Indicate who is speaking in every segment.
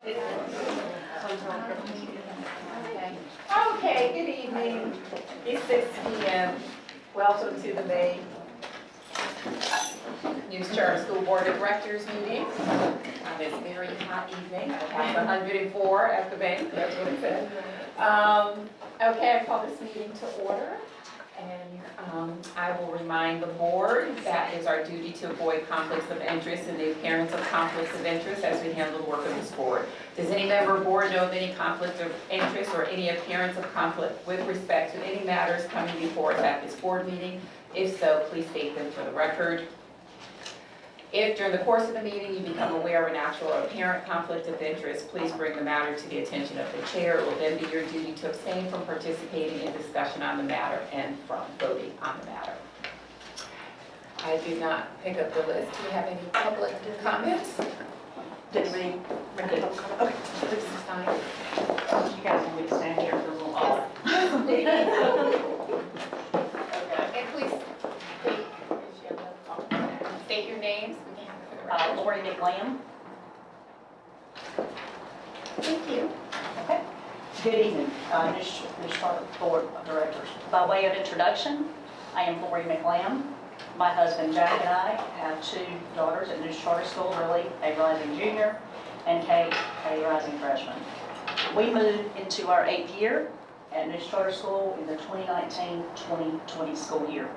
Speaker 1: Okay, good evening. It's 6 p.m. Welcome to the May News Charter School Board of Directors meeting. On this very hot evening, I have 104 at the bank, that's what it said. Okay, I call this meeting to order. And I will remind the board that it's our duty to avoid conflicts of interest and the appearance of conflicts of interest as we handle the work of this board. Does any member of the board know of any conflict of interest or any appearance of conflict with respect to any matters coming before us at this board meeting? If so, please state them for the record. If during the course of the meeting you become aware of an actual or apparent conflict of interest, please bring the matter to the attention of the chair. It will then be your duty to abstain from participating in discussion on the matter and from voting on the matter. I did not pick up the list. Do we have any public comments?
Speaker 2: Did we?
Speaker 1: Okay. Please sign.
Speaker 2: You guys want me to stand here for a little while?
Speaker 1: Okay. And please state your names. We can have it for the record.
Speaker 2: Lori McLamb.
Speaker 1: Thank you.
Speaker 2: Okay. Good evening, News Charter Board of Directors. By way of introduction, I am Lori McLamb. My husband Jack and I have two daughters at News Charter School, Lily, a rising junior, and Kate, a rising freshman. We moved into our 8th year at News Charter School in the 2019-2020 school year.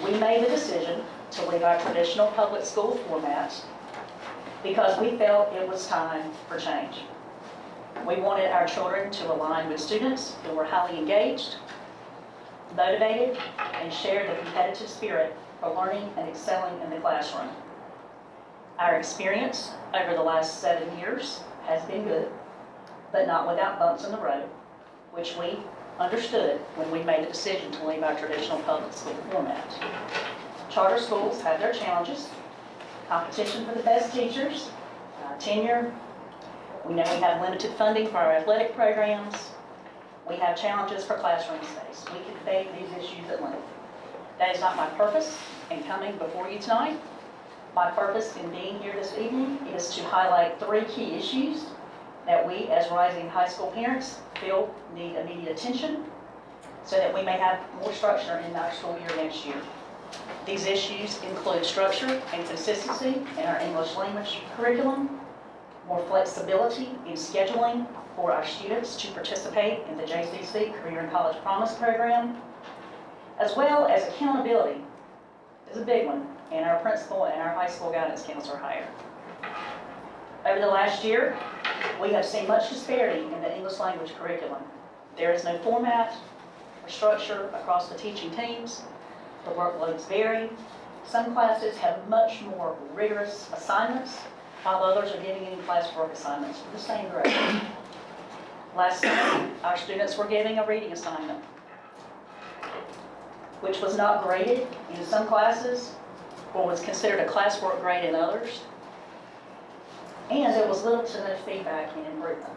Speaker 2: We made the decision to leave our traditional public school format because we felt it was time for change. We wanted our children to align with students who were highly engaged, motivated, and shared the competitive spirit for learning and excelling in the classroom. Our experience over the last 7 years has been good, but not without bumps in the road, which we understood when we made the decision to leave our traditional public school format. Charter schools have their challenges: competition for the best teachers, tenure. We know we have limited funding for our athletic programs. We have challenges for classroom space. We can debate these issues at length. That is not my purpose in coming before you tonight. My purpose in being here this evening is to highlight 3 key issues that we as rising high school parents feel need immediate attention so that we may have more structure in our school year next year. These issues include structure and consistency in our English language curriculum, more flexibility in scheduling for our students to participate in the JCC Career and College Promise Program, as well as accountability is a big one, and our principal and our high school guidance counselor hire. Over the last year, we have seen much disparity in the English language curriculum. There is no format or structure across the teaching teams. The workloads vary. Some classes have much more rigorous assignments, while others are giving any classwork assignments for the same grade. Last summer, our students were giving a reading assignment, which was not graded in some classes, or was considered a classwork grade in others, and there was little to no feedback and improvement.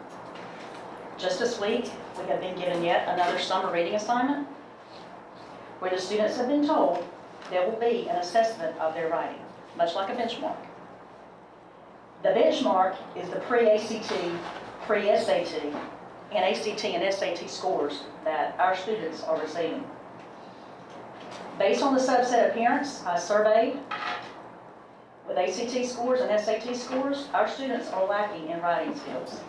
Speaker 2: Just this week, we have been given yet another summer reading assignment, where the students have been told there will be an assessment of their writing, much like a benchmark. The benchmark is the pre-ACT, pre-SAT, and ACT and SAT scores that our students are receiving. Based on the subset of parents I surveyed, with ACT scores and SAT scores, our students are lacking in writing skills.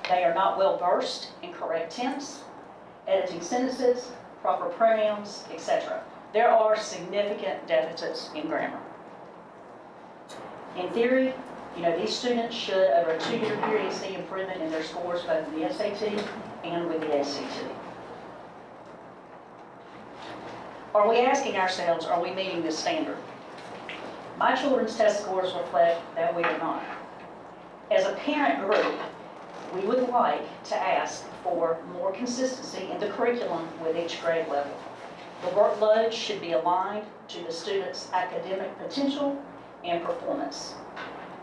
Speaker 2: They are not well versed in correct tense, editing sentences, proper pronouns, etc. There are significant deficits in grammar. In theory, these students should, over a 2-year period, see improvement in their scores both in the SAT and with the ACT. Are we asking ourselves, are we meeting this standard? My children's test scores reflect that we are not. As a parent group, we would like to ask for more consistency in the curriculum with each grade level. The workload should be aligned to the students' academic potential and performance.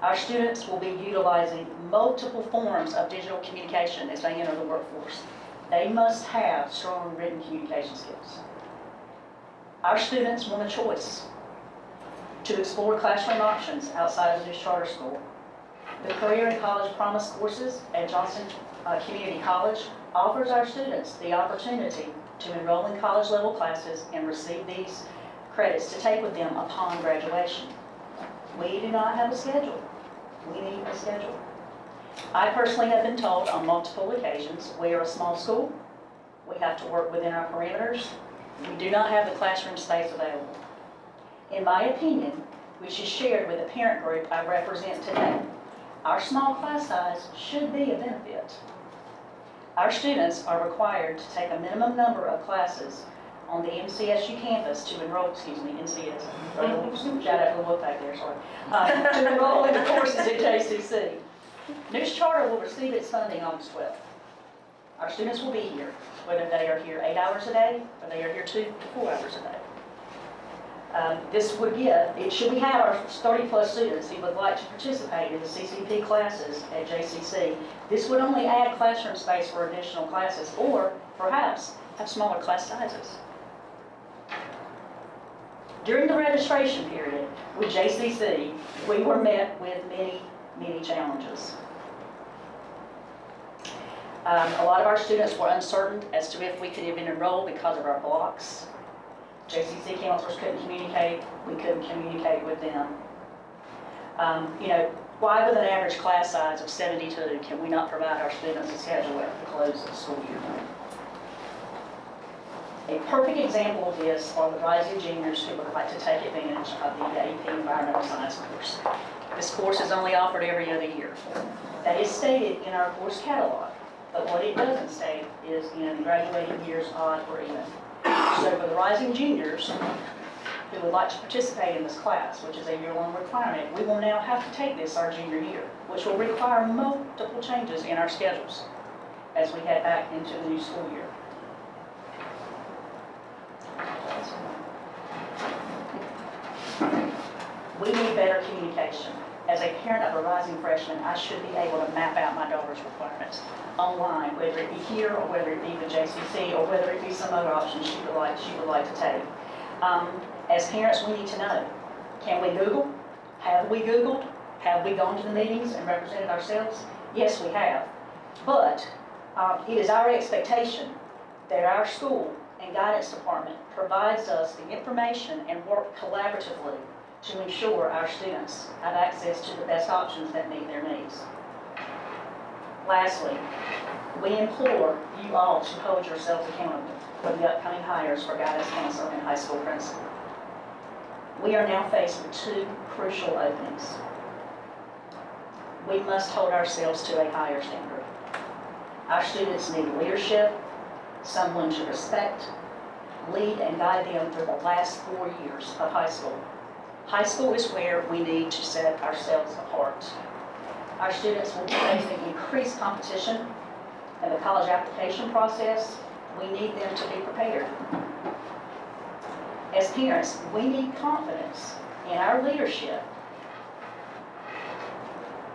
Speaker 2: Our students will be utilizing multiple forms of digital communication as they enter the workforce. They must have strong written communication skills. Our students want a choice to explore classroom options outside of the News Charter School. The Career and College Promise courses at Johnson Community College offers our students the opportunity to enroll in college level classes and receive these credits to take with them upon graduation. We do not have a schedule. We need a schedule. I personally have been told on multiple occasions, we are a small school. We have to work within our perimeters. We do not have the classroom space available. In my opinion, which is shared with the parent group I represent today, our small class size should be a benefit. Our students are required to take a minimum number of classes on the MCSU campus to enroll, NCS, shout out to the look back there, sorry, to enroll in the courses at JCC. News Charter will receive its funding August 12th. Our students will be here, whether they are here 8 hours a day or they are here 2 to 4 hours a day. This would should we have our 30-plus students who would like to participate in the CCP classes at JCC, this would only add classroom space for additional classes or perhaps have smaller class sizes. During the registration period with JCC, we were met with many challenges. A lot of our students were uncertain as to if we could even enroll because of our blocks. JCC counselors couldn't communicate, we couldn't communicate with them. Why with an average class size of 72 can we not provide our students a schedule at the close of the school year? A perfect example of this are the rising juniors who would like to take advantage of the AP Environmental Science course. This course is only offered every other year. That is stated in our course catalog, but what it doesn't state is in graduating years odd or even. So for the rising juniors who would like to participate in this class, which is a year-long requirement, we will now have to take this our junior year, which will require multiple changes in our schedules as we head back into the new school year. We need better communication. As a parent of a rising freshman, I should be able to map out my daughter's requirements online, whether it be here or whether it be the JCC or whether it be some other option she would like to take. As parents, we need to know, can we Google? Have we Googled? Have we gone to the meetings and represented ourselves? Yes, we have. But it is our expectation that our school and guidance department provides us the information and work collaboratively to ensure our students have access to the best options that meet their needs. Lastly, we implore you all to hold yourselves accountable for the upcoming hires for guidance counselor and high school principal. We are now faced with 2 crucial openings. We must hold ourselves to a higher standard. Our students need leadership, someone to respect, lead and guide them through the last 4 years of high school. High school is where we need to set ourselves apart. Our students will be facing increased competition in the college application process. We need them to be prepared. As parents, we need confidence in our leadership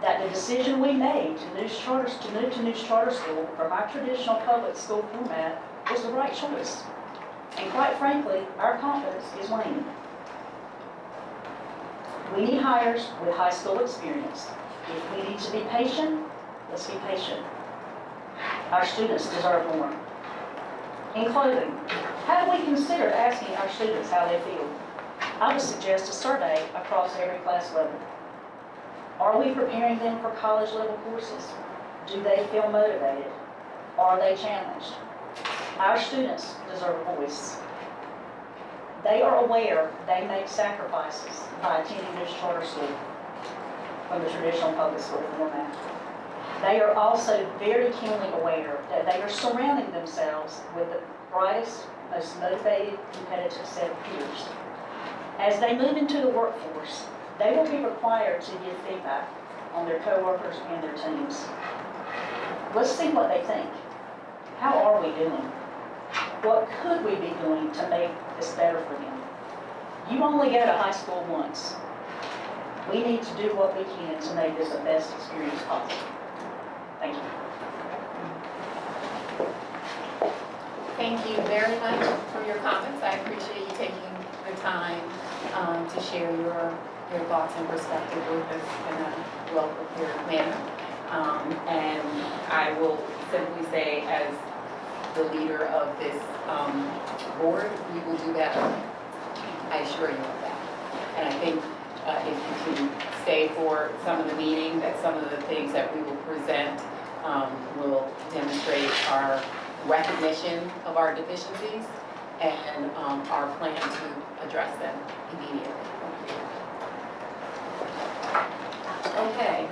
Speaker 2: that the decision we made to move to News Charter School from our traditional public school format was the right choice. And quite frankly, our confidence is waning. We need hires with high school experience. If we need to be patient, let's be patient. Our students deserve more. In closing, have we considered asking our students how they feel? I would suggest a survey across every class level. Are we preparing them for college level courses? Do they feel motivated? Are they challenged? Our students deserve a voice. They are aware they make sacrifices by attending this charter school from the traditional public school format. They are also very keenly aware that they are surrounding themselves with the brightest, most motivated, competitive set of peers. As they move into the workforce, they will be required to give feedback on their coworkers and their teams. Let's see what they think. How are we doing? What could we be doing to make this better for them? You only go to high school once. We need to do what we can to make this the best experience possible. Thank you.
Speaker 1: Thank you very much for your comments. I appreciate you taking the time to share your your thoughts and perspective with this in a well-prepared manner. And I will simply say, as the leader of this board, we will do better. I assure you of that. And I think if you can stay for some of the meeting, that some of the things that we will present will demonstrate our recognition of our deficiencies and our plan to address them immediately. Okay.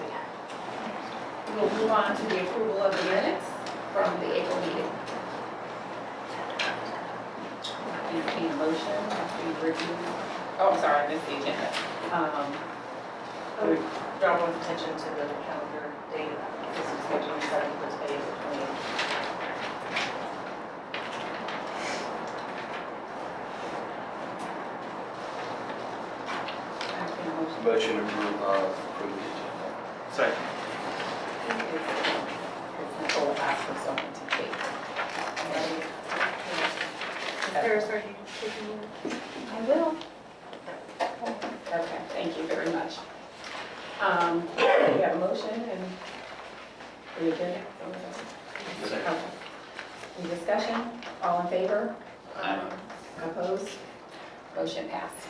Speaker 1: We'll move on to the approval of the minutes from the April meeting. Entertain a motion to review. Oh, I'm sorry, I missed the agenda.
Speaker 3: I would draw one's attention to the calendar date. This is scheduled June 7th, it's April 28th.
Speaker 1: Entertain a motion.
Speaker 4: Motion approved the agenda.
Speaker 5: Second.
Speaker 1: It's Nicole asked for someone to take.
Speaker 3: Sarah, are you taking it?
Speaker 1: I will. Okay, thank you very much. We have a motion and the agenda. Okay. Any discussion? All in favor? Opposed? Motion passed.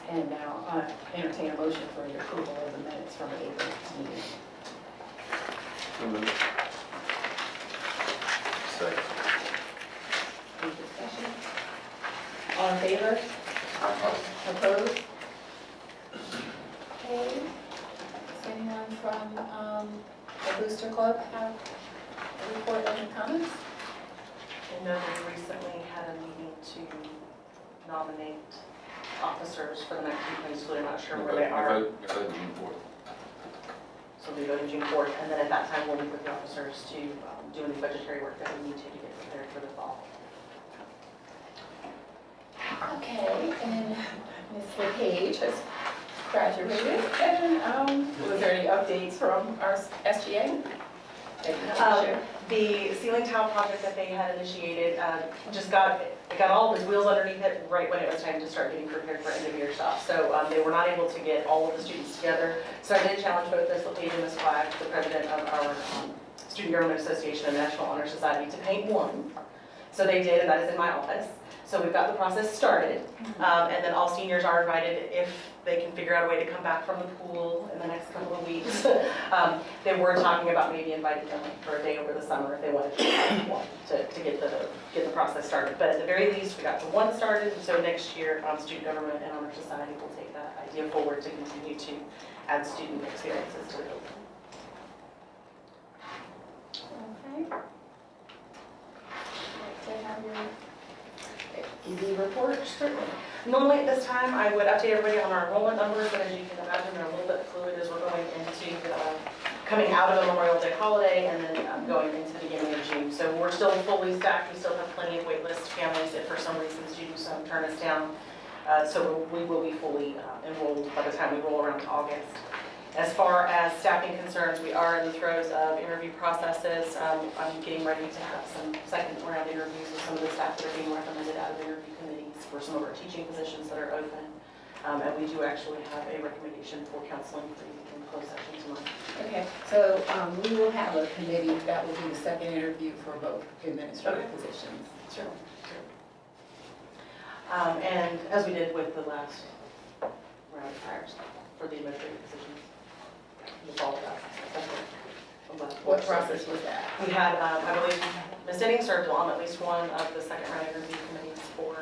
Speaker 1: And now entertain a motion for the approval of the minutes from the April meeting.
Speaker 4: So moved. Second.
Speaker 1: Any discussion? All in favor? Opposed? Okay. Does anyone from the Booster Club have a report or any comments?
Speaker 3: I know that we recently had a meeting to nominate officers for the next weekend school. I'm not sure where they are.
Speaker 4: Your vote June 4th.
Speaker 3: So we go to June 4th, and then at that time, we'll meet with the officers to do any budgetary work that we need to get prepared for the fall.
Speaker 1: Okay, and Ms. LePage has graduated, and was there any updates from our SGA? that you can share?
Speaker 3: The ceiling tile project that they had initiated just got all of its wheels underneath it right when it was time to start getting prepared for end of year stuff. So they were not able to get all of the students together. So I did challenge both Ms. LePage and Ms. Flag, the president of our Student Government Association and National Honor Society, to paint one. So they did, and that is in my office. So we've got the process started, and then all seniors are invited if they can figure out a way to come back from the pool in the next couple of weeks. They were talking about maybe inviting them for a day over the summer if they wanted to get the process started. But at the very least, we got the one started, and so next year, Student Government and Honor Society will take that idea forward to continue to add student experiences to the building.
Speaker 1: Okay. Like to have your ED report?
Speaker 3: Certainly. Normally at this time, I would update everybody on our enrollment numbers, but as you can imagine, they're a little bit fluid as we're going into coming out of the Memorial Day holiday and then going into the beginning of June. So we're still fully staffed. We still have plenty of waitlist families if for some reason students turn us down. So we will be fully enrolled by the time we roll around to August. As far as staffing concerns, we are in the throes of interview processes. I'm getting ready to have some second round interviews with some of the staff that are being recommended out of interview committees for some of our teaching positions that are open. And we do actually have a recommendation for counseling in closed session tomorrow.
Speaker 1: Okay, so we will have a committee that will do the second interview for both administrative positions.
Speaker 3: Sure. And as we did with the last round of hires for the administrative positions. With all of that.
Speaker 1: What process was that?
Speaker 3: We had, I believe, Ms. Denning served on at least one of the second round interview committees for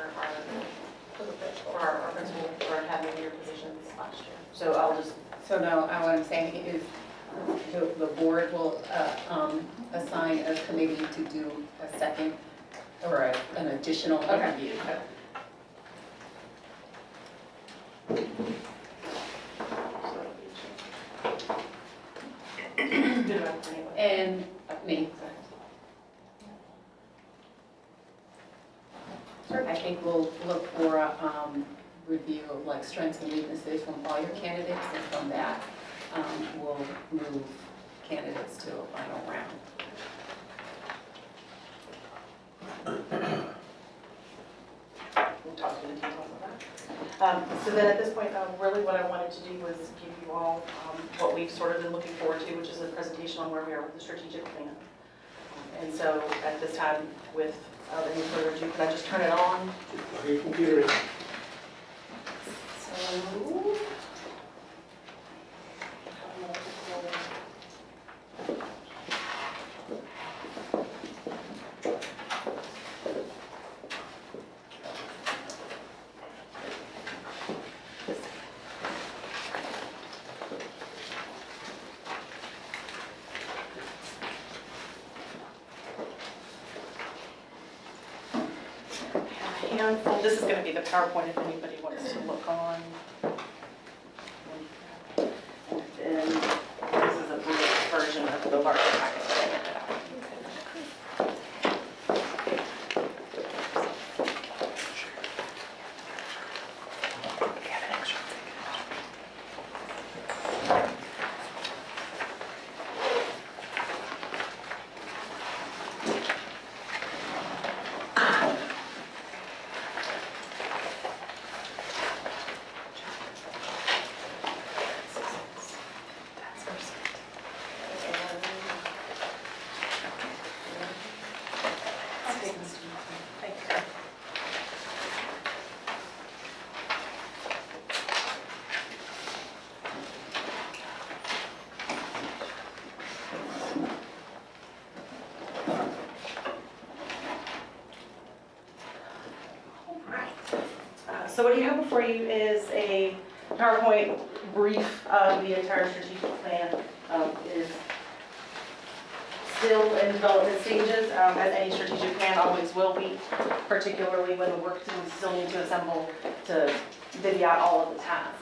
Speaker 3: our principal, for academy year positions last year. So I'll just.
Speaker 1: So no, what I'm saying is the board will assign a committee to do a second or an additional interview. And me. I think we'll look for a review of like strengths and weaknesses from all your candidates, and from that we'll move candidates to a final round.
Speaker 3: We'll talk to the details of So then at this point, really what I wanted to do was give you all what we've sort of been looking forward to, which is a presentation on where we are with the strategic plan. And so at this time, without any further ado, can I just turn it on?
Speaker 5: Plug your computer in.
Speaker 3: So. Handful. This is going to be the PowerPoint if anybody wants to look on. And then this is a brief version of the larger packet that I handed out. So what you have before you is a PowerPoint brief of the entire strategic plan. It is still in development stages, as any strategic plan always will be, particularly when the work teams still need to assemble to divvy out all of the tasks.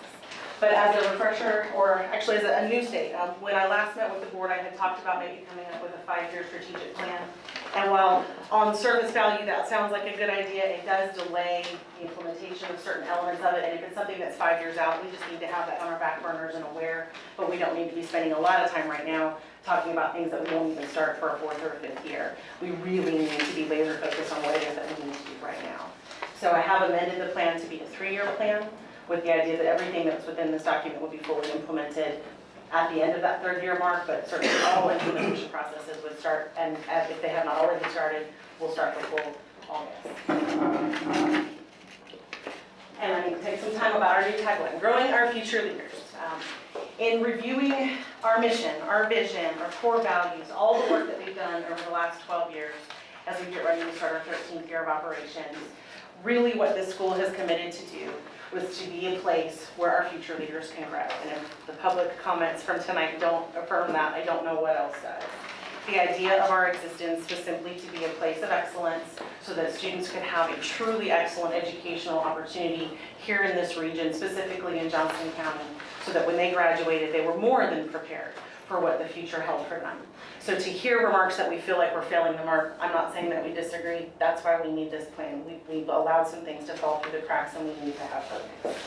Speaker 3: But as a refresher, or actually as a new state, when I last met with the board, I had talked about maybe coming up with a 5-year strategic plan. And while on surface value that sounds like a good idea, it does delay the implementation of certain elements of it. And if it's something that's 5 years out, we just need to have that on our back burners and aware. But we don't need to be spending a lot of time right now talking about things that we won't even start for a 4th or 5th year. We really need to be laser focused on what it is that we need to do right now. So I have amended the plan to be a 3-year plan, with the idea that everything that's within this document will be fully implemented at the end of that 3rd year mark, but certainly all implementation processes would start, and if they have not already started, we'll start before August. And I need to take some time about our new tagline, growing our future leaders. In reviewing our mission, our vision, our core values, all the work that we've done over the last 12 years as we get ready to start our 13th year of operations, really what this school has committed to do was to be a place where our future leaders can grow. And if the public comments from tonight don't affirm that, I don't know what else does. The idea of our existence was simply to be a place of excellence so that students could have a truly excellent educational opportunity here in this region, specifically in Johnston County, so that when they graduated, they were more than prepared for what the future held for them. So to hear remarks that we feel like we're failing the mark, I'm not saying that we disagree. That's why we need this plan. We've allowed some things to fall through the cracks and we need to have focus.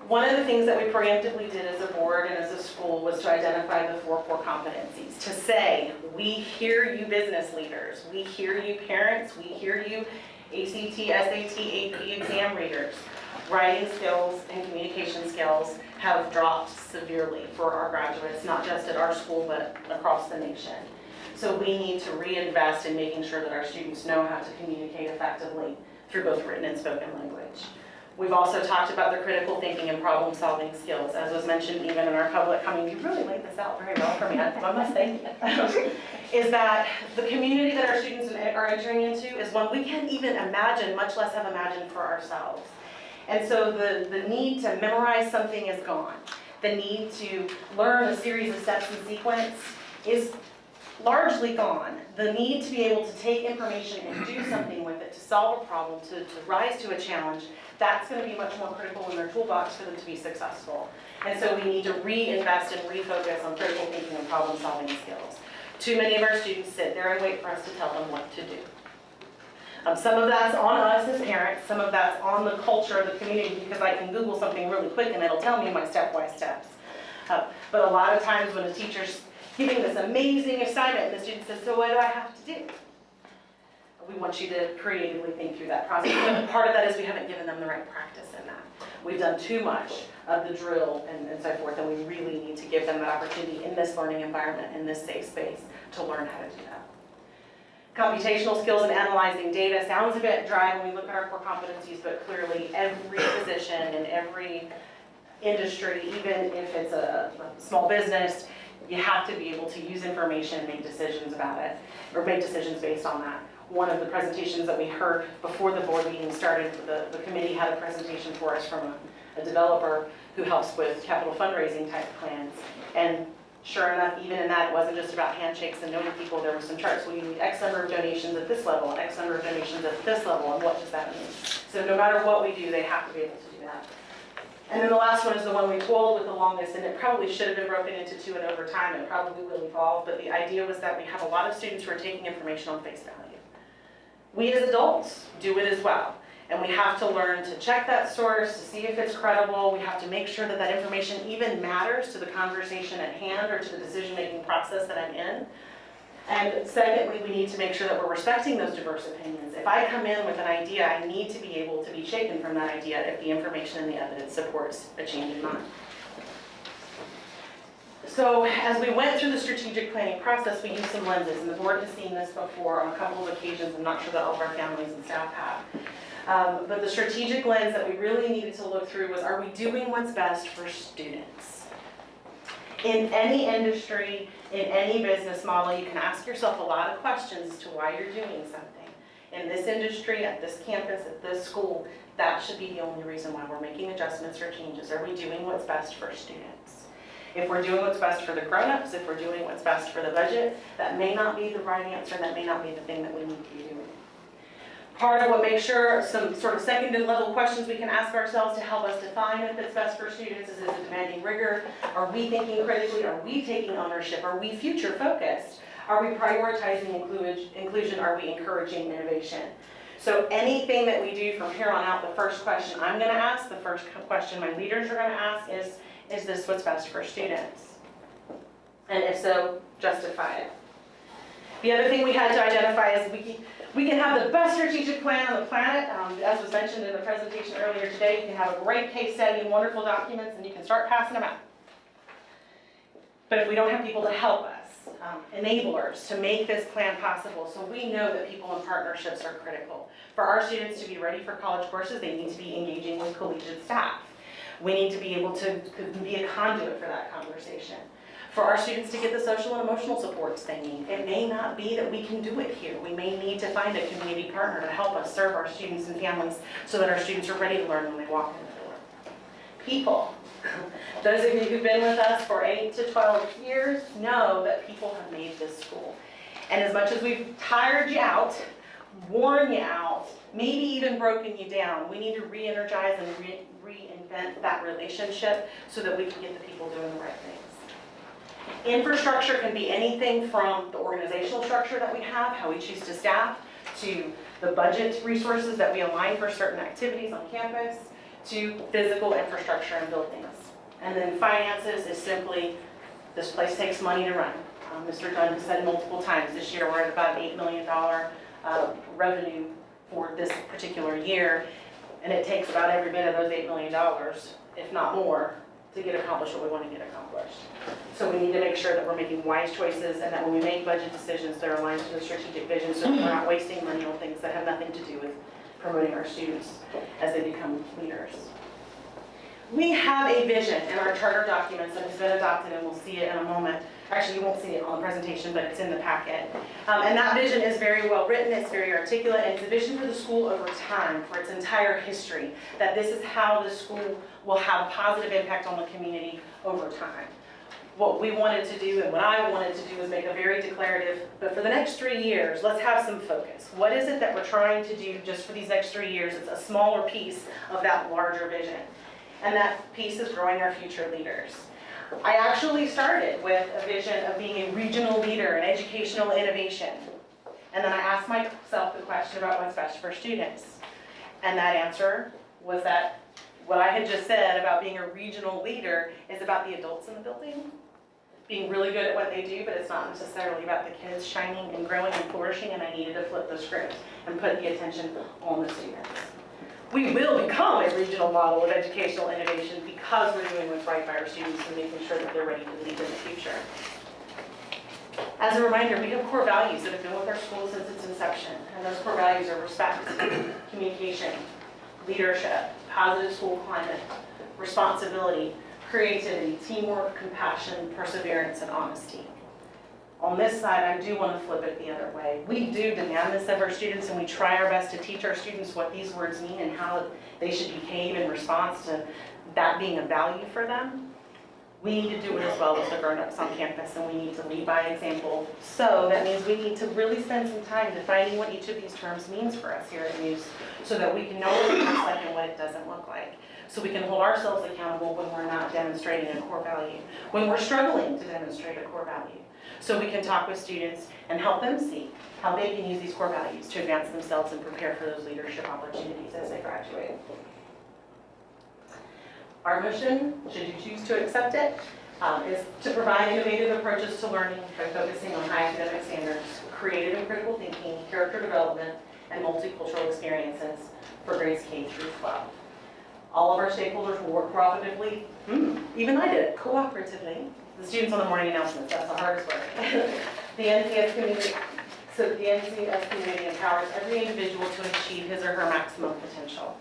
Speaker 3: One of the things that we preemptively did as a board and as a school was to identify the 4 core competencies. To say, we hear you business leaders, we hear you parents, we hear you ACT, SAT, AP exam readers. Writing skills and communication skills have dropped severely for our graduates, not just at our school, but across the nation. So we need to reinvest in making sure that our students know how to communicate effectively through both written and spoken language. We've also talked about the critical thinking and problem solving skills, as was mentioned even in our public, you really laid this out very well for me, I must thank you, is that the community that our students are entering into is one we can't even imagine, much less have imagined for ourselves. And so the need to memorize something is gone. The need to learn a series of steps and sequence is largely gone. The need to be able to take information and do something with it, to solve a problem, to rise to a challenge, that's going to be much more critical in their toolbox for them to be successful. And so we need to reinvest and refocus on critical thinking and problem solving skills. Too many of our students sit there and wait for us to tell them what to do. Some of that's on us as parents, some of that's on the culture of the community, because I can Google something really quick and it'll tell me my step-by steps. But a lot of times when a teacher's giving this amazing assignment and the student says, so what do I have to do? we want you to creatively think through that process. But part of that is we haven't given them the right practice in that. We've done too much of the drill and so forth, and we really need to give them that opportunity in this learning environment, in this safe space, to learn how to do that. Computational skills and analyzing data sounds a bit dry when we look at our core competencies, but clearly every position in every industry, even if it's a small business, you have to be able to use information and make decisions about it, or make decisions based on that. One of the presentations that we heard before the board meeting started, the committee had a presentation for us from a developer who helps with capital fundraising type plans. And sure enough, even in that, it wasn't just about handshakes and knowing people, there were some charts. Well, you need X number of donations at this level, and X number of donations at this level, and what does that mean? So no matter what we do, they have to be able to do that. And then the last one is the one we pulled with the longest, and it probably should have been broken into two, and over time it probably will evolve, but the idea was that we have a lot of students who are taking information on face value. We as adults do it as well, and we have to learn to check that source, to see if it's credible. We have to make sure that that information even matters to the conversation at hand or to the decision-making process that I'm in. And secondly, we need to make sure that we're respecting those diverse opinions. If I come in with an idea, I need to be able to be shaken from that idea if the information and the evidence supports a change in mind. So as we went through the strategic planning process, we used some lenses, and the board has seen this before on a couple of occasions. I'm not sure that all of our families and staff have. But the strategic lens that we really needed to look through was, are we doing what's best for students? In any industry, in any business model, you can ask yourself a lot of questions as to why you're doing something. In this industry, at this campus, at this school, that should be the only reason why we're making adjustments or changes. Are we doing what's best for students? If we're doing what's best for the grown-ups, if we're doing what's best for the budget, that may not be the right answer, that may not be the thing that we need to be doing. Part of what makes sure some sort of second level questions we can ask ourselves to help us define if it's best for students is it demanding rigor? Are we thinking critically? Are we taking ownership? Are we future focused? Are we prioritizing inclusion? Are we encouraging innovation? So anything that we do from here on out, the first question I'm going to ask, the first question my leaders are going to ask is this what's best for students? And if so, justify it. The other thing we had to identify is we can have the best strategic plan on the planet. As was mentioned in the presentation earlier today, you can have a great case study and wonderful documents, and you can start passing them out. But if we don't have people to help us, enablers to make this plan possible, so we know that people and partnerships are critical. For our students to be ready for college courses, they need to be engaging with collegiate staff. We need to be able to be a conduit for that conversation. For our students to get the social and emotional supports they need. It may not be that we can do it here. We may need to find a community partner to help us serve our students and families so that our students are ready to learn when they walk in the door. People. Those of you who've been with us for 8 to 12 years know that people have made this school. And as much as we've tired you out, worn you out, maybe even broken you down, we need to re-energize and reinvent that relationship so that we can get the people doing the right things. Infrastructure can be anything from the organizational structure that we have, how we choose to staff, to the budget resources that we align for certain activities on campus, to physical infrastructure and buildings. And then finances is simply, this place takes money to run. Mr. Dunn has said multiple times, this year we're at about an $8 million revenue for this particular year, and it takes about every bit of those $8 million, if not more, to get accomplished what we want to get accomplished. So we need to make sure that we're making wise choices and that when we make budget decisions, they're aligned to the strategic vision so that we're not wasting money on things that have nothing to do with promoting our students as they become leaders. We have a vision in our charter documents that has been adopted, and we'll see it in a moment. Actually, you won't see it on the presentation, but it's in the packet. And that vision is very well written, it's very articulate, and it's a vision for the school over time, for its entire history, that this is how the school will have a positive impact on the community over time. What we wanted to do and what I wanted to do was make a very declarative, but for the next 3 years, let's have some focus. What is it that we're trying to do just for these next 3 years? It's a smaller piece of that larger vision. And that piece is growing our future leaders. I actually started with a vision of being a regional leader in educational innovation. And then I asked myself the question about what's best for students. And that answer was that what I had just said about being a regional leader is about the adults in the building. being really good at what they do, but it's not necessarily about the kids shining and growing and flourishing, and I needed to flip the script and put the attention on the students. We will become a regional model of educational innovation because we're doing what's right by our students and making sure that they're ready to lead in the future. As a reminder, we have core values that have been with our school since its inception, and those core values are respect, communication, leadership, positive school climate, responsibility, creativity, teamwork, compassion, perseverance, and honesty. On this side, I do want to flip it the other way. We do demand this of our students, and we try our best to teach our students what these words mean and how they should behave in response to that being a value for them. We need to do it as well as the grown-ups on campus, and we need to lead by example. So that means we need to really spend some time defining what each of these terms means for us here at Muse, so that we can know what it looks like and what it doesn't look like. So we can hold ourselves accountable when we're not demonstrating a core value, when we're struggling to demonstrate a core value. So we can talk with students and help them see how they can use these core values to advance themselves and prepare for those leadership opportunities as they graduate. Our mission, should you choose to accept it, is to provide innovative approaches to learning by focusing on high academic standards, creative and critical thinking, character development, and multicultural experiences for grades K through 12. All of our stakeholders will work cooperatively, even I did it, cooperatively. The students on the morning announcements, that's the hardest part. The NCS community empowers every individual to achieve his or her maximum potential.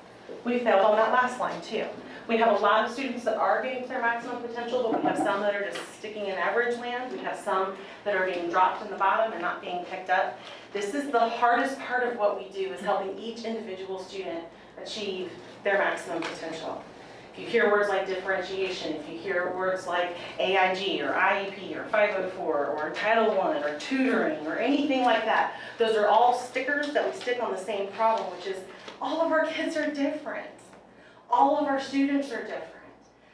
Speaker 3: We failed on that last line too. We have a lot of students that are getting to their maximum potential, but we have some that are just sticking in average land. We have some that are being dropped in the bottom and not being picked up. This is the hardest part of what we do, is helping each individual student achieve their maximum potential. If you hear words like differentiation, if you hear words like AIG or IEP or 504 or Title I or tutoring or anything like that, those are all stickers that we stick on the same problem, which is all of our kids are different. All of our students are different.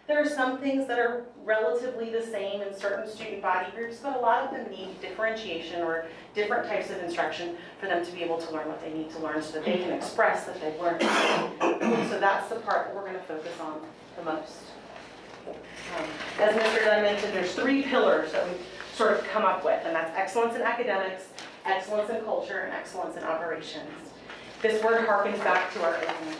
Speaker 3: There are some things that are relatively the same in certain student body groups, but a lot of them need differentiation or different types of instruction for them to be able to learn what they need to learn so that they can express that they've learned. So that's the part that we're going to focus on the most. As Mr. Dunn mentioned, there's 3 pillars that we've sort of come up with, and that's excellence in academics, excellence in culture, and excellence in operations. This word harkens back to our opening.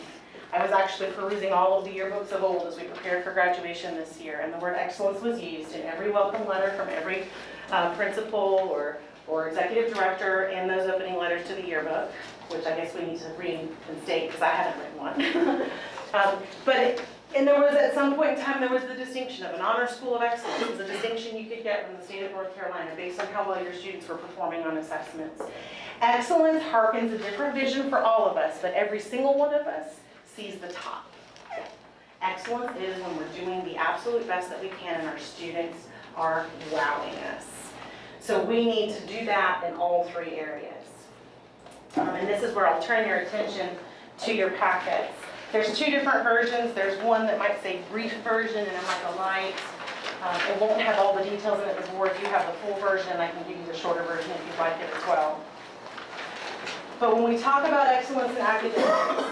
Speaker 3: I was actually perusing all of the yearbooks of old as we prepared for graduation this year, and the word excellence was used in every welcome letter from every principal or executive director in those opening letters to the yearbook, which I guess we need to reinstate because I haven't written one. And there was, at some point in time, there was the distinction of an honor school of excellence. It was a distinction you could get from the state of North Carolina based on how well your students were performing on assessments. Excellence harkens a different vision for all of us, but every single one of us sees the top. Excellence is when we're doing the absolute best that we can and our students are wowing us. So we need to do that in all 3 areas. And this is where I'll turn your attention to your packets. There's 2 different versions. There's one that might say brief version and like a light. It won't have all the details in it. The board, you have the full version. I can give you the shorter version if you'd like it as well. But when we talk about excellence in academics,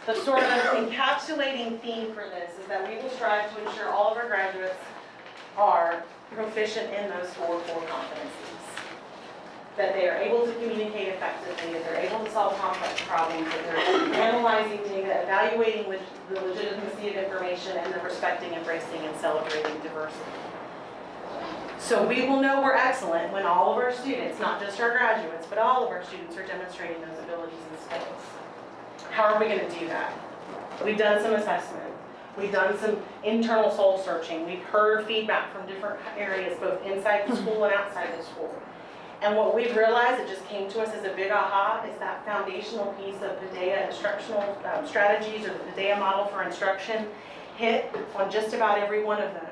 Speaker 3: the sort of encapsulating theme for this is that we will strive to ensure all of our graduates are proficient in those 4 core competencies. That they are able to communicate effectively, that they're able to solve complex problems, that they're analyzing data, evaluating with the legitimacy of information, and then respecting, embracing, and celebrating diversity. So we will know we're excellent when all of our students, not just our graduates, but all of our students are demonstrating those abilities and skills. How are we going to do that? We've done some assessment. We've done some internal soul searching. We've heard feedback from different areas, both inside the school and outside the school. And what we've realized, it just came to us as a big aha, is that foundational piece of PDEA instructional strategies, or the PDEA model for instruction, hit on just about every one of those.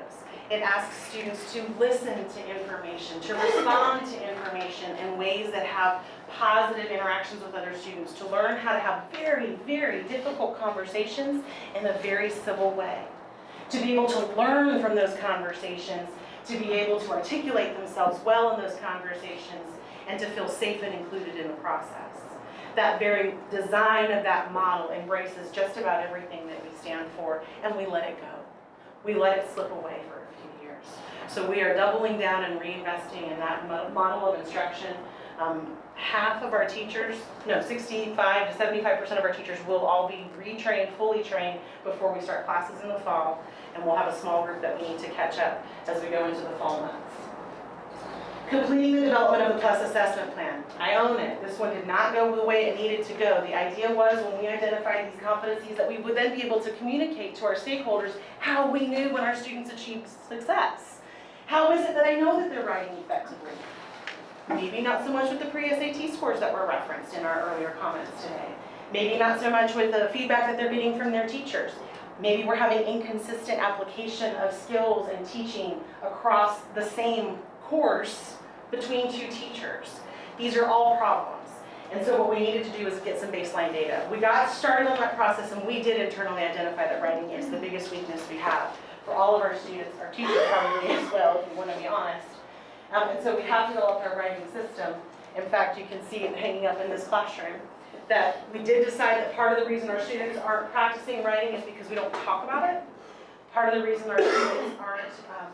Speaker 3: It asks students to listen to information, to respond to information in ways that have positive interactions with other students, to learn how to have very, very difficult conversations in a very civil way, to be able to learn from those conversations, to be able to articulate themselves well in those conversations, and to feel safe and included in the process. That very design of that model embraces just about everything that we stand for, and we let it go. We let it slip away for a few years. So we are doubling down and reinvesting in that model of instruction. Half of our teachers, no, 65 to 75% of our teachers will all be retrained, fully trained before we start classes in the fall. And we'll have a small group that we need to catch up as we go into the fall months. Completing the development of the PLUS assessment plan. I own it. This one did not go the way it needed to go. The idea was when we identified these competencies that we would then be able to communicate to our stakeholders how we knew when our students achieved success. How is it that I know that they're writing effectively? Maybe not so much with the pre-SAT scores that were referenced in our earlier comments today. Maybe not so much with the feedback that they're getting from their teachers. Maybe we're having inconsistent application of skills and teaching across the same course between two teachers. These are all problems. And so what we needed to do is get some baseline data. We got started on that process and we did internally identify that writing is the biggest weakness we have for all of our students, our teachers probably as well, if you want to be honest. And so we have developed our writing system. In fact, you can see it hanging up in this classroom, that we did decide that part of the reason our students aren't practicing writing is because we don't talk about it. Part of the reason our students aren't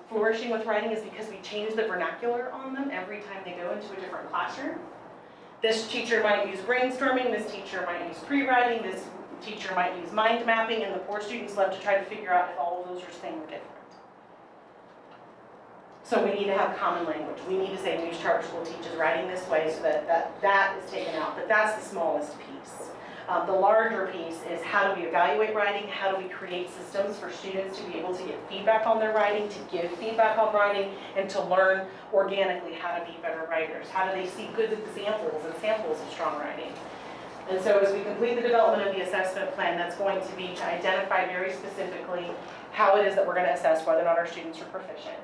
Speaker 3: flourishing with writing is because we change the vernacular on them every time they go into a different classroom. This teacher might use brainstorming, this teacher might use pre-writing, this teacher might use mind mapping, and the poor students love to try to figure out if all of those are same or different. So we need to have common language. We need to say News Charter School teaches writing this way so that is taken out, but that's the smallest piece. The larger piece is how do we evaluate writing, how do we create systems for students to be able to get feedback on their writing, to give feedback on writing, and to learn organically how to be better writers. How do they see good examples and samples of strong writing? And so as we complete the development of the assessment plan, that's going to be to identify very specifically how it is that we're going to assess whether or not our students are proficient.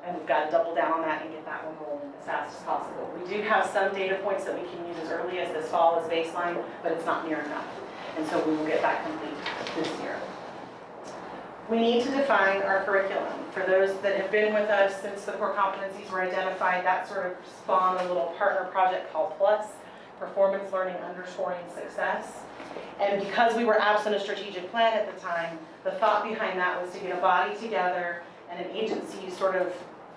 Speaker 3: And we've got to double down on that and get that one rolling as fast as possible. We do have some data points that we can use as early as this fall as baseline, but it's not near enough. And so we will get that complete this year. We need to define our curriculum. For those that have been with us since the core competencies were identified, that sort of spawned a little partner project called PLUS, Performance Learning Underscoring Success. And because we were absent a strategic plan at the time, the thought behind that was to get a body together and an agency sort of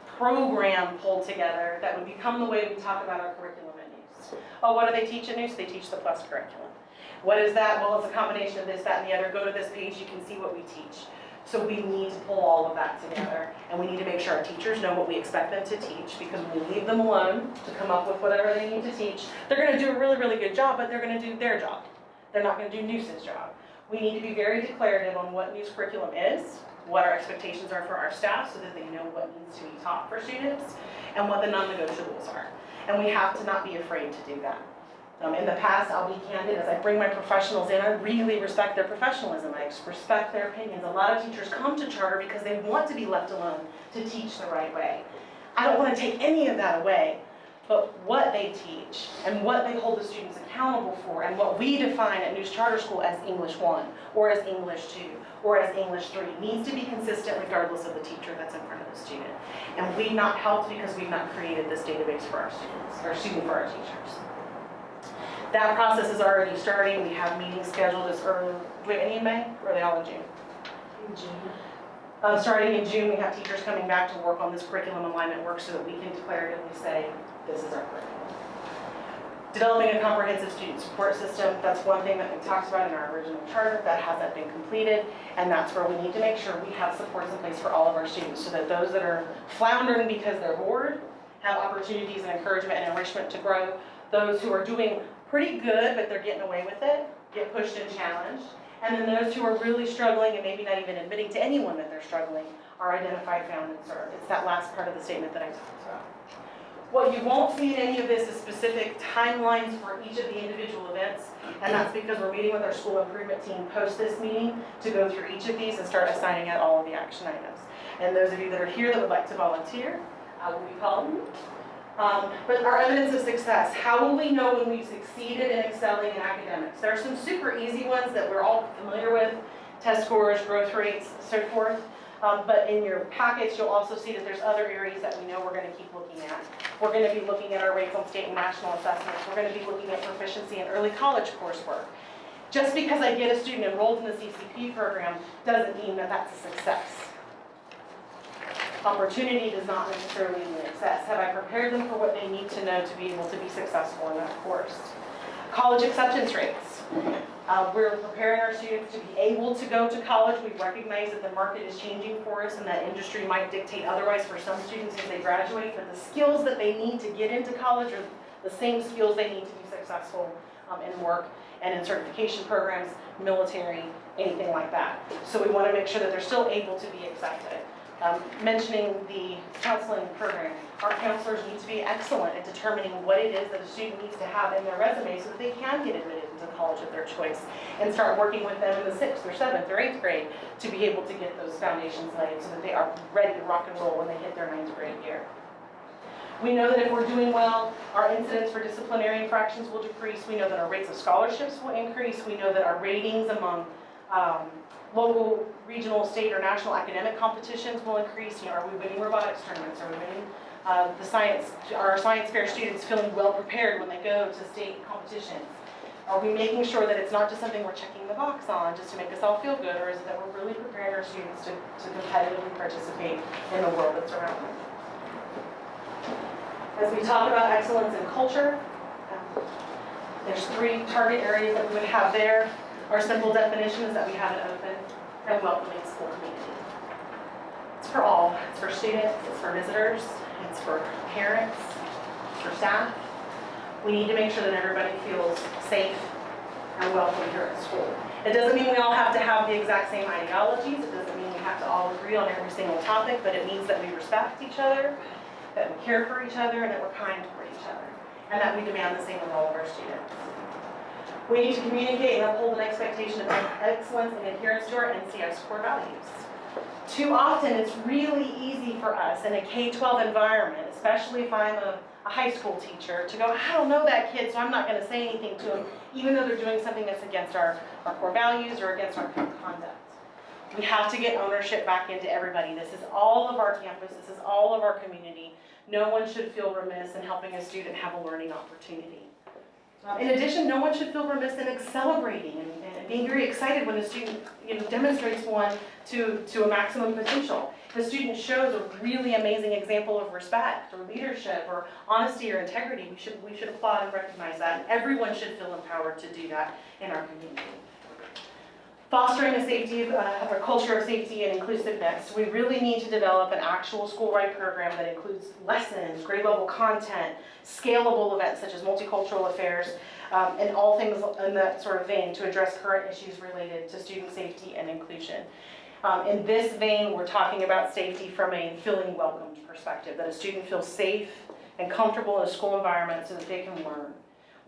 Speaker 3: program pulled together that would become the way we talk about our curriculum at News. Oh, what do they teach at News? They teach the PLUS curriculum. What is that? Well, it's a combination of this, that, and the other. Go to this page, you can see what we teach. So we need to pull all of that together, and we need to make sure our teachers know what we expect them to teach, because when we leave them alone to come up with whatever they need to teach, they're going to do a really, really good job, but they're going to do their job. They're not going to do News's job. We need to be very declarative on what News curriculum is, what our expectations are for our staff so that they know what needs to be taught for students, and what the non-negotiables are. And we have to not be afraid to do that. In the past, I'll be candid, as I bring my professionals in, I really respect their professionalism. I respect their opinions. A lot of teachers come to charter because they want to be left alone to teach the right way. I don't want to take any of that away, but what they teach and what they hold the students accountable for and what we define at News Charter School as English 1 or as English 2 or as English 3 needs to be consistent regardless of the teacher that's in front of the student. And we've not helped because we've not created this database for our students, or for our teachers. That process is already starting. We have meetings scheduled as early, do we have any in May, or are they all in June?
Speaker 2: In June.
Speaker 3: Starting in June, we have teachers coming back to work on this curriculum alignment work so that we can declaratively say, this is our curriculum. Developing a comprehensive student support system, that's one thing that we talked about in our original charter. That hasn't been completed, and that's where we need to make sure we have supports in place for all of our students so that those that are floundering because they're bored have opportunities and encouragement and enrichment to grow. Those who are doing pretty good, but they're getting away with it, get pushed and challenged. And then those who are really struggling and maybe not even admitting to anyone that they're struggling are identified, found, and served. It's that last part of the statement that I talked about. What you won't see in any of this is specific timelines for each of the individual events, and that's because we're meeting with our school improvement team post this meeting to go through each of these and start assigning out all of the action items. And those of you that are here that would like to volunteer, I will be calling you. But our evidence of success, how will we know when we've succeeded in excelling in academics? There are some super easy ones that we're all familiar with, test scores, growth rates, so forth. But in your packets, you'll also see that there's other areas that we know we're going to keep looking at. We're going to be looking at our rates on state and national assessments. We're going to be looking at proficiency in early college coursework. Just because I get a student enrolled in the CCP program doesn't mean that that's a success. Opportunity does not necessarily mean success. Have I prepared them for what they need to know to be able to be successful in that course? College acceptance rates. We're preparing our students to be able to go to college. We recognize that the market is changing for us and that industry might dictate otherwise for some students as they graduate, but the skills that they need to get into college are the same skills they need to be successful in work and in certification programs, military, anything like that. So we want to make sure that they're still able to be accepted. Mentioning the counseling program, our counselors need to be excellent at determining what it is that a student needs to have in their resume so that they can get admitted into college of their choice and start working with them in the 6th or 7th or 8th grade to be able to get those foundations laid so that they are ready to rock and roll when they hit their 9th grade year. We know that if we're doing well, our incidents for disciplinary infractions will decrease. We know that our rates of scholarships will increase. We know that our ratings among local, regional, state, or national academic competitions will increase. You know, are we winning robotics tournaments? Are we winning our science fair students feeling well prepared when they go to state competitions? Are we making sure that it's not just something we're checking the box on just to make us all feel good, or is it that we're really preparing our students to competitively participate in the world that's around them? As we talk about excellence in culture, there's 3 target areas that we would have there. Our simple definition is that we have an open and welcoming school community. It's for all. It's for students, it's for visitors, it's for parents, it's for staff. We need to make sure that everybody feels safe and welcome here at school. It doesn't mean we all have to have the exact same ideologies. It doesn't mean we have to all agree on every single topic, but it means that we respect each other, that we care for each other, and that we're kind toward each other, and that we demand the same of all of our students. We need to communicate and uphold an expectation of excellence and adherence to our NCS core values. Too often, it's really easy for us in a K-12 environment, especially if I'm a high school teacher, to go, I don't know that kid, so I'm not going to say anything to them, even though they're doing something that's against our core values or against our code of conduct. We have to get ownership back into everybody. This is all of our campus. This is all of our community. No one should feel remiss in helping a student have a learning opportunity. In addition, no one should feel remiss in celebrating and being very excited when a student demonstrates one to a maximum potential. If a student shows a really amazing example of respect or leadership or honesty or integrity, we should applaud and recognize that. And everyone should feel empowered to do that in our community. Fostering a culture of safety and inclusiveness, we really need to develop an actual school-wide program that includes lessons, grade-level content, scalable events such as multicultural affairs, and all things in that sort of vein to address current issues related to student safety and inclusion. In this vein, we're talking about safety from a feeling welcomed perspective, that a student feels safe and comfortable in a school environment so that they can learn.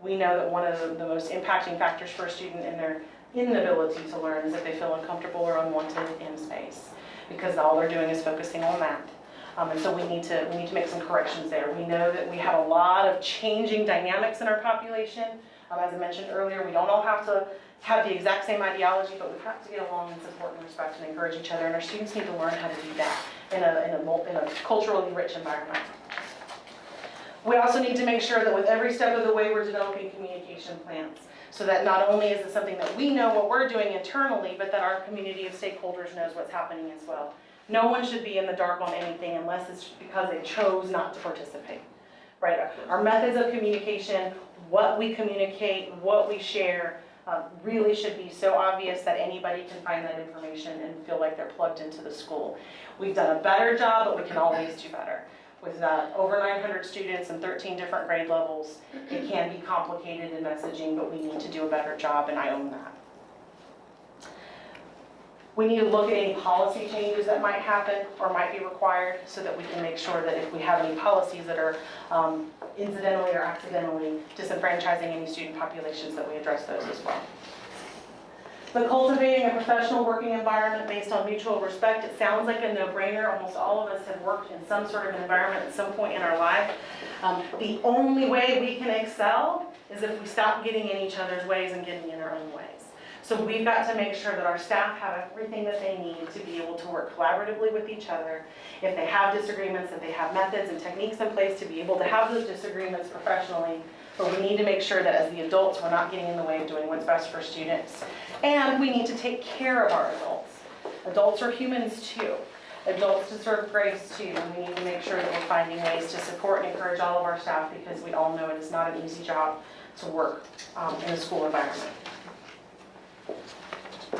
Speaker 3: We know that one of the most impacting factors for a student in their inability to learn is if they feel uncomfortable or unwanted in space, because all they're doing is focusing on that. And so we need to make some corrections there. We know that we have a lot of changing dynamics in our population. As I mentioned earlier, we don't all have to have the exact same ideology, but we have to get along and support and respect and encourage each other, and our students need to learn how to do that in a culturally rich environment. We also need to make sure that with every step of the way we're developing communication plans, so that not only is it something that we know what we're doing internally, but that our community of stakeholders knows what's happening as well. No one should be in the dark on anything unless it's because they chose not to participate, right? Our methods of communication, what we communicate, what we share, really should be so obvious that anybody can find that information and feel like they're plugged into the school. We've done a better job, but we can always do better. With over 900 students and 13 different grade levels, it can be complicated in messaging, but we need to do a better job, and I own that. We need to look at any policy changes that might happen or might be required so that we can make sure that if we have any policies that are incidentally or accidentally disenfranchising any student populations, that we address those as well. But cultivating a professional working environment based on mutual respect, it sounds like a no-brainer. Almost all of us have worked in some sort of an environment at some point in our life. The only way we can excel is if we stop getting in each other's ways and getting in our own ways. So we've got to make sure that our staff have everything that they need to be able to work collaboratively with each other. If they have disagreements, that they have methods and techniques in place to be able to have those disagreements professionally. But we need to make sure that as the adults, we're not getting in the way of doing what's best for students. And we need to take care of our adults. Adults are humans too. adults deserve grace too, and we need to make sure that we're finding ways to support and encourage all of our staff, because we all know it is not an easy job to work in a school environment.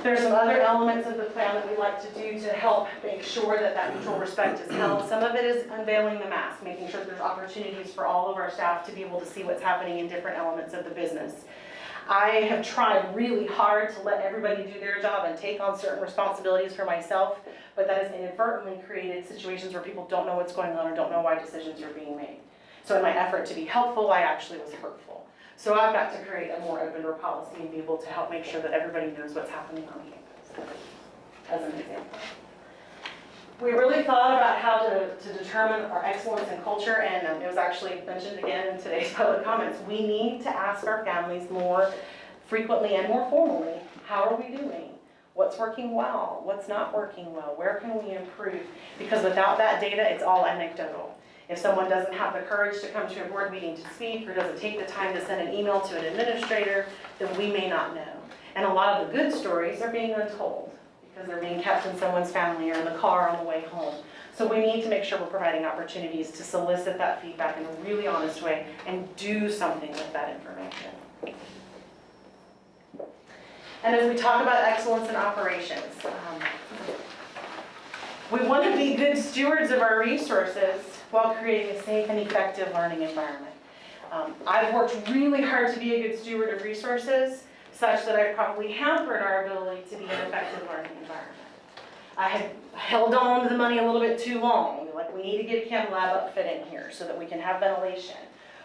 Speaker 3: There's some other elements of the plan that we like to do to help make sure that that mutual respect is held. Some of it is unveiling the mask, making sure that there's opportunities for all of our staff to be able to see what's happening in different elements of the business. I have tried really hard to let everybody do their job and take on certain responsibilities for myself, but that has inadvertently created situations where people don't know what's going on or don't know why decisions are being made. So in my effort to be helpful, I actually was hurtful. So I've got to create a more open door policy and be able to help make sure that everybody knows what's happening on campus, as an example. We really thought about how to determine our excellence in culture, and it was actually mentioned again in today's public comments. We need to ask our families more frequently and more formally, how are we doing? What's working well? What's not working well? Where can we improve? Because without that data, it's all anecdotal. If someone doesn't have the courage to come to a board meeting to speak, or doesn't take the time to send an email to an administrator, then we may not know. And a lot of the good stories are being untold because they're being kept in someone's family or in the car on the way home. So we need to make sure we're providing opportunities to solicit that feedback in a really honest way and do something with that information. And as we talk about excellence in operations, we want to be good stewards of our resources while creating a safe and effective learning environment. I've worked really hard to be a good steward of resources, such that I've probably hampered our ability to be an effective learning environment. I had held on to the money a little bit too long, like we need to get a chem lab upfit in here so that we can have ventilation.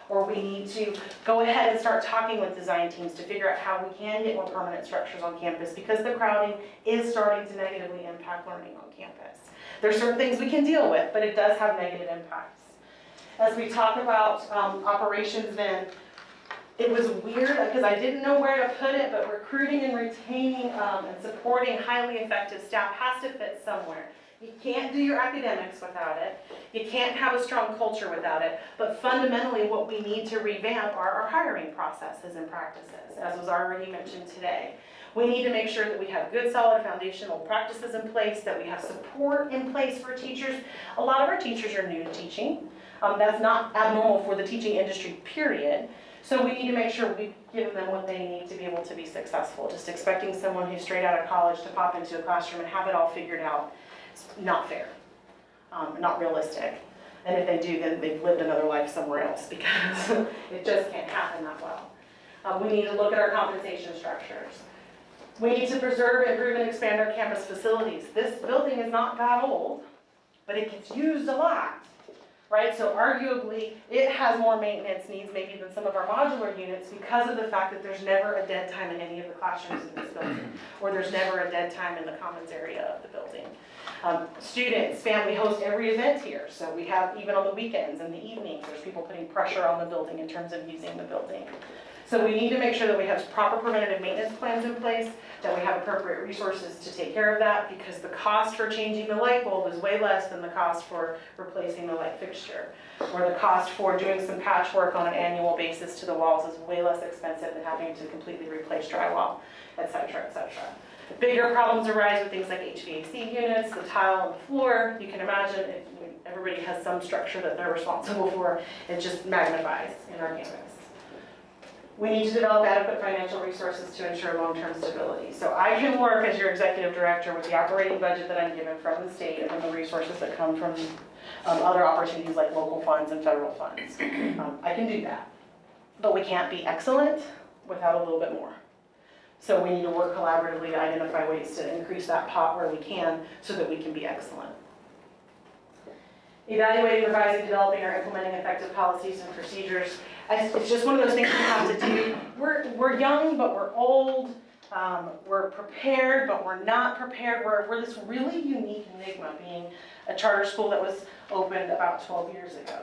Speaker 3: Or we need to go ahead and start talking with design teams to figure out how we can get more permanent structures on campus, because the crowding is starting to negatively impact learning on campus. There's certain things we can deal with, but it does have negative impacts. As we talk about operations then, it was weird because I didn't know where to put it, but recruiting and retaining and supporting highly effective staff has to fit somewhere. You can't do your academics without it. You can't have a strong culture without it. But fundamentally, what we need to revamp are our hiring processes and practices, as was already mentioned today. We need to make sure that we have good, solid foundational practices in place, that we have support in place for teachers. A lot of our teachers are new to teaching. That's not abnormal for the teaching industry, period. So we need to make sure we give them what they need to be able to be successful. Just expecting someone who's straight out of college to pop into a classroom and have it all figured out, it's not fair, not realistic. And if they do, then they've lived another life somewhere else, because it just can't happen that well. We need to look at our compensation structures. We need to preserve, improve, and expand our campus facilities. This building is not that old, but it gets used a lot. Right, so arguably it has more maintenance needs maybe than some of our modular units, because of the fact that there's never a dead time in any of the classrooms in this building, or there's never a dead time in the commons area of the building. Students, we host every event here, so we have, even on the weekends and the evenings, there's people putting pressure on the building in terms of using the building. So we need to make sure that we have proper preventative maintenance plans in place, that we have appropriate resources to take care of that, because the cost for changing the light bulb is way less than the cost for replacing the light fixture. Or the cost for doing some patchwork on an annual basis to the walls is way less expensive than having to completely replace drywall, et cetera, et cetera. Bigger problems arise with things like HVAC units, the tile on the floor. You can imagine if everybody has some structure that they're responsible for, it just magnifies in our campus. We need to develop adequate financial resources to ensure long-term stability. So I can work as your executive director with the operating budget that I'm given from the state and from the resources that come from other opportunities like local funds and federal funds. I can do that. But we can't be excellent without a little bit more. So we need to work collaboratively to identify ways to increase that pot where we can, so that we can be excellent. Evaluating, revising, developing, or implementing effective policies and procedures. It's just one of those things we have to do. We're young, but we're old. We're prepared, but we're not prepared. We're this really unique enigma, being a charter school that was opened about 12 years ago.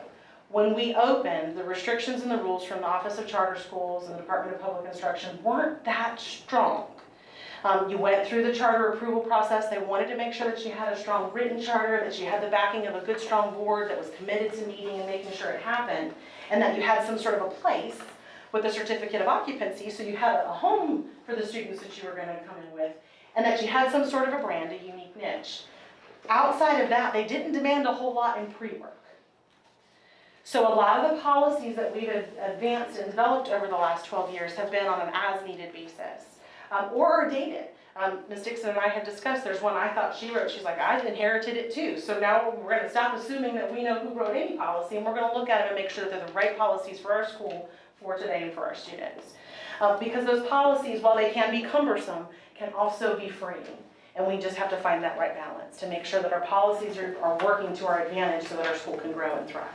Speaker 3: When we opened, the restrictions and the rules from the Office of Charter Schools and the Department of Public Instruction weren't that strong. You went through the charter approval process. They wanted to make sure that you had a strong written charter, that you had the backing of a good, strong board that was committed to meeting and making sure it happened, and that you had some sort of a place with a certificate of occupancy, so you had a home for the students that you were going to come in with, and that you had some sort of a brand, a unique niche. Outside of that, they didn't demand a whole lot in pre-work. So a lot of the policies that we've advanced and developed over the last 12 years have been on an as-needed basis, or are dated. Ms. Dixon and I had discussed, there's one I thought she wrote, she's like, I inherited it too. So now we're gonna stop assuming that we know who wrote any policy, and we're gonna look at them and make sure that they're the right policies for our school, for today, and for our students. Because those policies, while they can be cumbersome, can also be freeing. And we just have to find that right balance to make sure that our policies are working to our advantage so that our school can grow and thrive.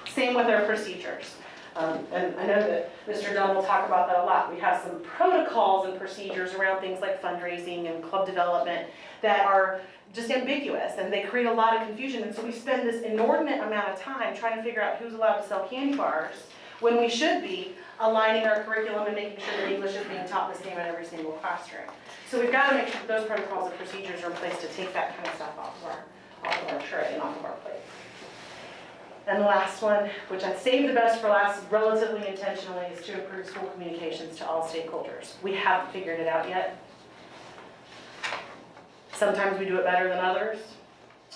Speaker 3: Same with our procedures. And I know that Mr. Dunn will talk about that a lot. We have some protocols and procedures around things like fundraising and club development that are just ambiguous, and they create a lot of confusion. And so we spend this inordinate amount of time trying to figure out who's allowed to sell candy bars when we should be aligning our curriculum and making sure that English is being taught the same in every single classroom. So we've got to make sure that those protocols and procedures are in place to take that kind of stuff off of our tray and off of our plate. And the last one, which I saved the best for last relatively intentionally, is to improve school communications to all stakeholders. We haven't figured it out yet. Sometimes we do it better than others,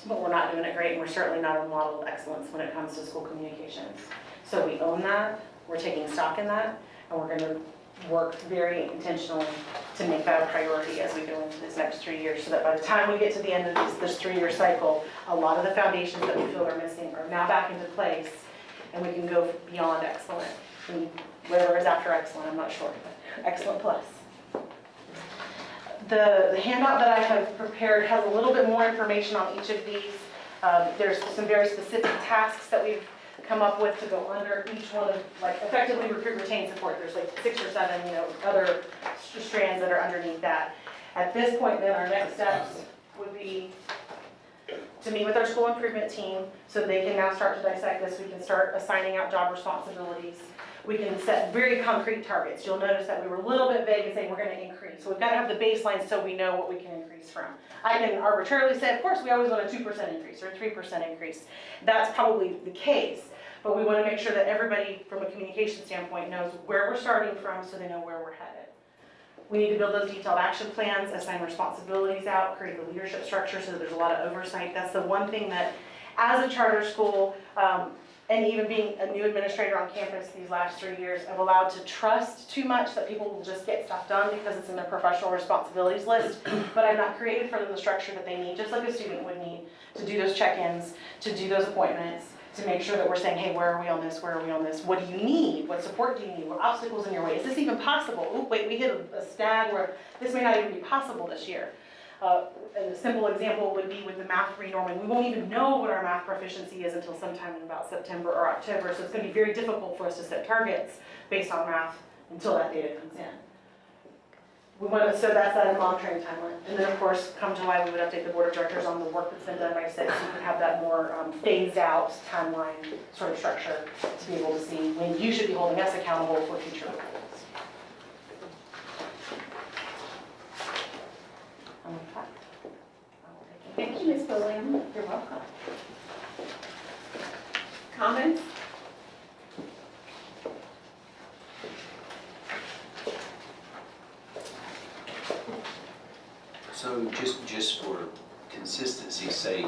Speaker 3: but we're not doing it great, and we're certainly not a model of excellence when it comes to school communications. So we own that, we're taking stock in that, and we're going to work very intentionally to make that a priority as we go into this next 3 years, so that by the time we get to the end of this 3-year cycle, a lot of the foundations that we feel are missing are now back into place, and we can go beyond excellent. And whatever is after excellent, I'm not sure, but excellent plus. The handout that I have prepared has a little bit more information on each of these. There's some very specific tasks that we've come up with to go under each one of, like, effectively recruit, retain, support. There's like 6 or 7, other strands that are underneath that. At this point, then, our next steps would be to meet with our school improvement team so they can now start to dissect this. We can start assigning out job responsibilities. We can set very concrete targets. You'll notice that we were a little bit vague and saying we're going to increase. So we've got to have the baseline so we know what we can increase from. I can arbitrarily say, of course, we always want a 2% increase or a 3% increase. That's probably the case. But we want to make sure that everybody, from a communication standpoint, knows where we're starting from so they know where we're headed. We need to build those detailed action plans, assign responsibilities out, create the leadership structure so that there's a lot of oversight. That's the one thing that, as a charter school, and even being a new administrator on campus these last 3 years, I've allowed to trust too much that people will just get stuff done because it's in their professional responsibilities list, but I've not created for them the structure that they need, just like a student would need, to do those check-ins, to do those appointments, to make sure that we're saying, hey, where are we on this, where are we on this, what do you need, what support do you need, what obstacles in your way, is this even possible? Oh, wait, we hit a snag where this may not even be possible this year. And a simple example would be with the math renorming. We won't even know what our math proficiency is until sometime in about September or October, so it's going to be very difficult for us to set targets based on math until that data comes in. So that's that monitoring timeline. And then, of course, come July, we would update the board of directors on the work that's been done by SIT, so you can have that more phased out timeline sort of structure to be able to see when you should be holding us accountable for future reports.
Speaker 1: Thank you, Ms. Williams. You're welcome. Comments?
Speaker 5: So just for consistency's sake,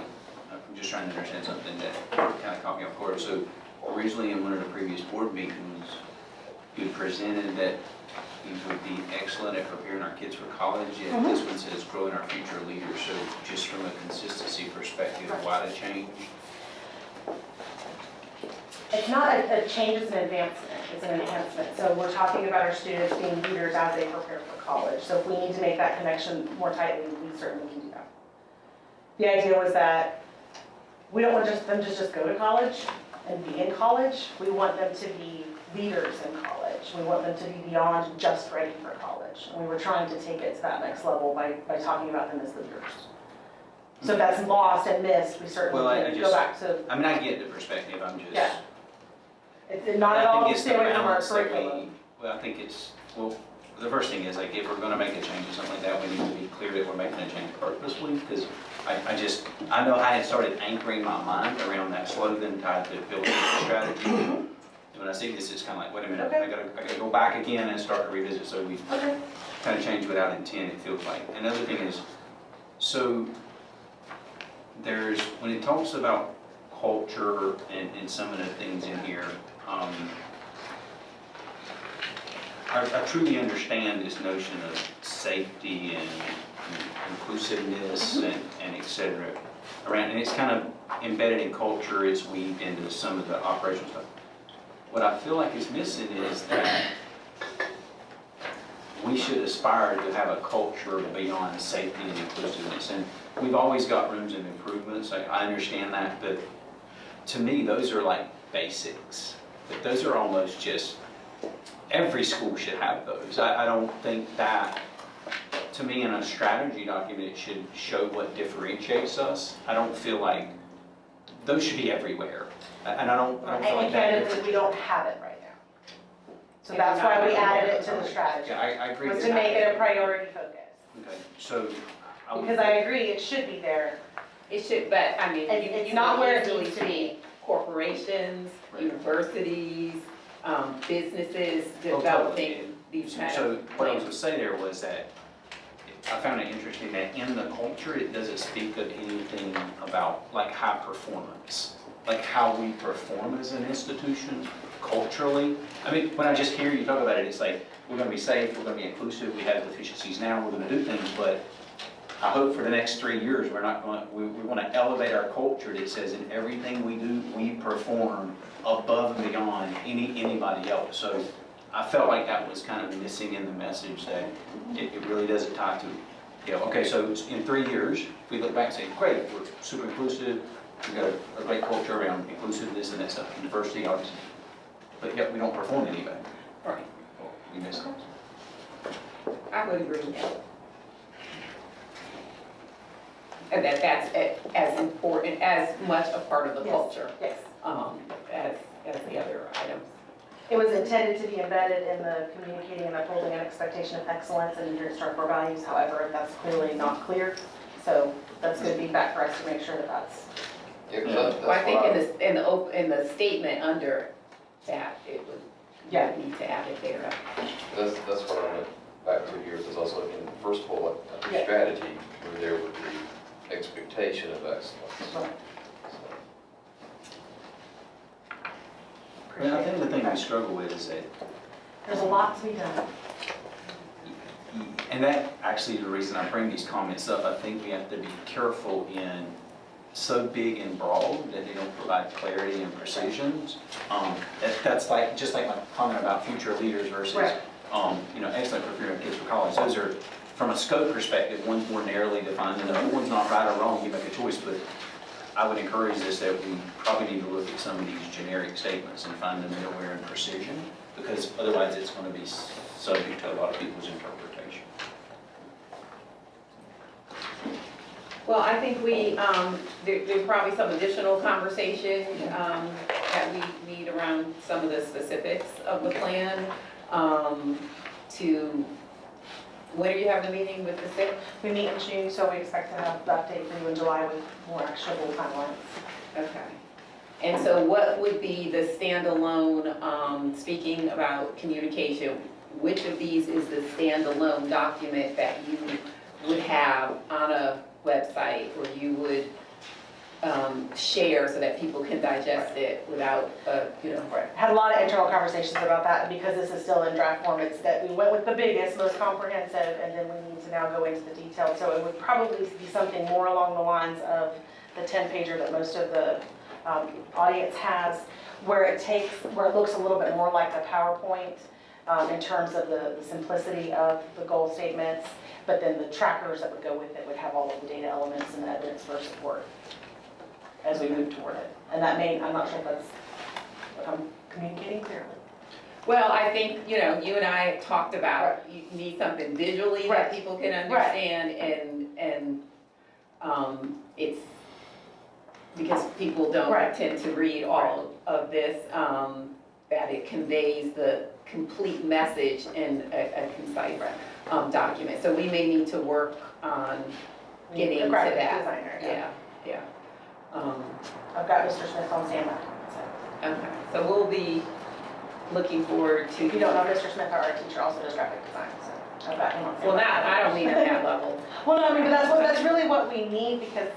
Speaker 5: I'm just trying to understand something that kind of caught me off guard. So originally in one of the previous board meetings, you presented that you would be excellent at preparing our kids for college, yet this one says growing our future leaders. So just from a consistency perspective, why the change?
Speaker 3: It's not a change, it's an advancement, it's an enhancement. So we're talking about our students being leaders as they prepare for college. So if we need to make that connection more tightly, we certainly can do that. The idea was that we don't want them to just go to college and be in college. We want them to be leaders in college. We want them to be beyond just ready for college. And we were trying to take it to that next level by talking about them as leaders. So if that's lost and missed, we certainly can go back to.
Speaker 5: I mean, I get the perspective, I'm just.
Speaker 3: Yeah. It's not at all stay away from our curriculum.
Speaker 5: Well, I think it's, well, the first thing is, like, if we're gonna make a change or something like that, we need to be clear that we're making a change purposely, because I know I had started anchoring my mind around that slogan tied to building a strategy. And when I see this, it's kind of like, wait a minute,
Speaker 3: Okay.
Speaker 5: I gotta go back again and start to revisit, so we
Speaker 3: Okay.
Speaker 5: kind of change without intent, it feels like. Another thing is, so when it talks about culture and some of the things in here, I truly understand this notion of safety and inclusiveness and et cetera around, and it's kind of embedded in culture, it's weaved into some of the operational stuff. What I feel like is missing is that we should aspire to have a culture beyond safety and inclusiveness. And we've always got rooms of improvements, I understand that, but to me, those are like basics. But those are almost just, every school should have those. I don't think that, to me, in a strategy document, it should show what differentiates us. I don't feel like, those should be everywhere. And I don't feel like
Speaker 3: And
Speaker 5: that.
Speaker 3: candidly, we don't have it right now. So that's why we added it to the strategy,
Speaker 5: Yeah, I agree
Speaker 3: was
Speaker 5: with
Speaker 3: to
Speaker 5: that.
Speaker 3: make it a priority focus.
Speaker 5: Okay, so.
Speaker 3: Because I agree, it should be there.
Speaker 1: It should, but I mean,
Speaker 3: It's
Speaker 1: you
Speaker 3: not
Speaker 1: could
Speaker 3: where it
Speaker 1: easily
Speaker 3: needs to be.
Speaker 1: see corporations,
Speaker 5: Right.
Speaker 1: universities, businesses
Speaker 5: Oh, totally.
Speaker 1: developing these kind
Speaker 5: So
Speaker 1: of
Speaker 5: what I was
Speaker 1: plans.
Speaker 5: gonna say there was that I found it interesting that in the culture, it doesn't speak of anything about like high performance, like how we perform as an institution culturally. I mean, when I just hear you talk about it, it's like, we're gonna be safe, we're gonna be inclusive, we have deficiencies now, we're gonna do things, but I hope for the next 3 years, we're not going, we wanna elevate our culture that says in everything we do, we perform above and beyond anybody else. So I felt like that was kind of missing in the message, that it really doesn't tie to, you know, okay, so in 3 years, if we look back and say, great, we're super inclusive, we've got a great culture around inclusiveness and that stuff, and diversity, obviously, but yet we don't perform any better.
Speaker 1: Right.
Speaker 5: Well, we miss it.
Speaker 1: I would agree with that. And that's as important, as much a part of the
Speaker 3: Yes.
Speaker 1: culture,
Speaker 3: Yes.
Speaker 1: as the other items.
Speaker 3: It was intended to be embedded in the communicating and upholding an expectation of excellence and adherence to our core values. However, that's clearly not clear. So that's good feedback for us to make sure that that's.
Speaker 4: Yeah, 'cause that's
Speaker 1: Well, I think
Speaker 4: what
Speaker 1: in the statement under that, it would, you
Speaker 3: Yeah.
Speaker 1: would need to add it there.
Speaker 4: that's what I went back to here, because also in the first bullet, under
Speaker 3: Yeah.
Speaker 4: strategy, where there would be expectation of excellence.
Speaker 3: Right.
Speaker 5: And I think the thing I struggle with is that,
Speaker 3: There's a lot to be done.
Speaker 5: and that actually is the reason I bring these comments up, I think we have to be careful in so big and broad that they don't provide clarity and precisions. That's like, just like my comment about future leaders versus,
Speaker 3: Right.
Speaker 5: you know, excellent for preparing kids for college. Those are, from a scope perspective, one's more narrowly defined, and the other one's not right or wrong, you make a choice, but I would encourage this, that we probably need to look at some of these generic statements and find them nowhere in precision, because otherwise it's going to be subject to a lot of people's interpretation.
Speaker 1: Well, I think there's probably some additional conversation that we need around some of the specifics of the plan. When are you having a meeting with the SIP?
Speaker 3: We meet in June, so we expect to have the update for you in July with more actionable timelines.
Speaker 1: Okay. And so what would be the standalone, speaking about communication, which of these is the standalone document that you would have on a website, or you would share so that people can digest it without, you know?
Speaker 3: Right. Had a lot of internal conversations about that, and because this is still in draft form, it's that we went with the biggest, most comprehensive, and then we need to now go into the details. So it would probably be something more along the lines of the 10-pager that most of the audience has, where it looks a little bit more like the PowerPoint in terms of the simplicity of the goal statements, but then the trackers that would go with it would have all of the data elements and the evidence for support as we move toward it. And that may, I'm not sure if that's what I'm communicating clearly.
Speaker 1: Well, I think, you know, you and I talked about,
Speaker 3: Right.
Speaker 1: you need something visually
Speaker 3: Right.
Speaker 1: that people can
Speaker 3: Right.
Speaker 1: understand, and it's, because people don't
Speaker 3: Right.
Speaker 1: tend to read all of this, that it conveys the complete message in a concise document. So we may need to work on getting
Speaker 3: The
Speaker 1: to
Speaker 3: graphic
Speaker 1: that.
Speaker 3: designer,
Speaker 1: Yeah.
Speaker 3: I've got Mr. Smith on standby. So
Speaker 1: Okay, so we'll be looking forward to.
Speaker 3: if you don't know, Mr. Smith, our teacher, also does graphic design, so I've got him on standby.
Speaker 1: Well, I don't mean at that level.
Speaker 3: Well, no, I mean, but that's really what we need, because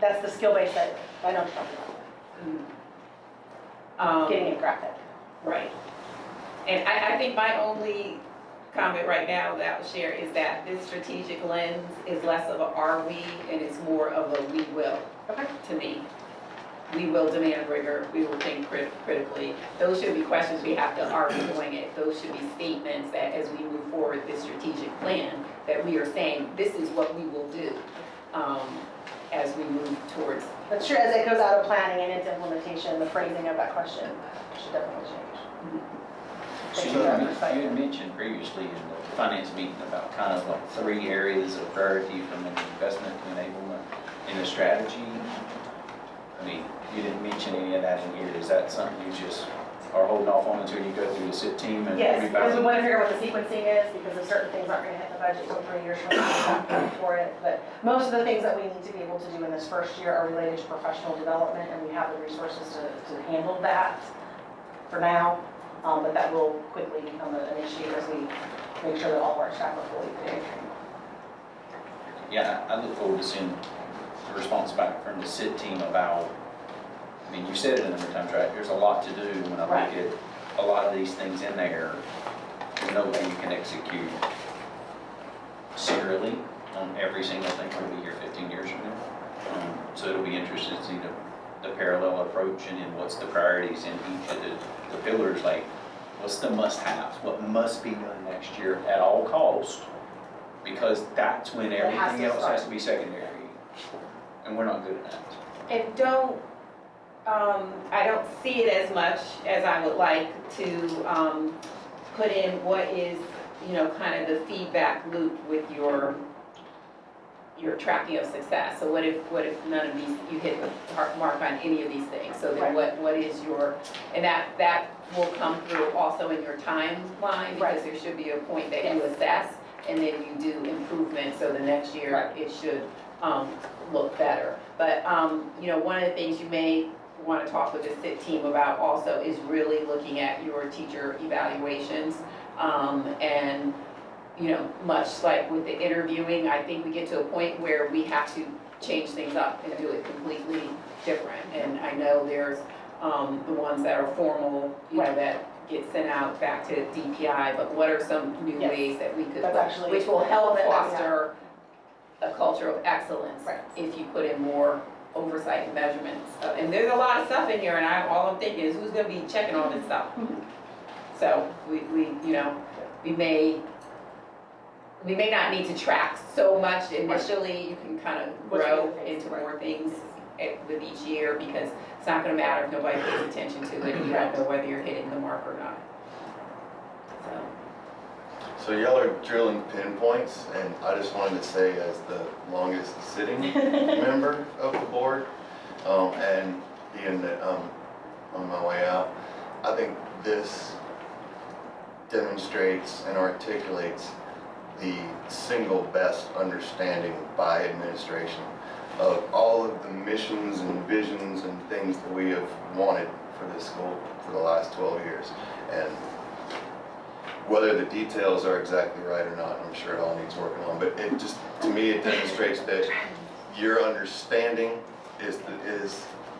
Speaker 2: that's the skill base that I know you're talking about, getting it graphic.
Speaker 1: Right. And I think my only comment right now that I'll share is that this strategic lens is less of a are we and it's more of a we will,
Speaker 2: Okay.
Speaker 1: to me. We will demand rigor, we will think critically. Those should be questions we have to, are we doing it? Those should be statements that as we move forward this strategic plan, that we are saying, this is what we will do as we move towards.
Speaker 2: That's true, as it goes out of planning and into implementation, the phrasing of that question should definitely change.
Speaker 5: So
Speaker 2: Thank
Speaker 5: you
Speaker 2: you for that
Speaker 5: had
Speaker 2: perspective.
Speaker 5: mentioned previously in the finance meeting about kind of like 3 areas of priority from an investment to enablement in the strategy. I mean, you didn't mention any of that in here. Is that something you just are holding off on until you go through the SIP team and
Speaker 2: Yes, because we
Speaker 5: rebalance?
Speaker 2: want to figure out what the sequencing is, because if certain things aren't going to hit the budget until 3 years from now, we have to plan for it. But most of the things that we need to be able to do in this first year are related to professional development, and we have the resources to handle that for now. But that will quickly become an issue as we make sure that all of our staff are fully trained.
Speaker 5: Yeah, I look forward to seeing the response back from the SIP team about, I mean, you said it a number of times, right? There's a lot to do when I look
Speaker 2: Right.
Speaker 5: at a lot of these things in there. There's no way you can execute serially on every single thing when we be here 15 years from now. So it'll be interesting to see the parallel approach and then what's the priorities in each of the pillars, like what's the must-haves, what must be done next year at all costs, because that's when
Speaker 2: It has
Speaker 5: everything
Speaker 2: to
Speaker 5: else
Speaker 2: start.
Speaker 5: has to be secondary. And we're not good at that.
Speaker 1: And I don't see it as much as I would like to put in what is, kind of the feedback loop with your tracking of success. So what if none of these, you hit the mark on any of these things? So then what is your, and that will come through also in your timeline, because there should be a point that you assess and then you do improvement, so the next year it should look better. But, one of the things you may want to talk with the SIP team about also is really looking at your teacher evaluations. And, much like with the interviewing, I think we get to a point where we have to change things up and do it completely different. And I know there's the ones that are formal, that get sent out back to DPI, but what are some new ways that we could, which will help foster a culture of excellence if you put in more oversight and measurements. And there's a lot of stuff in here, and all I'm thinking is who's going to be checking all this stuff? So we may not need to track so much initially. You can kind of grow into more things with each year, because it's not going to matter if nobody pays attention to it and you don't know whether you're hitting the mark or not.
Speaker 6: So y'all are drilling pinpoints, and I just wanted to say, as the longest sitting member of the board, and being that I'm on my way out, I think this demonstrates and articulates the single best understanding by administration of all of the missions and visions and things that we have wanted for this school for the last 12 years. And whether the details are exactly right or not, I'm sure it all needs working on, but it just, to me, it demonstrates that your understanding is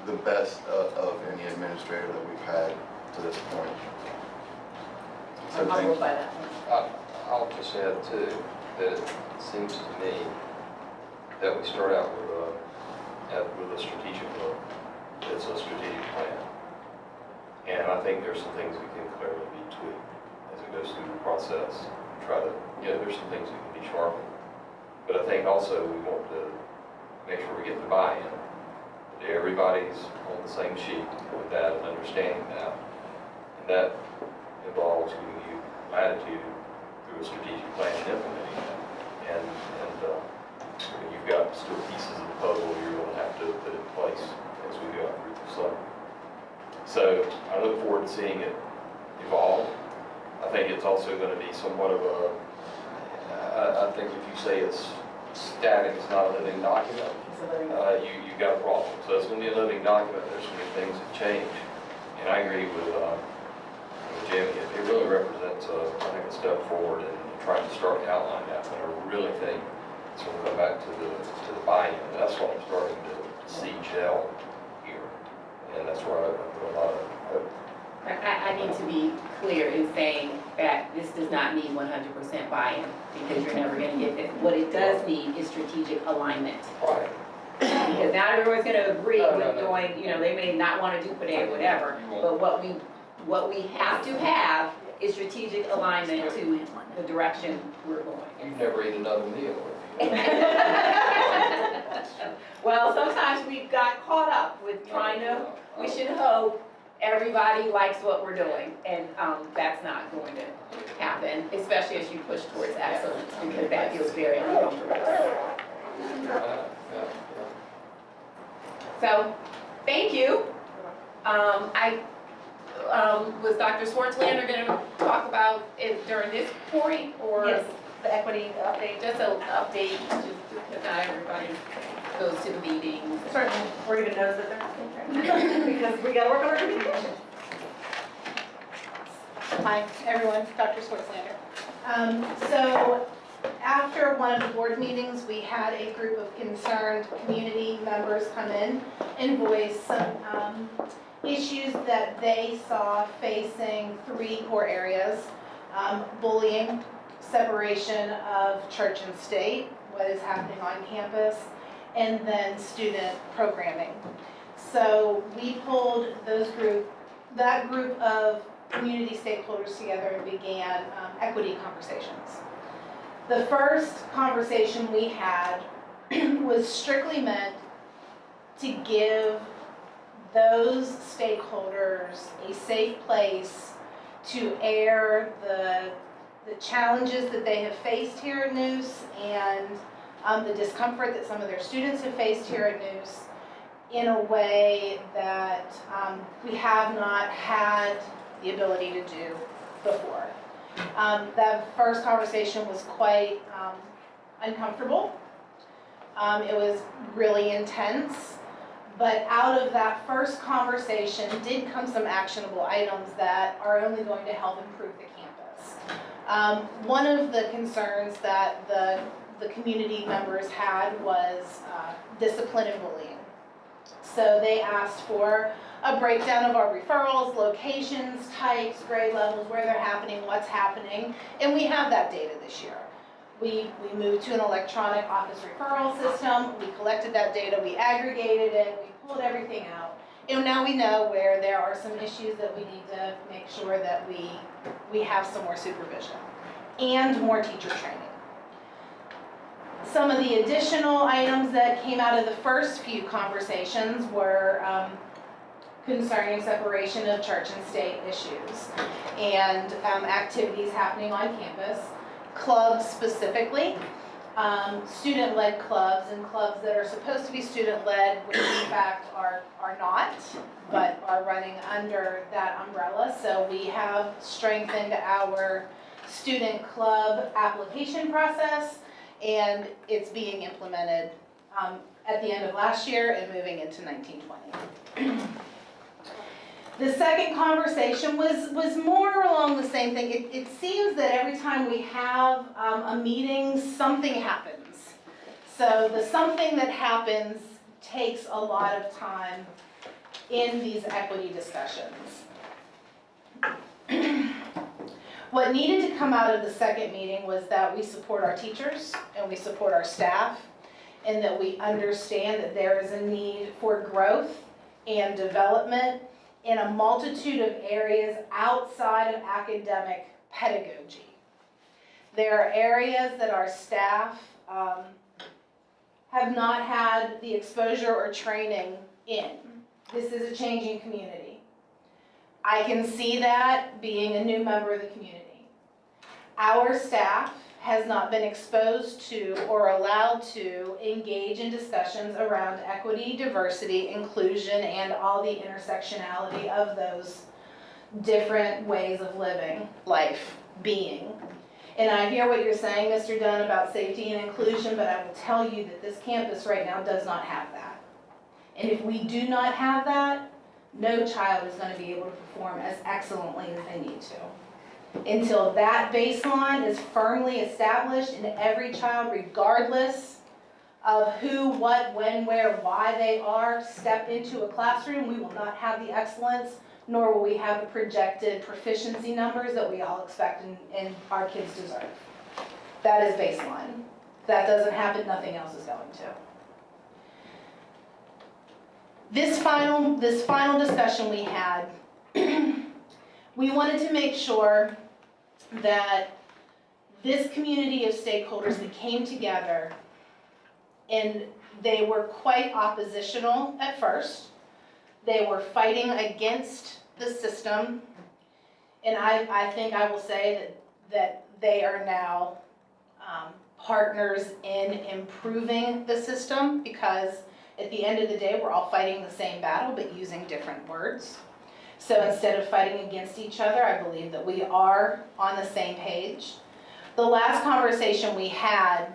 Speaker 6: the best of any administrator that we've had to this point. So
Speaker 2: I'm humbled by that.
Speaker 4: I'll just add too, that it seems to me that we start out with a strategic look. It's a strategic plan. And I think there's some things that can clearly be tweaked as it goes through the process. Try to, there's some things that can be sharpened. But I think also we want to make sure we get the buy-in. That everybody's on the same sheet with that and understanding that. And that involves giving you latitude through a strategic plan and implementing that. And you've got still pieces of the puzzle you're going to have to put in place as we go through the summer. So I look forward to seeing it evolve. I think it's also going to be somewhat of a, I think if you say it's static, it's not a living document, you've got a problem. So it's going to be a living document. There's going to be things that change. And I agree with Jim. It really represents, I think, a step forward in trying to start to outline that. But I really think it's going to come back to the buy-in. That's what I'm starting to see gel here. And that's where I put a lot of hope.
Speaker 1: I need to be clear in saying that this does not need 100% buy-in, because you're never gonna get this. What it does need is strategic alignment.
Speaker 4: Right.
Speaker 1: Because not everyone's gonna agree
Speaker 4: No,
Speaker 1: with
Speaker 4: no.
Speaker 1: doing, they may not wanna duplicate or whatever, but what we have to have is strategic alignment to the direction we're going.
Speaker 4: You've never eaten another meal, have you?
Speaker 1: Well, sometimes we got caught up with trying to, we should hope everybody likes what we're doing, and that's not going to happen, especially as you push towards excellence, because that feels very uncomfortable. So, thank you. Was Dr. Swartzlander going to talk about it during this point, or
Speaker 3: Yes, the equity update.
Speaker 1: just an update, just because not everybody goes to the meetings?
Speaker 3: Certainly, or even knows that they're happening, because we gotta work on our communication.
Speaker 7: Hi, everyone, Dr. Swartzlander. So after one of the board meetings, we had a group of concerned community members come in and voice some issues that they saw facing 3 core areas: bullying, separation of church and state, what is happening on campus, and then student programming. So we pulled that group of community stakeholders together and began equity conversations. The first conversation we had was strictly meant to give those stakeholders a safe place to air the challenges that they have faced here at Noose, and the discomfort that some of their students have faced here at Noose, in a way that we have not had the ability to do before. That first conversation was quite uncomfortable. It was really intense, but out of that first conversation did come some actionable items that are only going to help improve the campus. One of the concerns that the community members had was discipline and bullying. So they asked for a breakdown of our referrals, locations, types, grade levels, where they're happening, what's happening, and we have that data this year. We moved to an electronic office referral system, we collected that data, we aggregated it, we pulled everything out, and now we know where there are some issues that we need to make sure that we have some more supervision and more teacher training. Some of the additional items that came out of the first few conversations were concerning separation of church and state issues and activities happening on campus, clubs specifically, student-led clubs and clubs that are supposed to be student-led, which in fact are not, but are running under that umbrella. So we have strengthened our student club application process, and it's being implemented at the end of last year and moving into 1920. The second conversation was more along the same thing. It seems that every time we have a meeting, something happens. So the something that happens takes a lot of time in these equity discussions. What needed to come out of the second meeting was that we support our teachers and we support our staff, and that we understand that there is a need for growth and development in a multitude of areas outside of academic pedagogy. There are areas that our staff have not had the exposure or training in. This is a changing community. I can see that being a new member of the community. Our staff has not been exposed to or allowed to engage in discussions around equity, diversity, inclusion, and all the intersectionality of those different ways of living, life, being. And I hear what you're saying, Mr. Dunn, about safety and inclusion, but I will tell you that this campus right now does not have that. And if we do not have that, no child is going to be able to perform as excellently as they need to. Until that baseline is firmly established in every child, regardless of who, what, when, where, why they are step into a classroom, we will not have the excellence, nor will we have the projected proficiency numbers that we all expect and our kids deserve. That is baseline. If that doesn't happen, nothing else is going to. This final discussion we had, we wanted to make sure that this community of stakeholders that came together, and they were quite oppositional at first. They were fighting against the system, and I think I will say that they are now partners in improving the system, because at the end of the day, we're all fighting the same battle, but using different words. So instead of fighting against each other, I believe that we are on the same page. The last conversation we had,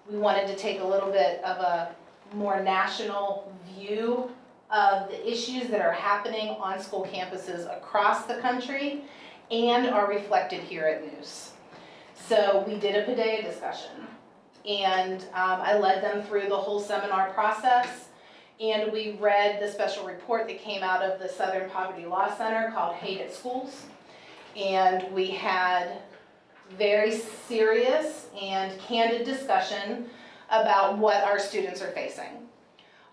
Speaker 7: we wanted to take a little bit of a more national view of the issues that are happening on school campuses across the country and are reflected here at News. So we did a PDEA discussion, and I led them through the whole seminar process, and we read the special report that came out of the Southern Poverty Law Center called Hate at Schools, and we had very serious and candid discussion about what our students are facing.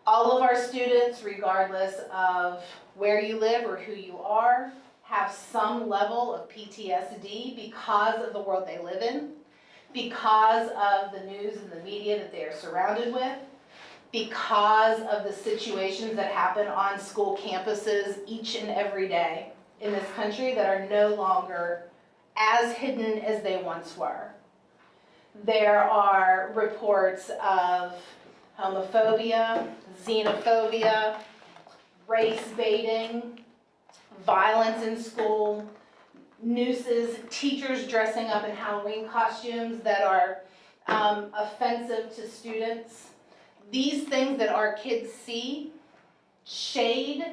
Speaker 7: All of our students, regardless of where you live or who you are, have some level of PTSD because of the world they live in, because of the news and the media that they are surrounded with, because of the situations that happen on school campuses each and every day in this country that are no longer as hidden as they once were. There are reports of homophobia, xenophobia, race baiting, violence in school, nooses, teachers dressing up in Halloween costumes that are offensive to students. These things that our kids see shade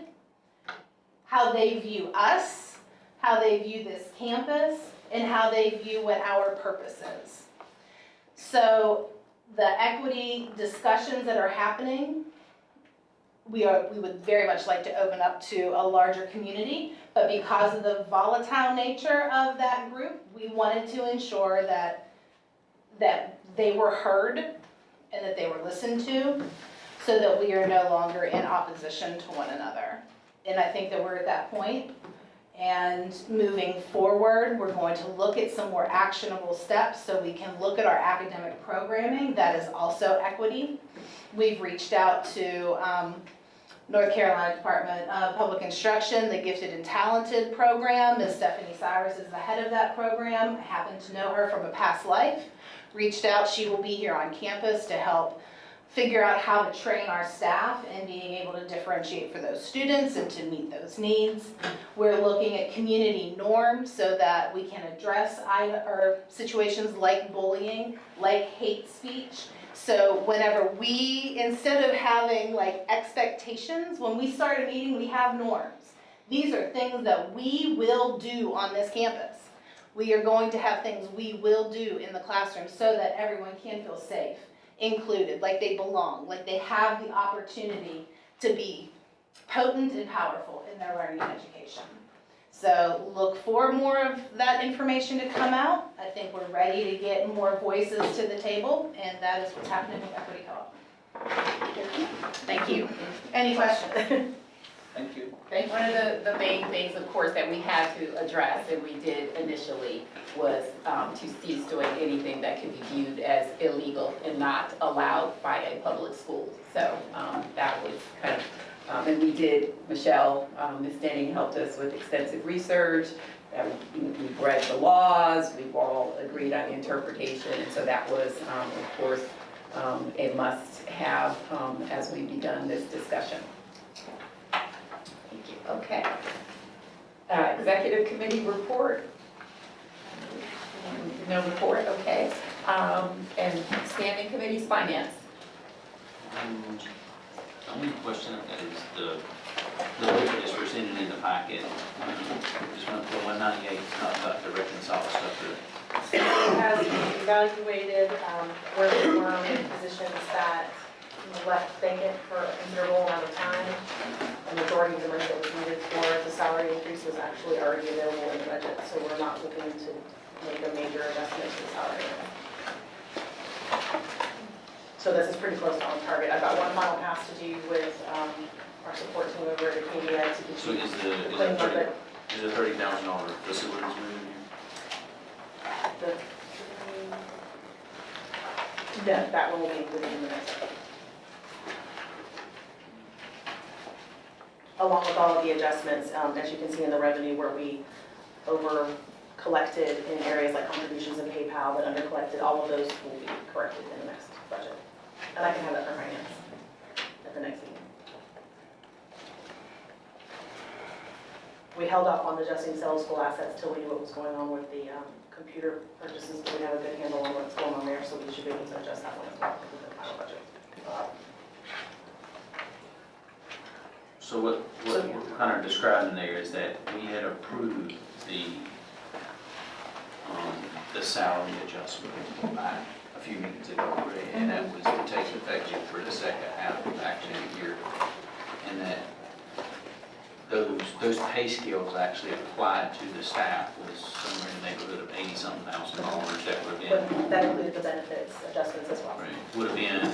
Speaker 7: how they view us, how they view this campus, and how they view what our purpose is. So the equity discussions that are happening, we would very much like to open up to a larger community, but because of the volatile nature of that group, we wanted to ensure that they were heard and that they were listened to, so that we are no longer in opposition to one another. And I think that we're at that point. And moving forward, we're going to look at some more actionable steps so we can look at our academic programming that is also equity. We've reached out to North Carolina Department of Public Instruction, the Gifted and Talented program. Ms. Stephanie Cyrus is the head of that program. I happen to know her from a past life. Reached out, she will be here on campus to help figure out how to train our staff and being able to differentiate for those students and to meet those needs. We're looking at community norms so that we can address situations like bullying, like hate speech. So whenever instead of having like expectations, when we start a meeting, we have norms. These are things that we will do on this campus. We are going to have things we will do in the classroom so that everyone can feel safe, included, like they belong, like they have the opportunity to be potent and powerful in their learning and education. So look for more of that information to come out. I think we're ready to get more voices to the table, and that is what's happening with Equity Co-op. Thank you. Any questions?
Speaker 5: Thank you.
Speaker 1: One of the main things, of course, that we had to address, and we did initially, was to cease doing anything that could be viewed as illegal and not allowed by a public school. So that was kind of, and we did, Michelle, Ms. Denning helped us with extensive research. We've read the laws, we've all agreed on the interpretation, and so that was, of course, a must-have as we begun this discussion. Okay. Executive committee report. No report, okay. And standing committees, finance.
Speaker 5: The only question I've got is the way that is presented in the packet. Just went to 198, not about the reconcile stuff.
Speaker 3: As we evaluated where we were in positions that left vacant for a considerable amount of time. The majority of the money that was needed for the salary increase was actually already available in the budget, so we're not looking to make a major adjustment to the salary. So this is pretty close to on target. I've got one final pass to do with our support team over at Acadia to get
Speaker 5: So
Speaker 3: you
Speaker 5: is
Speaker 3: the clean budget.
Speaker 5: the $30,000 facilities moving here?
Speaker 3: No, that one will be included in the next. Along with all of the adjustments, as you can see in the revenue where we over collected in areas like contributions and PayPal, but under collected, all of those will be corrected in the next budget. And I can have that for finance at the next meeting. We held off on adjusting sales school assets till we knew what was going on with the computer purchases, but we have a good handle on what's going on there, so we should be able to adjust that one as well with the final budget.
Speaker 5: So what
Speaker 3: So,
Speaker 5: we're kind of describing there is that we had approved the salary adjustment back a few meetings ago, right? And that was to take effective for the second half of the academic year. And that those pay scales actually applied to the staff was somewhere in the neighborhood of $80-something thousand that would have been,
Speaker 3: But that included the benefits adjustments as well.
Speaker 5: right, would have been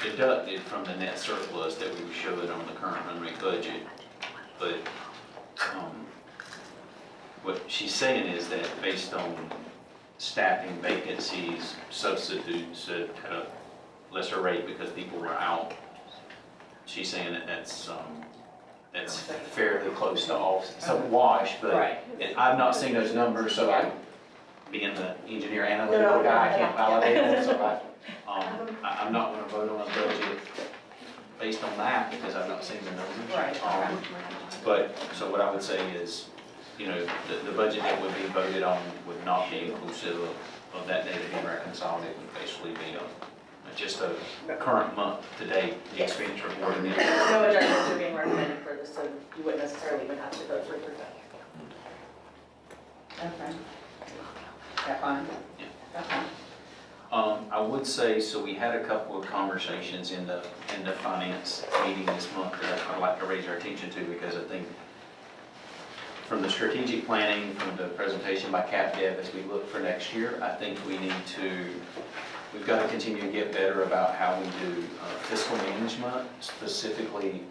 Speaker 5: deducted from the net surplus that we were showing on the current run rate budget. But what she's saying is that based on staffing vacancies, substitutes at a lesser rate because people were out, she's saying that that's fairly close to all, it's a wash, but
Speaker 1: Right.
Speaker 5: I've not seen those numbers, so I, being the engineer
Speaker 3: No,
Speaker 5: analytical guy, I can't
Speaker 3: no.
Speaker 5: validate them, so I'm not gonna vote on a budget based on that because I've not seen the numbers.
Speaker 1: Right.
Speaker 5: But, so what I would say is, you know, the budget that would be voted on would not be inclusive of that data being reconciled. It would basically be just a current month to date expense report. And then
Speaker 3: No adjustments are being recommended for this, so you wouldn't necessarily even have to go through that.
Speaker 1: Okay. That fine?
Speaker 5: Yeah.
Speaker 1: Okay.
Speaker 5: I would say, so we had a couple of conversations in the finance meeting this month that I'd like to raise our attention to because I think from the strategic planning, from the presentation by CapDev as we look for next year, I think we've got to continue to get better about how we do fiscal management, specifically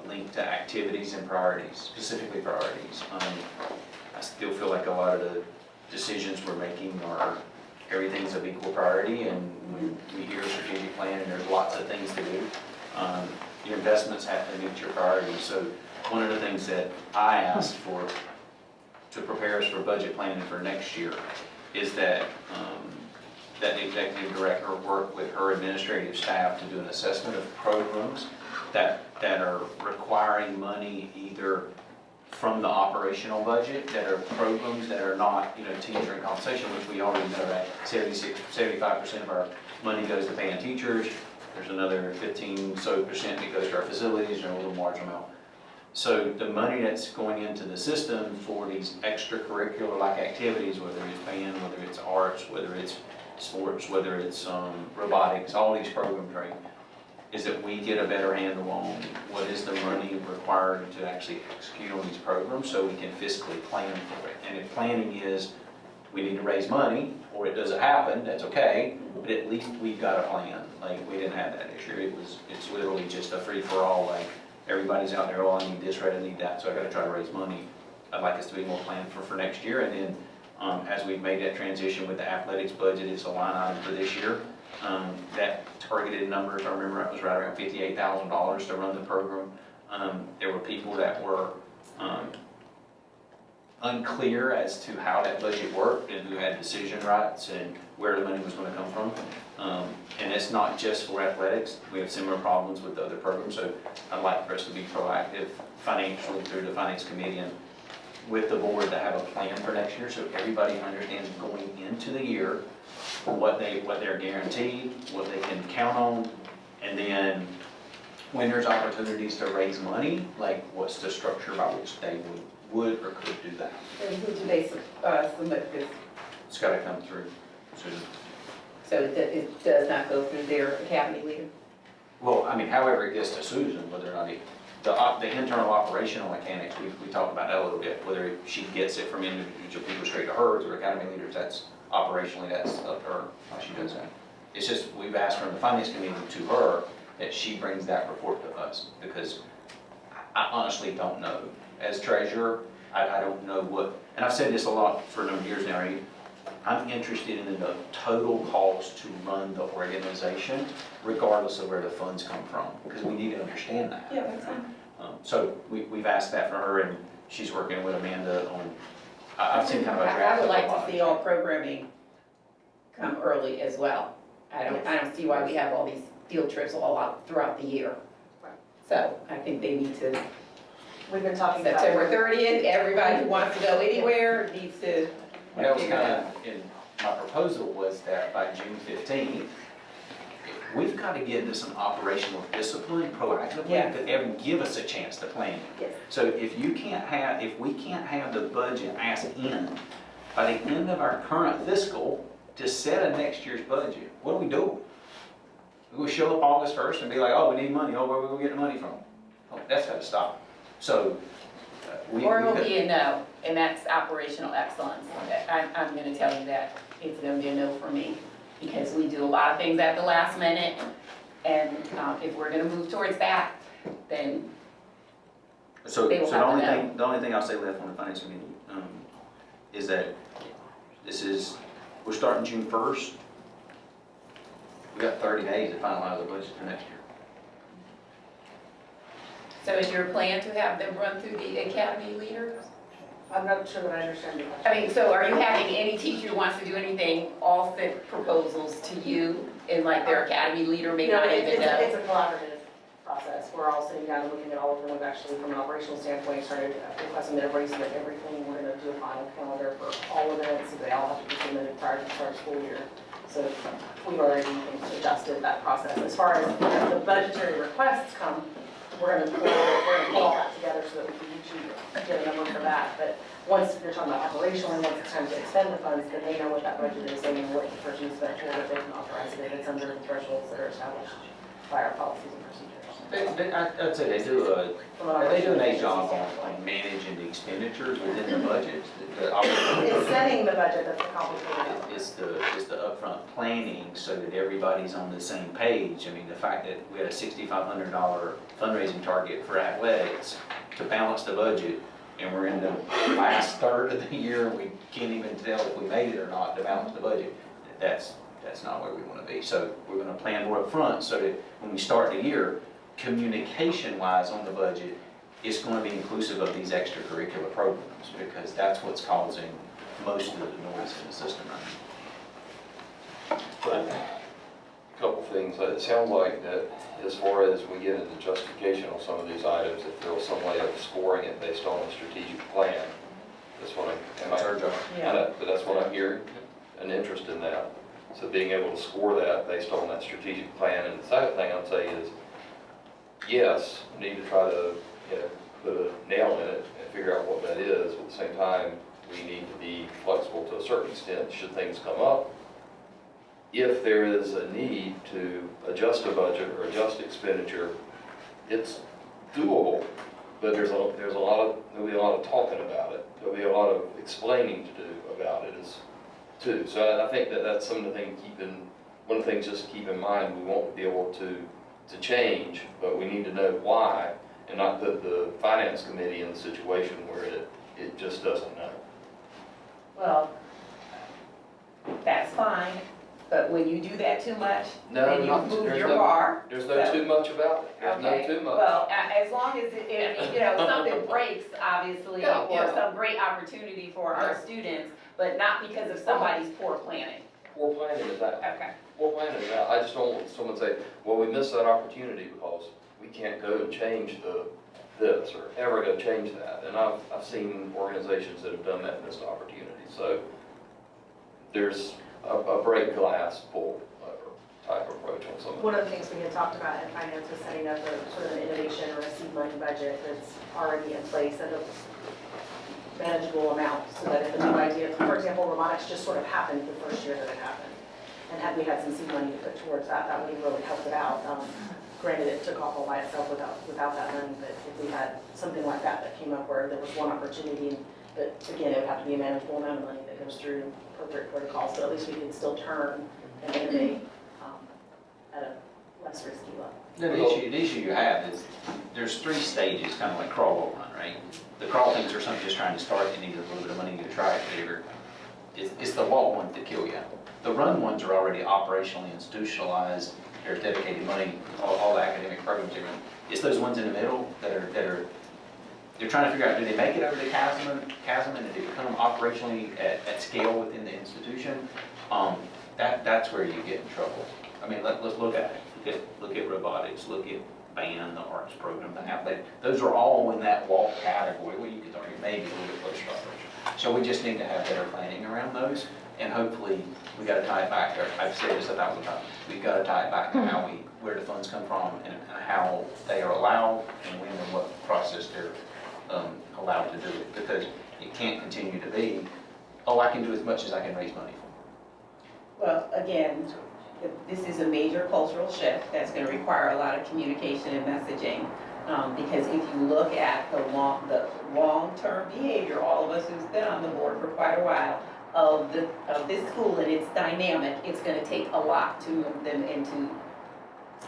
Speaker 5: linked to activities and priorities, specifically priorities. I still feel like a lot of the decisions we're making are everything's of equal priority, and we hear a strategic plan and there's lots of things to do. Your investments have to meet your priorities. So one of the things that I asked for to prepare us for budget planning for next year is that that the executive director work with her administrative staff to do an assessment of programs that are requiring money either from the operational budget, that are programs that are not, you know, teacher and compensation, which we already know that 75% of our money goes to paying teachers. There's another 15% that goes to our facilities, and a little margin amount. So the money that's going into the system for these extracurricular like activities, whether it's band, whether it's arts, whether it's sports, whether it's robotics, all these programs, right, is that we get a better handle on what is the money required to actually execute on these programs so we can fiscally plan for it. And if planning is we need to raise money or it doesn't happen, that's okay, but at least we've got a plan. Like, we didn't have that this year. It's literally just a free-for-all, like everybody's out there, oh, I need this, right, I need that, so I gotta try to raise money. I'd like us to be more planned for next year, and then as we've made that transition with the athletics budget, it's a line item for this year. That targeted numbers, I remember it was right around $58,000 to run the program. There were people that were unclear as to how that budget worked and who had decision rights and where the money was going to come from. And it's not just for athletics. We have similar problems with the other programs, so I'd like for us to be proactive financially through the finance committee and with the board to have a plan for next year so everybody understands going into the year what they're guaranteed, what they can count on, and then when there's opportunities to raise money, like what's the structure by which they would or could do that.
Speaker 1: And who do they submit this?
Speaker 5: It's got to come through. So
Speaker 1: So it does not go through their academy leader?
Speaker 5: Well, I mean, however it gets to Susan, whether or not the internal operational mechanics, we talked about that a little bit, whether she gets it from individual people straight to her, to academy leaders, that's operationally, that's up to her, how she does that. It's just, we've asked from the finance committee to her, that she brings that report to us, because I honestly don't know. As treasurer, I don't know what, and I've said this a lot for a number of years now, right? I'm interested in the total cost to run the organization, regardless of where the funds come from, because we need to understand that.
Speaker 1: Yeah, that's fine.
Speaker 5: So we've asked that for her, and she's working with Amanda on, I've seen kind of a
Speaker 8: I
Speaker 5: draft.
Speaker 8: would
Speaker 5: of
Speaker 8: like
Speaker 5: a
Speaker 8: to see all programming come early as well. I don't see why we have all these field trips all out throughout the year.
Speaker 3: Right.
Speaker 8: So I think they need to,
Speaker 3: We've been talking about.
Speaker 8: September 30th, everybody who wants to go anywhere needs to
Speaker 5: That was
Speaker 8: figure
Speaker 5: kind
Speaker 8: it out.
Speaker 5: of, in my proposal was that by June 15th, we've got to get into some operational discipline proactively,
Speaker 8: Yeah.
Speaker 5: and give us a chance to plan.
Speaker 3: Yes.
Speaker 5: So if we can't have the budget asked in by the end of our current fiscal to set a next year's budget, what do we do? We show up August 1st and be like, oh, we need money, oh, where are we gonna get the money from? Oh, that's gotta stop. So,
Speaker 8: Or it will be a no, and that's operational excellence. I'm gonna tell you that, it's gonna be a no for me, because we do a lot of things at the last minute, and if we're gonna move towards that, then
Speaker 5: So
Speaker 8: They will
Speaker 5: the
Speaker 8: have
Speaker 5: only
Speaker 8: to know.
Speaker 5: thing, the only thing I'll say left on the finance committee, is that we're starting June 1st. We got 30 days to finalize the budget for next year.
Speaker 8: so is your plan to have them run through the academy leaders?
Speaker 3: I'm not sure that I understand your
Speaker 8: I
Speaker 3: question.
Speaker 8: mean, so are you having any teacher who wants to do anything, all send proposals to you, and like their academy leader may
Speaker 3: No,
Speaker 8: not even know?
Speaker 3: it's a collaborative process. We're all sitting down and looking at all of them. We've actually, from an operational standpoint, started requesting that everybody submit everything. We're gonna do a final calendar for all of it, so they all have to be submitted prior to the start of school year. So we've already adjusted that process. As far as the budgetary requests come, we're gonna pull all that together so that we can usually get a number for that. But once you're talking about operational, and once it's time to expend the funds, then they know what that budget is, they know what the person is spent for, that they can authorize it if it's under the thresholds that are established by our policies and procedures.
Speaker 5: I'd say they do
Speaker 3: From an
Speaker 5: they do an
Speaker 3: operational
Speaker 5: A job
Speaker 3: standpoint.
Speaker 5: on managing the expenditures within the budget.
Speaker 3: It's setting the budget that's the complicated part.
Speaker 5: It's the upfront planning so that everybody's on the same page. I mean, the fact that we had a $6,500 fundraising target for athletics to balance the budget, and we're in the last third of the year, and we can't even tell if we made it or not to balance the budget, that's not where we want to be. So we're going to plan more upfront so that when we start the year, communication-wise on the budget, it's going to be inclusive of these extracurricular programs, because that's what's causing most of the noise in the system right now.
Speaker 4: A couple things. It sounds like that as far as we get into justification on some of these items, if there was some way of scoring it based on a strategic plan, that's what
Speaker 5: That's our job.
Speaker 4: I know, but that's what I'm hearing, an interest in that. So being able to score that based on that strategic plan. And the second thing I'd say is, yes, we need to try to, put a nail in it and figure out what that is. But at the same time, we need to be flexible to a certain extent should things come up. If there is a need to adjust a budget or adjust expenditure, it's doable, but there'll be a lot of talking about it. There'll be a lot of explaining to do about it too. So I think that's some of the things one of the things just to keep in mind, we won't be able to change, but we need to know why and not put the finance committee in a situation where it just doesn't know.
Speaker 8: Well, that's fine, but when you do that too much,
Speaker 4: No,
Speaker 8: then you
Speaker 4: not-
Speaker 8: move
Speaker 4: there's
Speaker 8: your
Speaker 4: no-
Speaker 8: bar.
Speaker 4: There's no too much about it. There's no
Speaker 8: Okay,
Speaker 4: too much.
Speaker 8: well, as long as, something breaks, obviously,
Speaker 4: Yeah,
Speaker 8: or
Speaker 4: yeah.
Speaker 8: some great opportunity for our
Speaker 4: Yeah.
Speaker 8: students, but not because of somebody's poor planning.
Speaker 4: Poor planning is that.
Speaker 8: Okay.
Speaker 4: Poor planning is that. I just don't want someone to say, well, we missed that opportunity because we can't go and change this or ever go change that. And I've seen organizations that have done that missed opportunity. So there's a break glass full type approach on some of
Speaker 3: One of the things we had talked about in finance was setting up a sort of an innovation or a seed money budget that's already in place at a manageable amount, so that if a new idea, for example, robotics just sort of happened the first year that it happened. And had we had some seed money to put towards that, that would have really helped it out. Granted, it took off all by itself without that money, but if we had something like that came up where there was one opportunity, but again, it would have to be a manageable amount of money that goes through appropriate protocols, but at least we can still turn and innovate at a less risky level.
Speaker 5: The issue you have is, there's 3 stages, kind of like crawl, walk, run, right? The crawl things are something just trying to start, you need a little bit of money to try it, bigger. It's the walk ones that kill you. The run ones are already operationally institutionalized, there's dedicated money, all the academic programs are in. It's those ones in the middle that are, they're trying to figure out, do they make it over the chasm and do they become operationally at scale within the institution? That's where you get in trouble. I mean, let's look at it. Look at robotics, look at band, the arts program, the athletic. Those are all in that walk category where you could argue maybe a little bit closer to operation. So we just need to have better planning around those, and hopefully we got to tie it back. I've said this 1,000 times. We've got to tie it back to where the funds come from and how they are allowed and when and what process they're allowed to do it, because it can't continue to be, oh, I can do as much as I can raise money for.
Speaker 8: Well, again, this is a major cultural shift that's going to require a lot of communication and messaging. Because if you look at the long-term behavior, all of us who's been on the board for quite a while, of this school and its dynamic, it's going to take a lot to move them into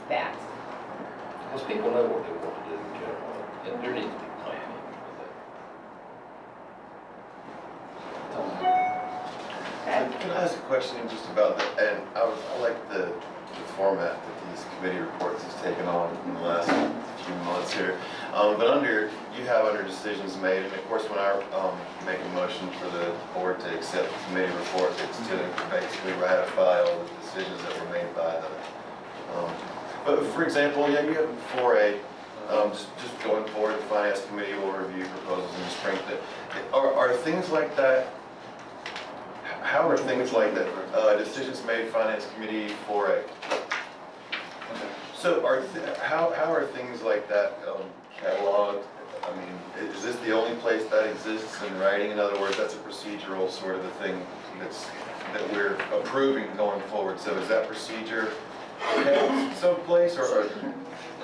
Speaker 8: that.
Speaker 4: Because people know what they want to do in general, and there needs to be planning with that.
Speaker 6: Can I ask a question just about that? And I like the format that these committee reports has taken on in the last few months here. But you have under decisions made, and of course when I make a motion for the board to accept the committee report, it's to basically ratify all the decisions that were made by the, but for example, yeah, you have 4A, just going forward, the finance committee will review proposals in the spring. Are things like that, how are things like that, decisions made finance committee 4A? So how are things like that cataloged? I mean, is this the only place that exists in writing? In other words, that's a procedural sort of a thing that we're approving going forward. So is that procedure someplace or?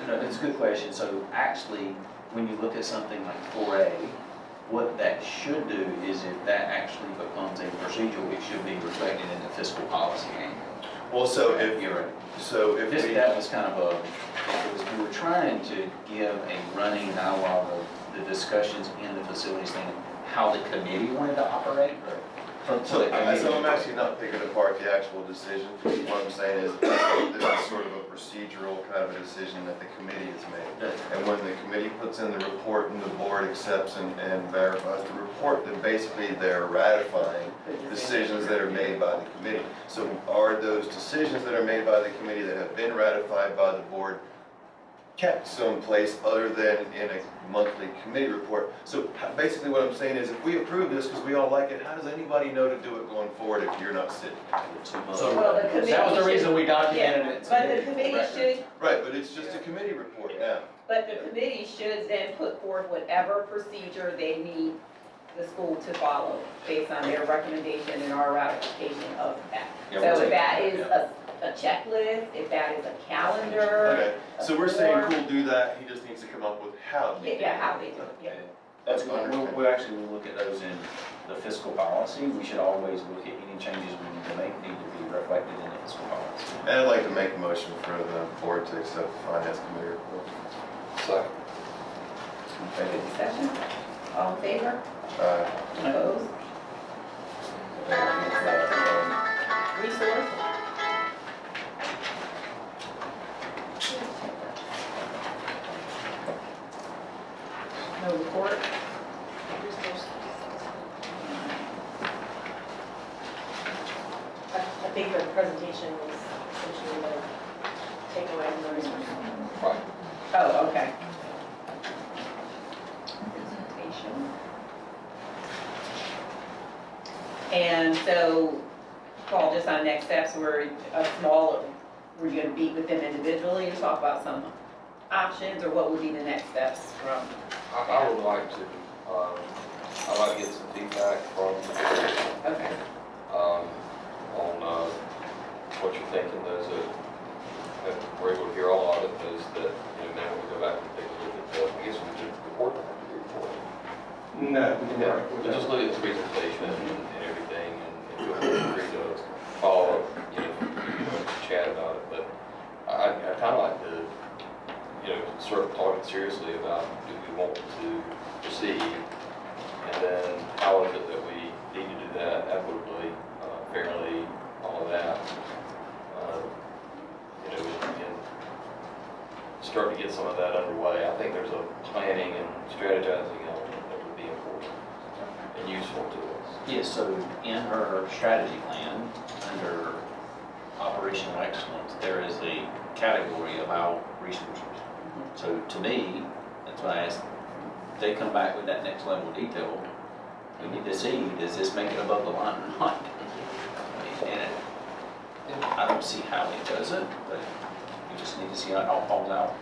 Speaker 5: No, it's a good question. So actually, when you look at something like 4A, what that should do is if that actually becomes a procedure, it should be reflected in the fiscal policy angle.
Speaker 6: Well, so if
Speaker 5: That was kind of we were trying to give a running dialogue of the discussions in the facilities thing, how the committee wanted to operate.
Speaker 6: So I'm actually not picking apart the actual decision. What I'm saying is this is sort of a procedural kind of a decision that the committee has made. And when the committee puts in the report and the board accepts and verifies the report, then basically they're ratifying decisions that are made by the committee. So are those decisions that are made by the committee that have been ratified by the board kept someplace other than in a monthly committee report? So basically what I'm saying is if we approve this because we all like it, how does anybody know to do it going forward if you're not sitting?
Speaker 8: Well, the committee
Speaker 5: That was the reason we
Speaker 8: should-
Speaker 5: documented
Speaker 8: yeah,
Speaker 5: it.
Speaker 8: But the committee should,
Speaker 6: Right, but it's just a committee report now.
Speaker 8: but the committee should then put forth whatever procedure they need the school to follow based on their recommendation and our ratification of that.
Speaker 5: Yeah,
Speaker 8: So
Speaker 5: we'll
Speaker 8: if that
Speaker 5: take
Speaker 8: is
Speaker 5: that,
Speaker 8: a checklist, if that is a calendar.
Speaker 6: Okay, so we're saying, cool, do that, he just needs to come up with how.
Speaker 8: Yeah, how they do it, yeah.
Speaker 5: That's good. We'll actually look at those in the fiscal policy. We should always look at any changes we need to make need to be reflected in the fiscal policy.
Speaker 6: And I'd like to make a motion for the board to accept the finance committee report.
Speaker 4: So,
Speaker 8: Further discussion? All in favor? Opposed? Resource? No report?
Speaker 3: I think the presentation was essentially the takeaway from the resource.
Speaker 4: right.
Speaker 8: Oh, okay. Presentation. And so, Paul, just on next steps, we're you gonna meet with them individually to talk about some options, or what would be the next steps from?
Speaker 4: I would like to, I'd like to get some feedback from you,
Speaker 8: Okay.
Speaker 4: on, what you're thinking. There's we're able to hear all of it, those that, now we go back and take a look at I guess we did report, report.
Speaker 9: No, we didn't.
Speaker 4: Yeah, we'll just look at the presentation and everything, and feel free to follow up, chat about it, but I kind of like to, start talking seriously about do we want to proceed, and then how is it that we need to do that equitably, fairly, all of that. And start to get some of that underway. I think there's a planning and strategizing element that would be important and useful to us.
Speaker 5: Yes, so in her strategy plan, under operational excellence, there is a category about resources. So to me, that's why I asked, if they come back with that next level of detail, we need to see, does this make it above the line or not? And I don't see how it doesn't, but we just need to see how it all falls out.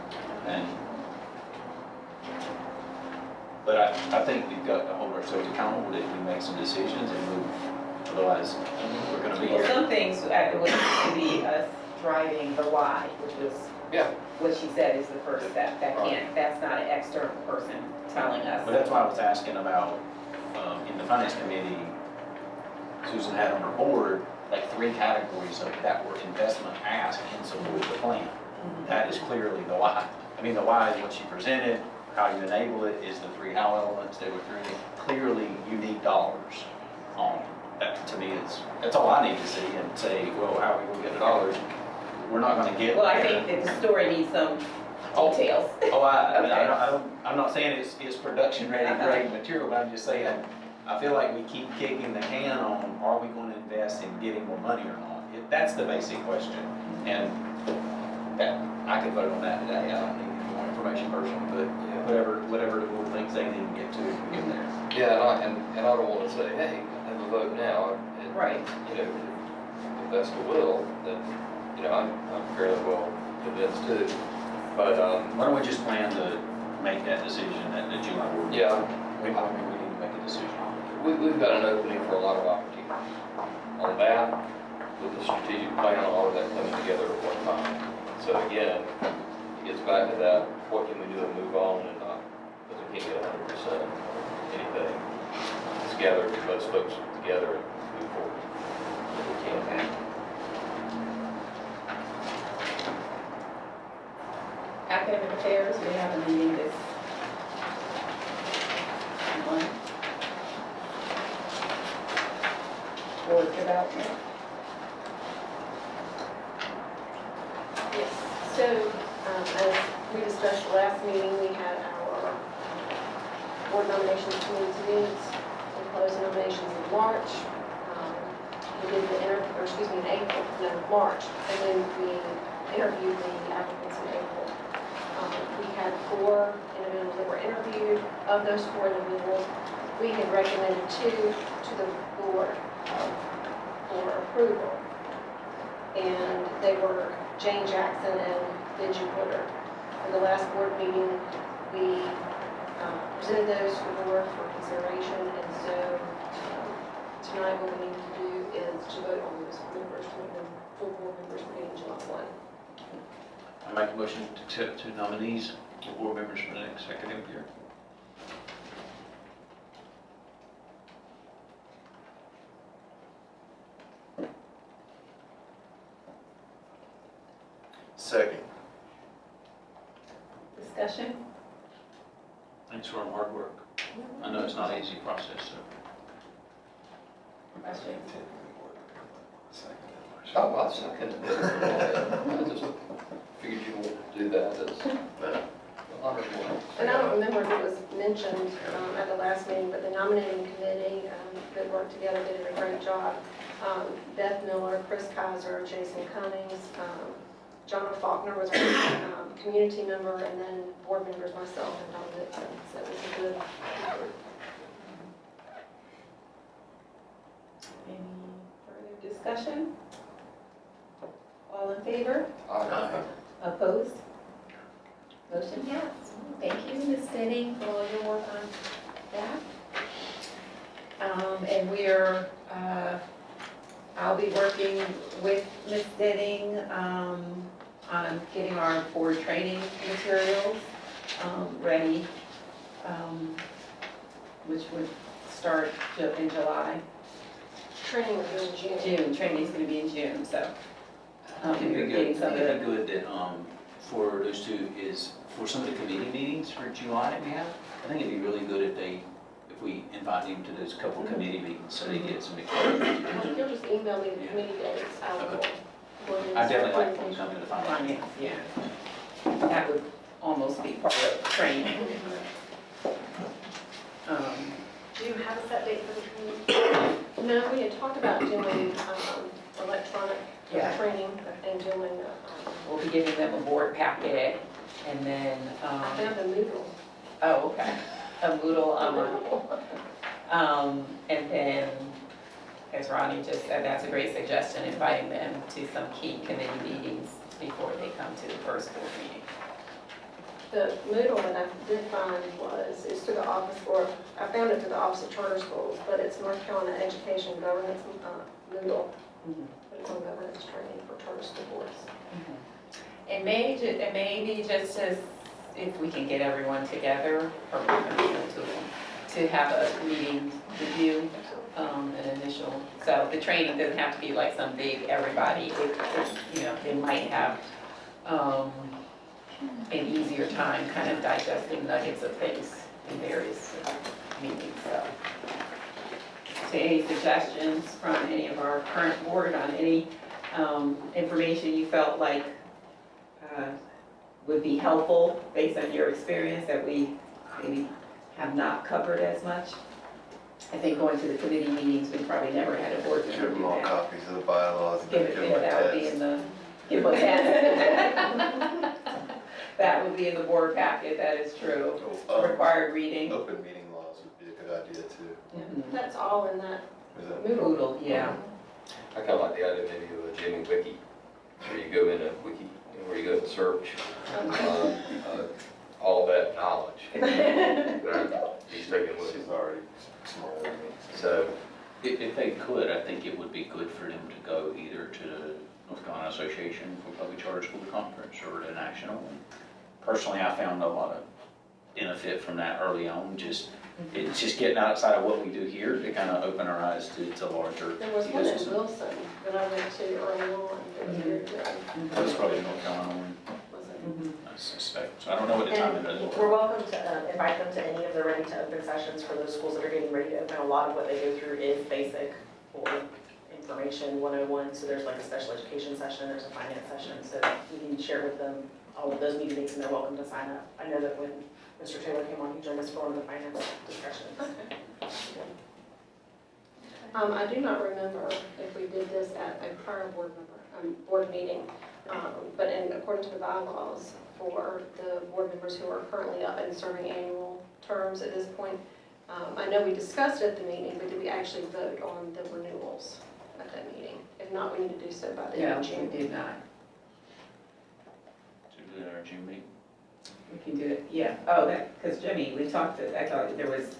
Speaker 5: But I think we've got to hold ourselves accountable that we make some decisions and move, otherwise we're gonna be
Speaker 8: Well,
Speaker 5: here.
Speaker 8: some things would be us driving the why, which was
Speaker 4: Yeah.
Speaker 8: what she said is the first step. That's not an external person telling us.
Speaker 5: But that's why I was asking about, in the finance committee, Susan had on her board, like 3 categories of that were investment ask in support of the plan. That is clearly the why. I mean, the why is what she presented, how you enable it is the 3 how elements that were through. Clearly, you need dollars on that. To me, that's all I need to see and say, well, how are we gonna get the dollars? We're not gonna get.
Speaker 8: Well, I think that the story needs some details.
Speaker 5: I'm not saying it's production ready grade material, but I'm just saying, I feel like we keep kicking the can on, are we gonna invest in getting more money or not? That's the basic question, and that, I could vote on that today, I don't need any more information personally, but whatever the board thinks they need to get to, we get there.
Speaker 4: Yeah, and I don't want to say, hey, have a vote now.
Speaker 8: Right.
Speaker 4: If that's the will, then, I'm fairly well convinced too. But,
Speaker 5: Why don't we just plan to make that decision at the July board?
Speaker 4: yeah,
Speaker 5: We need to make a decision.
Speaker 4: we've got an opening for a lot of opportunity on that, with the strategic plan, all of that coming together at one time. So again, it gets back to that, what can we do and move on and not, because we can't get 100% anything. Let's gather most folks together and move forward if we can.
Speaker 8: Academic affairs, we have a meeting this month. Board development.
Speaker 10: Yes, so as we discussed the last meeting, we had our board nominations committee to meet. We closed nominations in March. We did in April, no, March, and then we interviewed the applicants in April. We had 4 individuals that were interviewed. Of those 4 individuals, we had recommended 2 to the board for approval. And they were Jane Jackson and Benji Porter. For the last board meeting, we presented those to the board for consideration, and so tonight what we need to do is to vote on those members, to make them full board members beginning July 1.
Speaker 5: I make a motion to accept 2 nominees for board members for the next academic year.
Speaker 6: Second.
Speaker 8: Discussion?
Speaker 5: Thanks for our hard work. I know it's not an easy process, so.
Speaker 8: Question?
Speaker 4: Oh, I second it. I just figured you would do that as the honorable one.
Speaker 10: And I don't remember if it was mentioned at the last meeting, but the nominating committee that worked together did a great job. Beth Miller, Chris Kaiser, Jason Cummings, John Faulkner was our community member, and then board members, myself and Don Dixon. So it was a good effort.
Speaker 8: Any further discussion? All in favor?
Speaker 4: Aye.
Speaker 8: Opposed? Motion passed. Thank you, Ms. Denning, for all your work on that. And we're, I'll be working with Ms. Denning on getting our board training materials ready, which would start in July.
Speaker 10: Training will be in June.
Speaker 8: June, training's gonna be in June, so.
Speaker 5: It'd be
Speaker 8: we're
Speaker 5: good,
Speaker 8: getting some of
Speaker 5: it'd
Speaker 8: the,
Speaker 5: be good that, for those two is, for some of the committee meetings for July that we have, I think it'd be really good if we invite them to those couple committee meetings, so they get some exposure.
Speaker 10: If you'll just email me the committee dates, I will.
Speaker 5: I definitely like them coming to the finance.
Speaker 8: finance, yeah. That would almost be part of training.
Speaker 10: Do you have a set date for the training? No, we had talked about doing electronic
Speaker 8: Yeah.
Speaker 10: training and doing,
Speaker 8: We'll be giving them a board packet, and then,
Speaker 10: I found a Moodle.
Speaker 8: oh, okay, a Moodle, and then, as Ronnie just said, that's a great suggestion, inviting them to some key committee meetings before they come to the first board meeting.
Speaker 10: The Moodle that I did find is through the office, or I found it through the Office of Charter Schools, but it's North Carolina Education Governance Moodle. But it's on governance training for charter school boards.
Speaker 8: It may be just as, if we can get everyone together, or to have a meeting with you, an initial, so the training doesn't have to be like some big everybody, they might have, an easier time kind of digesting nuggets of things in various meetings, so. So any suggestions from any of our current board on any information you felt like would be helpful based on your experience that we maybe have not covered as much? I think going to the committee meetings, we probably never had a board member
Speaker 6: Give them
Speaker 8: do
Speaker 6: all
Speaker 8: that.
Speaker 6: copies of the bylaws, and
Speaker 8: Give
Speaker 6: then
Speaker 8: it,
Speaker 6: give them a
Speaker 8: that would be in
Speaker 6: test.
Speaker 8: the, give a test. That would be in the board packet, that is true. Required reading.
Speaker 6: Open meeting laws would be a good idea too.
Speaker 8: Mhm.
Speaker 10: That's all in that
Speaker 6: Is that-
Speaker 10: Moodle.
Speaker 8: Moodle, yeah.
Speaker 4: I kind of like the idea maybe of a Jimmy Wiki, where you go in a wiki, where you go and search all that knowledge. that He's taking with
Speaker 6: She's
Speaker 4: him.
Speaker 6: already smarter than me.
Speaker 4: So,
Speaker 5: If they could, I think it would be good for them to go either to the North Carolina Association for Public Charter School Conference or the national one. Personally, I found a lot of benefit from that early on, it's just getting outside of what we do here to kind of open our eyes to larger
Speaker 10: There was one in
Speaker 5: ecosystem.
Speaker 10: Wilson that I went to early on, it was very good.
Speaker 5: That was probably the North Carolina one,
Speaker 10: Was it?
Speaker 5: I suspect, so I don't know what the time it
Speaker 3: And
Speaker 5: is.
Speaker 3: we're welcome to invite them to any of the ready to open sessions for those schools that are getting ready to open. A lot of what they go through is basic board information 101. So there's like a special education session, there's a finance session. So we can share with them all of those meetings and they're welcome to sign up. I know that when Mr. Taylor came on, he joined us for one of the finance discussions.
Speaker 10: I do not remember if we did this at a prior board meeting, but according to the bylaws for the board members who are currently up and serving annual terms at this point, I know we discussed it at the meeting, but did we actually vote on the renewals at that meeting? If not, we need to do so by the end
Speaker 8: No,
Speaker 10: of June.
Speaker 8: we did not.
Speaker 5: To do our June meeting.
Speaker 8: We can do it, yeah. Oh, because Jimmy, we talked, I thought there was,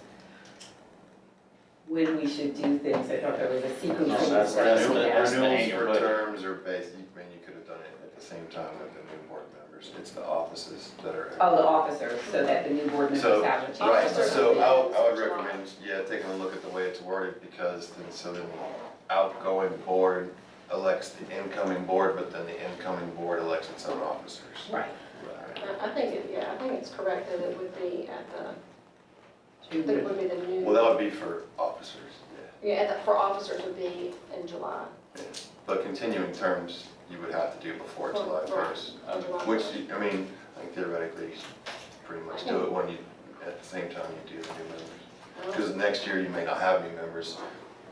Speaker 8: when we should do things, I thought there was a sequence
Speaker 5: No,
Speaker 8: of
Speaker 5: that's-
Speaker 8: stuff.
Speaker 5: that's the-
Speaker 8: Yeah.
Speaker 5: that's the
Speaker 6: Renewals
Speaker 5: annual
Speaker 6: for
Speaker 5: budget.
Speaker 6: terms are based, I mean, you could have done it at the same time with the new board members. It's the offices that are.
Speaker 8: Oh, the officers, so that the new board members
Speaker 6: So,
Speaker 8: have a chance.
Speaker 6: right,
Speaker 10: Officers
Speaker 6: so
Speaker 10: will be
Speaker 6: I would
Speaker 10: in July.
Speaker 6: recommend, taking a look at the way it's worded, because then outgoing board elects the incoming board, but then the incoming board elects its own officers.
Speaker 8: Right.
Speaker 10: I think it's correct that it would be at the, I think it would be the new.
Speaker 6: Well, that would be for officers,
Speaker 10: Yeah, for officers would be in July.
Speaker 6: but continuing terms, you would have to do before July
Speaker 10: Right,
Speaker 6: 1st.
Speaker 10: on July
Speaker 6: Which,
Speaker 10: 1st.
Speaker 6: I mean, I think theoretically, you should pretty much do it when you, at the same time you do the new members. Because next year you may not have new members,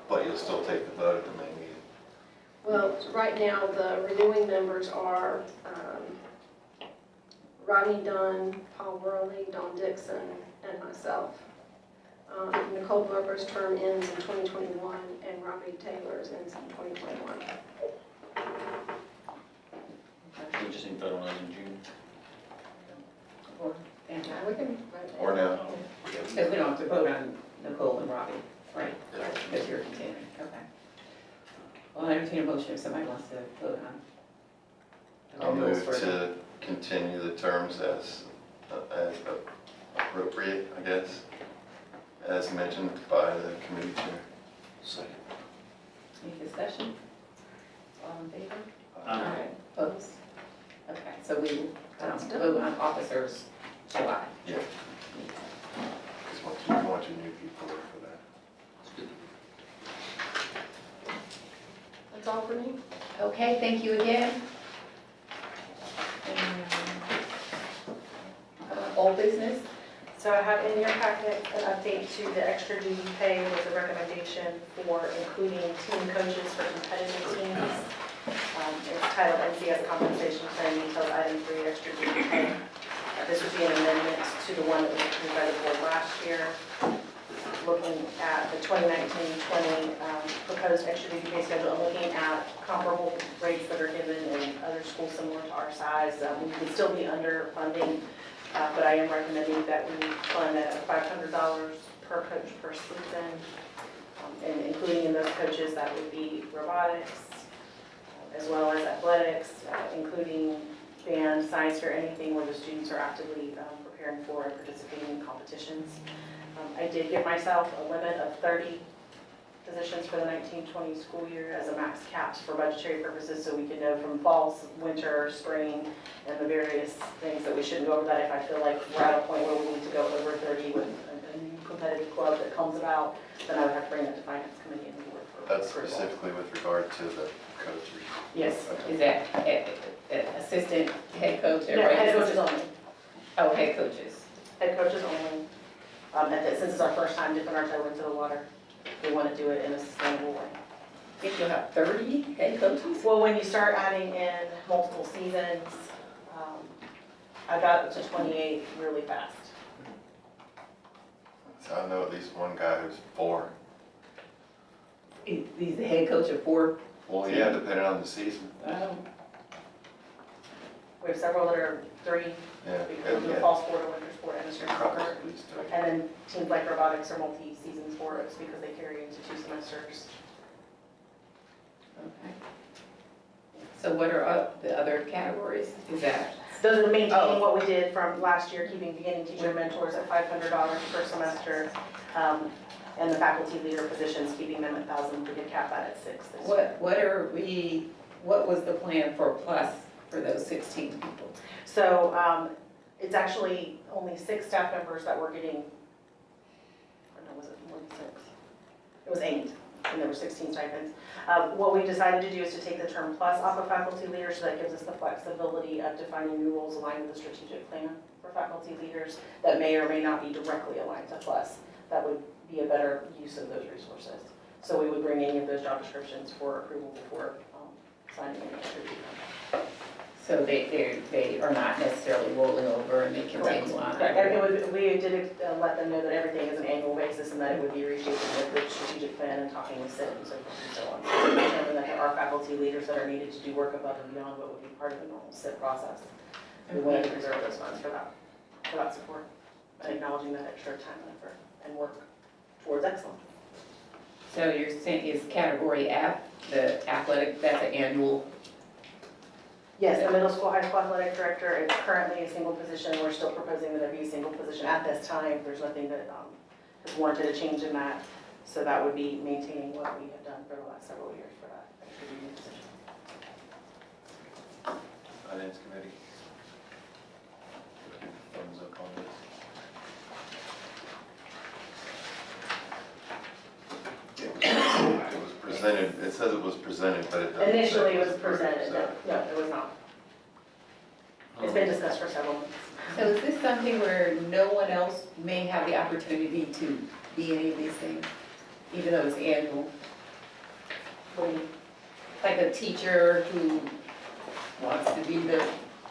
Speaker 6: but you'll still take the vote at the May meeting.
Speaker 10: Well, right now, the renewing members are Rodney Dunn, Paul Worley, Don Dixon, and myself. Nicole Glover's term ends in 2021, and Robbie Taylor's ends in 2021.
Speaker 5: We just need to vote on those in June.
Speaker 8: And,
Speaker 10: Yeah, we can.
Speaker 6: Or now.
Speaker 8: because we don't have to vote on Nicole and Robbie, right? Because you're continuing, okay. Well, I entertain a motion if somebody wants to vote on
Speaker 6: I'll move to continue the terms as appropriate, I guess, as mentioned by the committee chair.
Speaker 4: Second.
Speaker 8: Any discussion? All in favor?
Speaker 5: Aye.
Speaker 8: Opposed? Okay, so we vote on officers July.
Speaker 6: Yeah. Because you want your new people there for that.
Speaker 5: That's good.
Speaker 10: That's all for me.
Speaker 8: Okay, thank you again. Old business?
Speaker 3: So I have in your packet an update to the extra duty pay with a recommendation for including team coaches for competitive teams. It's titled NCS Compensation Plan Details Item 3 Extra Duty Pay. This would be an amendment to the one that was approved by the board last year. Looking at the 2019-20 proposed extra duty pay schedule, and looking at comparable rates that are given in other schools similar to our size. We would still be underfunding. But I am recommending that we fund at $500 per coach per season, and including in those coaches, that would be robotics, as well as athletics, including band, science fair, anything where the students are actively preparing for and participating in competitions. I did give myself a limit of 30 positions for the 19-20 school year as a max caps for budgetary purposes, so we can know from fall, winter, spring, and the various things that we shouldn't go over that. If I feel like we're at a point where we need to go over 30 with a new competitive club that comes about, then I would have to bring it to finance committee and board for
Speaker 6: That's
Speaker 3: approval.
Speaker 6: specifically with regard to the coaches.
Speaker 8: Yes,
Speaker 6: Okay.
Speaker 8: is that assistant head coach?
Speaker 3: No, head coaches only.
Speaker 8: Oh, head coaches.
Speaker 3: Head coaches only. Since it's our first time dipping our toe into the water, we want to do it in a sustainable way.
Speaker 8: Think you'll have 30 head coaches?
Speaker 3: Well, when you start adding in multiple seasons, I got up to 28 really fast.
Speaker 6: So I know at least one guy who's 4.
Speaker 8: He's the head coach of 4.
Speaker 6: Well, yeah, depending on the season.
Speaker 3: We have several that are 3,
Speaker 6: Yeah.
Speaker 3: because we do fall sport, a winter sport, and a spring
Speaker 6: Probably
Speaker 3: sport.
Speaker 6: at least 3.
Speaker 3: And then teams like robotics are multi-season sports because they carry into 2 semesters.
Speaker 8: Okay. So what are the other categories? Is that?
Speaker 3: Those are maintaining
Speaker 8: Oh.
Speaker 3: what we did from last year, keeping beginning teacher mentors at $500 per semester, and the faculty leader positions, keeping them at 1,000, we did cap that at 6 this year.
Speaker 8: What was the plan for plus for those 16 people?
Speaker 3: So it's actually only 6 staff members that were getting, or no, was it more than 6? It was 8, and there were 16 stipends. What we decided to do is to take the term plus off of faculty leaders, so that gives us the flexibility of defining new roles aligned with the strategic plan for faculty leaders that may or may not be directly aligned to plus. That would be a better use of those resources. So we would bring any of those job descriptions for approval before signing any extra duty.
Speaker 8: So they are not necessarily rolling over and they continue on.
Speaker 3: Correct, and we did let them know that everything is an annual basis and that it would be reshaping with the strategic plan and talking with SIP and so forth and so on. So we determined that there are faculty leaders that are needed to do work above and beyond what would be part of the normal SIP process. We wanted to preserve those funds for that support, and acknowledging that extra time and effort and work towards excellence.
Speaker 8: So you're saying is category F, the athletic, that's an annual?
Speaker 3: Yes, the middle school, high school athletic director, it's currently a single position. We're still proposing that it be a single position at this time. There's nothing that has warranted a change in that. So that would be maintaining what we have done for the last several years for that extra duty position.
Speaker 6: Finance committee. Thumbs up on this. It was presented, it says it was presented, but it doesn't say
Speaker 3: Initially, it was
Speaker 6: approved,
Speaker 3: presented,
Speaker 6: so-
Speaker 3: no, it was not. It's been discussed for several months.
Speaker 8: So is this something where no one else may have the opportunity to be any of these things, even though it's annual? Like a teacher who wants to be the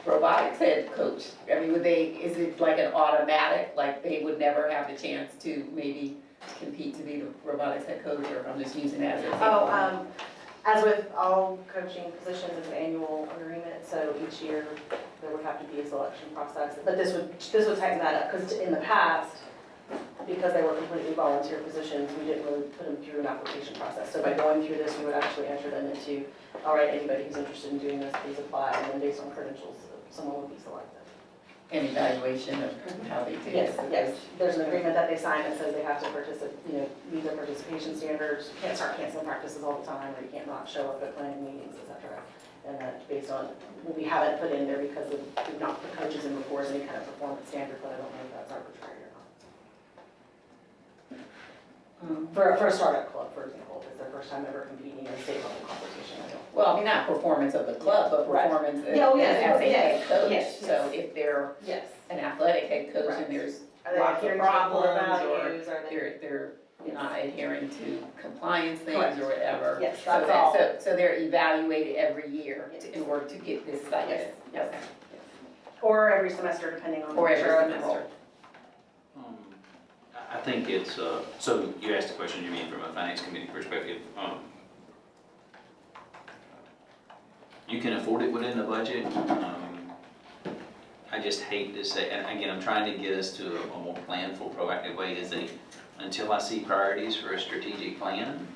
Speaker 8: robotics head coach? I mean, is it like an automatic, like they would never have the chance to maybe compete to be the robotics head coach, or I'm just using that as an example?
Speaker 3: As with all coaching positions, it's an annual agreement, so each year there would have to be a selection process. But this would tighten that up, because in the past, because they were completely volunteer positions, we didn't really put them through an application process. So by going through this, we would actually enter them into, all right, anybody who's interested in doing this, please apply, and then based on credentials, someone would be selected.
Speaker 8: An evaluation of how they did.
Speaker 3: Yes, yes, there's an agreement that they sign that says they have to participate, meet their participation standards, you can't start canceling practices all the time, or you can't not show up at planning meetings, et cetera. And that based on, we haven't put in there because we've not put coaches in before as any kind of performance standard, but I don't know if that's arbitrary or not. For a startup club, for example, if it's their first time ever competing in a state level competition, I don't.
Speaker 8: Well, I mean, not performance of the club, but
Speaker 3: Right.
Speaker 8: performance as
Speaker 3: Yeah, oh, yes,
Speaker 8: as a head
Speaker 3: yes,
Speaker 8: coach.
Speaker 3: yes,
Speaker 8: So
Speaker 3: yes.
Speaker 8: if they're
Speaker 3: Yes.
Speaker 8: an athletic head coach
Speaker 3: Right.
Speaker 8: and there's
Speaker 3: Are they
Speaker 8: lots of
Speaker 3: adhering to the core
Speaker 8: problems, or
Speaker 3: values, are they?
Speaker 8: they're not adhering to compliance things
Speaker 3: Correct.
Speaker 8: or whatever.
Speaker 3: Yes,
Speaker 8: So
Speaker 3: that's
Speaker 8: that-
Speaker 3: all.
Speaker 8: So they're evaluated every year
Speaker 3: Yes.
Speaker 8: in order to get this stipend.
Speaker 3: Yes, yes.
Speaker 8: Okay.
Speaker 3: Or every semester, depending on the
Speaker 8: Or every
Speaker 3: nature of the
Speaker 8: semester.
Speaker 3: role.
Speaker 5: I think it's, so you asked the question, you mean from a finance committee perspective. You can afford it within the budget. I just hate to say, and again, I'm trying to get us to a more planful, proactive way, is that until I see priorities for a strategic plan,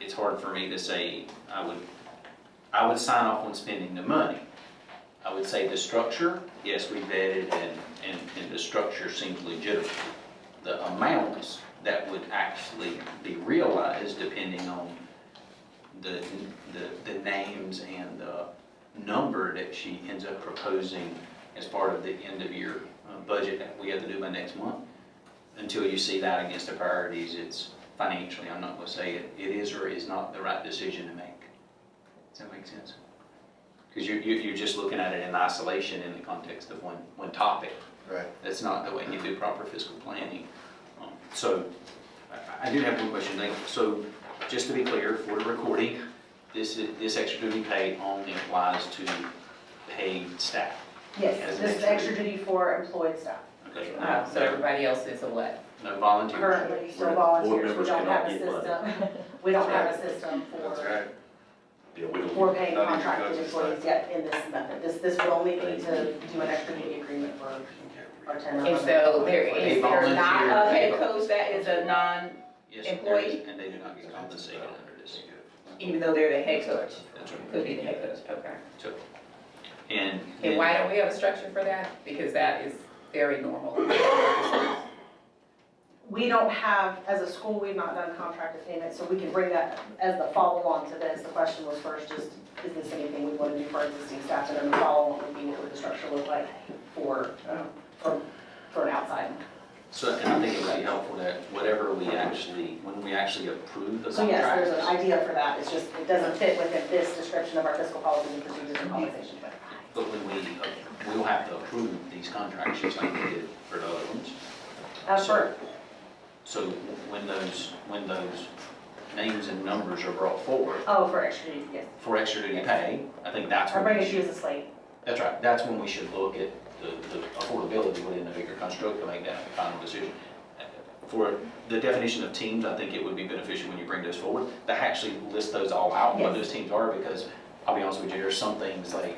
Speaker 5: it's hard for me to say I would sign off on spending the money. I would say the structure, yes, we vetted and the structure seems legitimate. The amounts that would actually be realized depending on the names and the number that she ends up proposing as part of the end of year budget that we have to do by next month. Until you see that against the priorities, it's financially, I'm not gonna say it is or is not the right decision to make. Does that make sense? Because you're just looking at it in isolation in the context of one topic.
Speaker 6: Right. That's
Speaker 5: That's not the way you do proper fiscal planning. So I do have one question. So just to be clear, for the recording, this extra duty pay only applies to paid staff.
Speaker 3: Yes,
Speaker 5: As an
Speaker 3: this is
Speaker 5: extra
Speaker 3: extra duty for employed staff.
Speaker 5: Okay.
Speaker 8: So everybody else is a what?
Speaker 5: No volunteers.
Speaker 3: Currently, still
Speaker 11: Board
Speaker 3: volunteers, we
Speaker 11: members
Speaker 3: don't have
Speaker 11: cannot
Speaker 3: a
Speaker 11: get money.
Speaker 3: system, we don't have a system
Speaker 6: That's
Speaker 3: for,
Speaker 6: right.
Speaker 11: Yeah, we don't.
Speaker 3: for paying
Speaker 6: Not even
Speaker 3: contracted
Speaker 6: coaches,
Speaker 3: employees yet in this method. This would only be to do an extra duty agreement for our 10 or
Speaker 8: And so there
Speaker 5: A
Speaker 8: is there not a
Speaker 5: volunteer-
Speaker 8: head coach that is a non,
Speaker 5: Yes,
Speaker 8: employee?
Speaker 5: and they do not get compensated under this.
Speaker 8: even though they're the head coach?
Speaker 5: That's right.
Speaker 8: Could be the head coach, okay.
Speaker 5: So, and.
Speaker 8: And why don't we have a structure for that? Because that is very normal.
Speaker 3: We don't have, as a school, we've not done contracted payments, so we can bring that as the follow-on to this. The question was first, just, is this anything we want to do for our existing staff? And then the follow-on would be, what would the structure look like for an outside?
Speaker 5: So, and I think it would be helpful that whatever we actually, when we actually approve the
Speaker 3: So yes,
Speaker 5: contract.
Speaker 3: there's an idea for that. It's just, it doesn't fit within this description of our fiscal policies and procedures and compensation.
Speaker 5: But when we'll have to approve these contracts just like we did for the other ones.
Speaker 3: Sure.
Speaker 5: So when those names and numbers are brought forward
Speaker 3: Oh, for extra duty, yes.
Speaker 5: for extra duty pay, I think that's
Speaker 3: I'll
Speaker 5: when
Speaker 3: bring
Speaker 5: we
Speaker 3: it to you
Speaker 5: should,
Speaker 3: as a slate.
Speaker 5: that's right, that's when we should look at the affordability within the bigger construct to make that final decision. For the definition of teams, I think it would be beneficial when you bring those forward, to actually list those all out, what
Speaker 3: Yes.
Speaker 5: those teams are, because I'll be honest with you, there's some things like,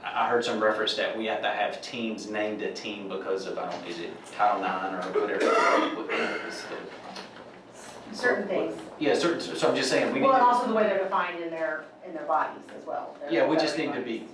Speaker 5: I heard some reference that we have to have teams named a team because of, I don't know, is it Title IX or whatever?
Speaker 3: Certain things.
Speaker 5: Yeah, certain, so I'm just saying, we need
Speaker 3: Well, and
Speaker 5: to,
Speaker 3: also the way they're defined in their bodies as well.
Speaker 5: yeah, we just need to be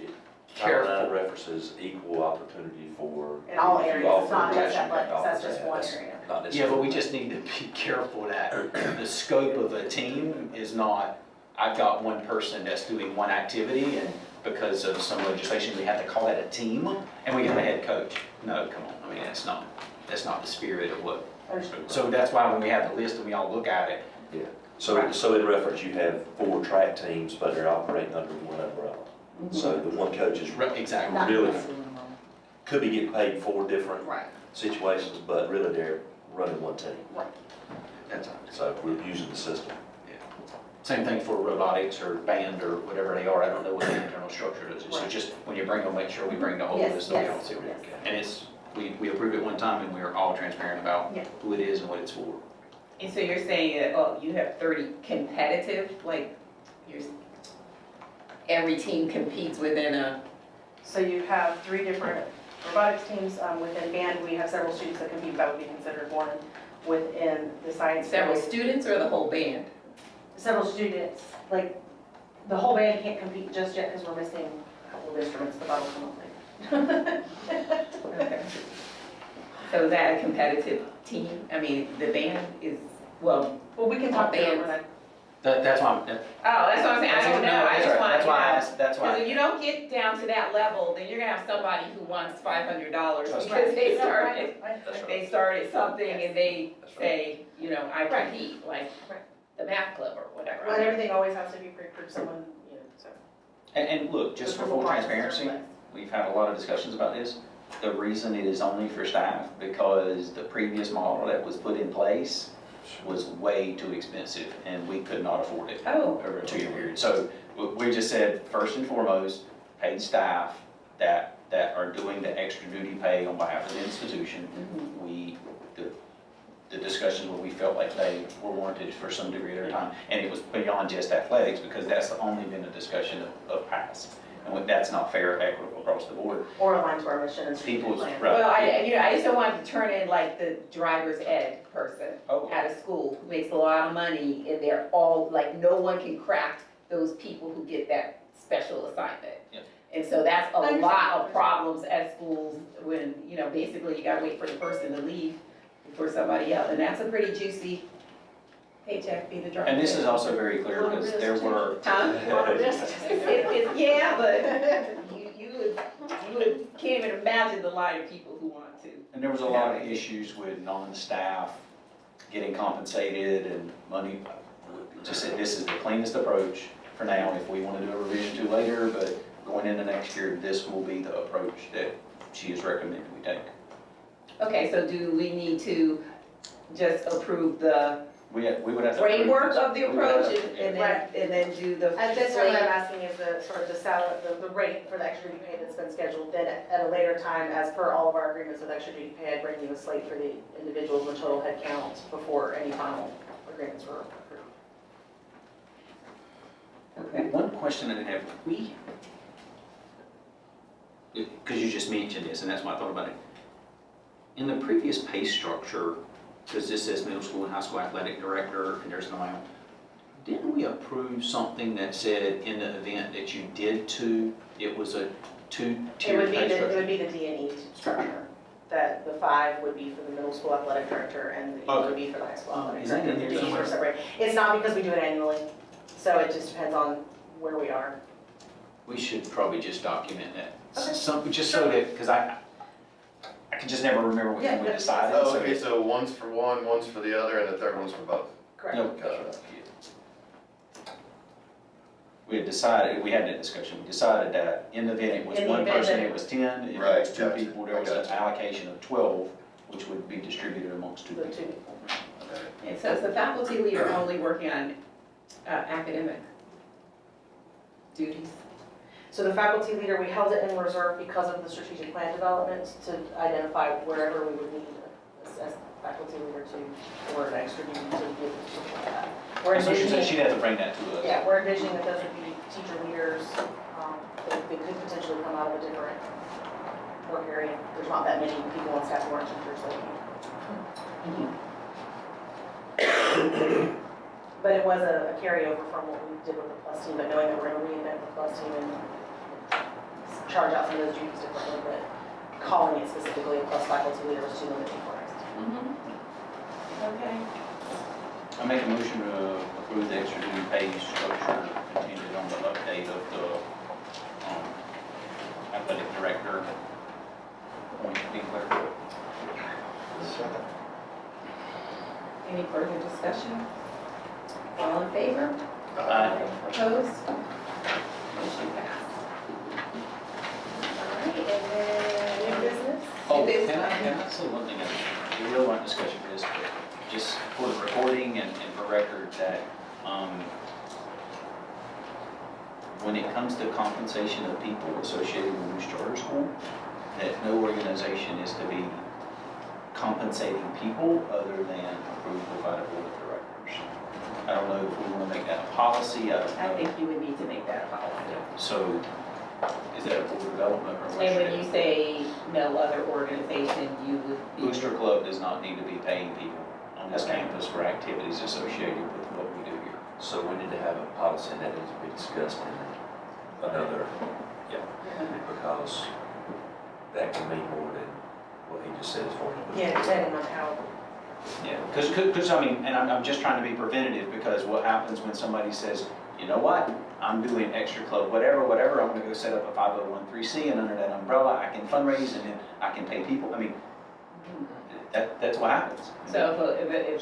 Speaker 11: Title IX
Speaker 5: careful.
Speaker 11: references equal opportunity for.
Speaker 3: In all
Speaker 11: if you
Speaker 3: areas,
Speaker 11: offer
Speaker 3: it's not just
Speaker 11: passion,
Speaker 3: athletics, that's
Speaker 11: yeah,
Speaker 3: just one
Speaker 11: that's
Speaker 3: area.
Speaker 11: not
Speaker 5: Yeah, but
Speaker 11: necessarily-
Speaker 5: we just need to be careful that the scope of a team is not, I've got one person that's doing one activity and because of some legislation, we have to call that a team and we got a head coach. No, come on, I mean, that's not the spirit of what,
Speaker 3: Understood.
Speaker 5: so that's why when we have the list and we all look at it,
Speaker 11: Yeah, so in reference, you have 4 track teams, but they're operating under one umbrella. So the one coach is
Speaker 5: exactly.
Speaker 3: Not
Speaker 11: really,
Speaker 3: necessarily.
Speaker 11: could be getting paid 4 different
Speaker 3: Right.
Speaker 11: situations, but really they're running one team.
Speaker 5: That's all.
Speaker 11: So we're using the system.
Speaker 5: Same thing for robotics or band or whatever they are, I don't know what the internal structure is. So
Speaker 3: Right.
Speaker 5: just when you bring them, make sure we bring the whole
Speaker 3: Yes,
Speaker 5: list so we
Speaker 3: yes,
Speaker 5: all see what
Speaker 3: yes.
Speaker 5: And it's, we approved it one time and we are all transparent about
Speaker 3: Yeah.
Speaker 5: who it is and what it's for.
Speaker 8: And so you're saying that, oh, you have 30 competitive, like, every team competes within a,
Speaker 3: So you have 3 different robotics teams. Within band, we have several students that compete, that would be considered one. Within the science.
Speaker 8: Several students or the whole band?
Speaker 3: Several students, like, the whole band can't compete just yet because we're missing a couple of instruments, but that'll come up later.
Speaker 8: Okay. So is that a competitive team? I mean, the band is, well,
Speaker 3: Well, we can talk to them when I.
Speaker 5: That's why I'm,
Speaker 8: oh, that's what I'm saying, I don't know, I just want,
Speaker 5: that's why I asked, that's
Speaker 8: because
Speaker 5: why.
Speaker 8: if you don't get down to that level, then you're gonna have somebody who wants $500
Speaker 5: That's
Speaker 8: because they started,
Speaker 3: Right.
Speaker 8: they started something and they
Speaker 4: That's right.
Speaker 8: say, you know, I
Speaker 3: Right.
Speaker 8: compete, like
Speaker 3: Right.
Speaker 8: the math club or whatever.
Speaker 3: Well, and everything always has to be pre-approved, someone, you know, so.
Speaker 5: And look, just for full transparency, we've had a lot of discussions about this. The reason it is only for staff, because the previous model that was put in place was way too expensive and we could not afford it
Speaker 8: Oh.
Speaker 5: over a 2-year period. So we just said, first and foremost, paid staff that are doing the extra duty pay on behalf of the institution. The discussions where we felt like they were warranted for some degree at a time. And it was beyond just athletics, because that's only been a discussion of past. And that's not fair, equitable across the board.
Speaker 3: Or aligned to our mission and strategic
Speaker 5: People's,
Speaker 3: plan.
Speaker 5: right.
Speaker 8: Well, I just don't want to turn in like the driver's ed person
Speaker 5: Oh.
Speaker 8: at a school who makes a lot of money and they're all, like, no one can crack those people who get that special assignment.
Speaker 5: Yep.
Speaker 8: And so that's a
Speaker 3: Understand.
Speaker 8: lot of problems at schools when, you know, basically you gotta wait for the person to leave for somebody else. And that's a pretty juicy paycheck, be the driver.
Speaker 5: And this is also very clear, because there were,
Speaker 8: Huh? Yeah, but you would, can't even imagine the line of people who want to.
Speaker 5: and there was a lot of issues with non-staff getting compensated and money. Just said, this is the cleanest approach for now. If we want to do a revision to later, but going into next year, this will be the approach that she has recommended we take.
Speaker 8: Okay, so do we need to just approve the
Speaker 5: We would have to. approve
Speaker 8: framework
Speaker 5: this.
Speaker 8: of the
Speaker 5: We would have
Speaker 8: approach
Speaker 5: to-
Speaker 8: and then do the.
Speaker 3: At this time, what I'm asking is the sort of the salary, the rate for the extra duty pay that's been scheduled. Then at a later time, as per all of our agreements with extra duty pay, I'd bring you a slate for the individuals and total head count before any final agreements were approved.
Speaker 8: Okay.
Speaker 5: One question I did have, because you just mentioned this, and that's why I thought about it. In the previous pay structure, because this says middle school and high school athletic director, and there's an amount, didn't we approve something that said in the event that you did two, it was a two-tier pay
Speaker 3: It
Speaker 5: structure?
Speaker 3: would be the D&E structure, that the 5 would be for the middle school athletic director and the 8 would be for the high school athletic
Speaker 5: Is that in
Speaker 3: director.
Speaker 5: there
Speaker 3: The 8 are
Speaker 5: somewhere?
Speaker 3: separate. It's not because we do it annually, so it just depends on where we are.
Speaker 5: We should probably just document that.
Speaker 3: Okay.
Speaker 5: Some, just so that, because I can just never remember what
Speaker 3: Yeah,
Speaker 5: we
Speaker 3: yeah.
Speaker 5: decided.
Speaker 6: Oh,
Speaker 5: so-
Speaker 6: okay, so one's for one, one's for the other, and the third one's for both.
Speaker 3: Correct.
Speaker 5: No,
Speaker 6: Gotcha.
Speaker 5: we had decided, we had that discussion, we decided that in the event it was
Speaker 3: In the
Speaker 5: one
Speaker 3: event
Speaker 5: person,
Speaker 3: that-
Speaker 5: it was 10, if it
Speaker 6: Right,
Speaker 5: was 2
Speaker 6: gotcha.
Speaker 5: people, there was
Speaker 6: I
Speaker 5: an
Speaker 6: gotcha.
Speaker 5: allocation of 12, which would be distributed amongst 2
Speaker 3: The
Speaker 5: people.
Speaker 3: 2.
Speaker 8: And so is the faculty leader only working on academic duties?
Speaker 3: So the faculty leader, we held it in reserve because of the strategic plan development to identify wherever we would need a faculty leader to, or an extra duty to give something like that. We're
Speaker 5: So she said
Speaker 3: envisioning,
Speaker 5: she'd have to bring that to us.
Speaker 3: yeah, we're envisioning that those would be teacher leaders, they could potentially come out of a different work area. There's not that many people on staff who aren't teachers, so. But it was a carryover from what we did with the plus team, but knowing that we're gonna reinvent the plus team and charge out some of those duties differently, but calling it specifically a plus faculty leader was too limiting for us.
Speaker 8: Okay.
Speaker 5: I make a motion to approve the extra duty pay structure contingent on the update of the athletic director point being clear.
Speaker 8: Any further discussion? All in favor?
Speaker 5: Aye.
Speaker 8: Opposed? Motion passed. All right, and then new business?
Speaker 5: Oh,
Speaker 8: New business.
Speaker 5: can I say one thing? We really weren't discussing this, but just for the recording and for record that, when it comes to compensation of people associated with Moose Charter School, that no organization is to be compensating people other than approval by the board of directors. I don't know if we want to make that a policy, I don't know.
Speaker 8: I think you would need to make that a policy.
Speaker 5: So Is that a board development or what?
Speaker 8: And when you say no other organization, you would be.
Speaker 5: Booster Club does not need to be paying people on this campus for activities associated with what we do here.
Speaker 11: So we need to have a policy and that needs to be discussed in another, because that can mean more than what he just said as far as.
Speaker 3: Yeah, depending on how.
Speaker 5: Yeah, because I mean, and I'm just trying to be preventative, because what happens when somebody says, you know what, I'm doing extra club, whatever, I'm gonna go set up a 501(c), and under that umbrella, I can fundraise and then I can pay people. I mean, that's what happens.
Speaker 8: So if a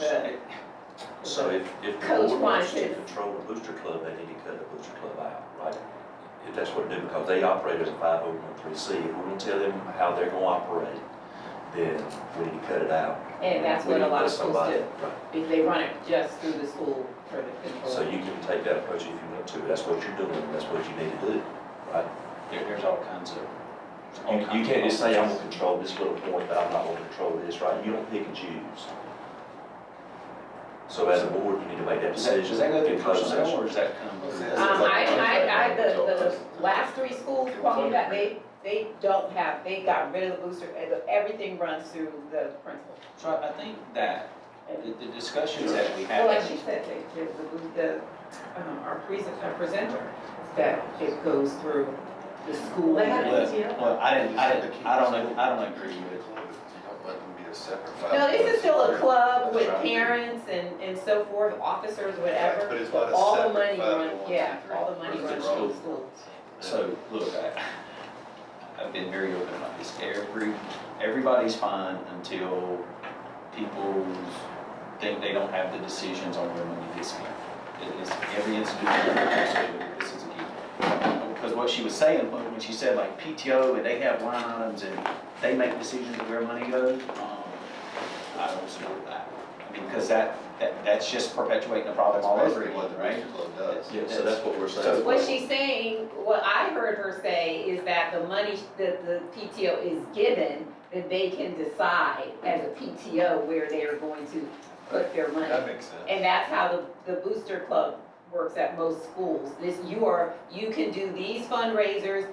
Speaker 11: So if the
Speaker 8: Coach
Speaker 11: board wants to
Speaker 8: wants it.
Speaker 11: control the booster club, they need to cut the booster club out, right? If that's what they do, because they operate as a 501(c). If we're gonna tell them how they're gonna operate, then we need to cut it out.
Speaker 8: And that's
Speaker 11: We
Speaker 8: what
Speaker 11: need
Speaker 8: a
Speaker 11: to
Speaker 8: lot
Speaker 11: put
Speaker 8: of schools
Speaker 11: somebody-
Speaker 8: do,
Speaker 11: right.
Speaker 8: if they run it just through the school for the control.
Speaker 11: So you can take that approach if you want to, that's what you're doing, that's what you need to do, right?
Speaker 5: There's all kinds of.
Speaker 11: You can't just say, I'm gonna control this little point, but I'm not gonna control this, right? You don't pick and choose. So as a board, you need to make that decision.
Speaker 5: Does that go through
Speaker 11: in closed
Speaker 5: personnel,
Speaker 11: session.
Speaker 5: or does that come through?
Speaker 8: The last three schools, Kwame, that they don't have, they got rid of the booster, everything runs through the principal.
Speaker 5: So I think that the discussions that we
Speaker 8: Well, like
Speaker 5: have.
Speaker 8: she said, our presenter, that it goes through the school.
Speaker 3: They had
Speaker 5: Well,
Speaker 3: PTO.
Speaker 5: well, I don't agree with it.
Speaker 6: You don't let them be a separate.
Speaker 8: No, this is still a club with
Speaker 6: That's right.
Speaker 8: parents and so forth, officers, whatever.
Speaker 6: But it's not a
Speaker 8: All the
Speaker 6: separate
Speaker 8: money runs,
Speaker 6: 501(c)(3).
Speaker 8: yeah, all the money
Speaker 6: Where's
Speaker 8: runs
Speaker 6: the
Speaker 8: through
Speaker 6: role?
Speaker 8: the school.
Speaker 5: So, look, I've been very open about this. Everybody's fine until people think they don't have the decisions on where money gets spent. Every institution, this is a key. Because what she was saying, when she said like PTO and they have line items and they make decisions of where money goes, I don't support that. I mean, because that's just perpetuating the problem all over
Speaker 6: That's basically what the
Speaker 5: again, right?
Speaker 6: booster club does.
Speaker 11: Yeah, so that's what we're saying.
Speaker 8: What she's saying, what I heard her say is that the money that the PTO is given, that they can decide as a PTO where they are going to put their money.
Speaker 6: That makes sense.
Speaker 8: And that's how the booster club works at most schools. You can do these fundraisers,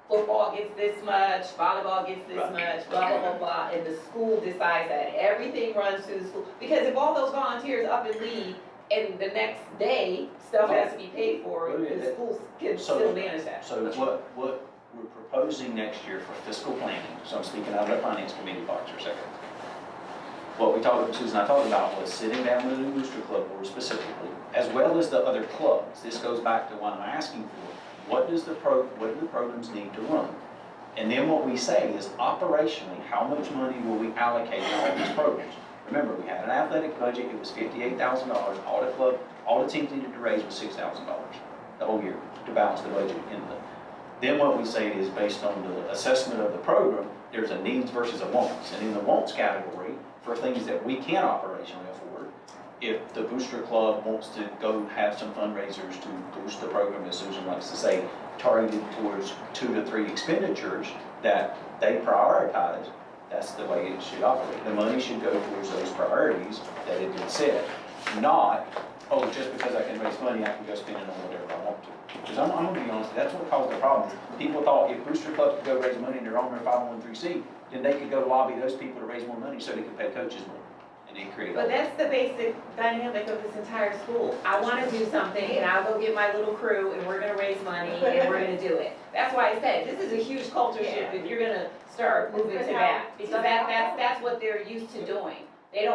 Speaker 8: football gets this much, volleyball gets this much, blah, blah, blah, blah, and the school decides that everything runs through the school. Because if all those volunteers up and leave, and the next day, stuff has to be paid for, the schools can still manage that.
Speaker 5: So what we're proposing next year for fiscal planning, so I'm speaking out of the finance committee box for a second. What Susan and I talked about was sitting down with the Booster Club board specifically, as well as the other clubs. This goes back to what I'm asking for. What do the programs need to run? And then what we say is operationally, how much money will we allocate to all these programs? Remember, we had an athletic budget, it was $58,000, all the teams needed to raise was $6,000 the whole year to balance the budget. Then what we say is based on the assessment of the program, there's a needs versus a wants. And in the wants category, for things that we can operationally afford, if the Booster Club wants to go have some fundraisers to boost the program, as Susan likes to say, targeted towards 2 to 3 expenditures that they prioritize, that's the way it should operate. The money should go towards those priorities that have been set, not, oh, just because I can raise money, I can go spend it on whatever I want to. Because I'm gonna be honest, that's what caused the problem. People thought if Booster Club could go raise money and they're on their 501(c), then they could go lobby those people to raise more money so they could pay coaches more. And they create all
Speaker 8: But
Speaker 5: that.
Speaker 8: that's the basic dynamic of this entire school. I wanna do something and I'll go get my little crew and we're gonna raise money and we're gonna do it. That's why I said, this is a huge culture shift if you're gonna start moving to that. Because that's what they're used to doing. They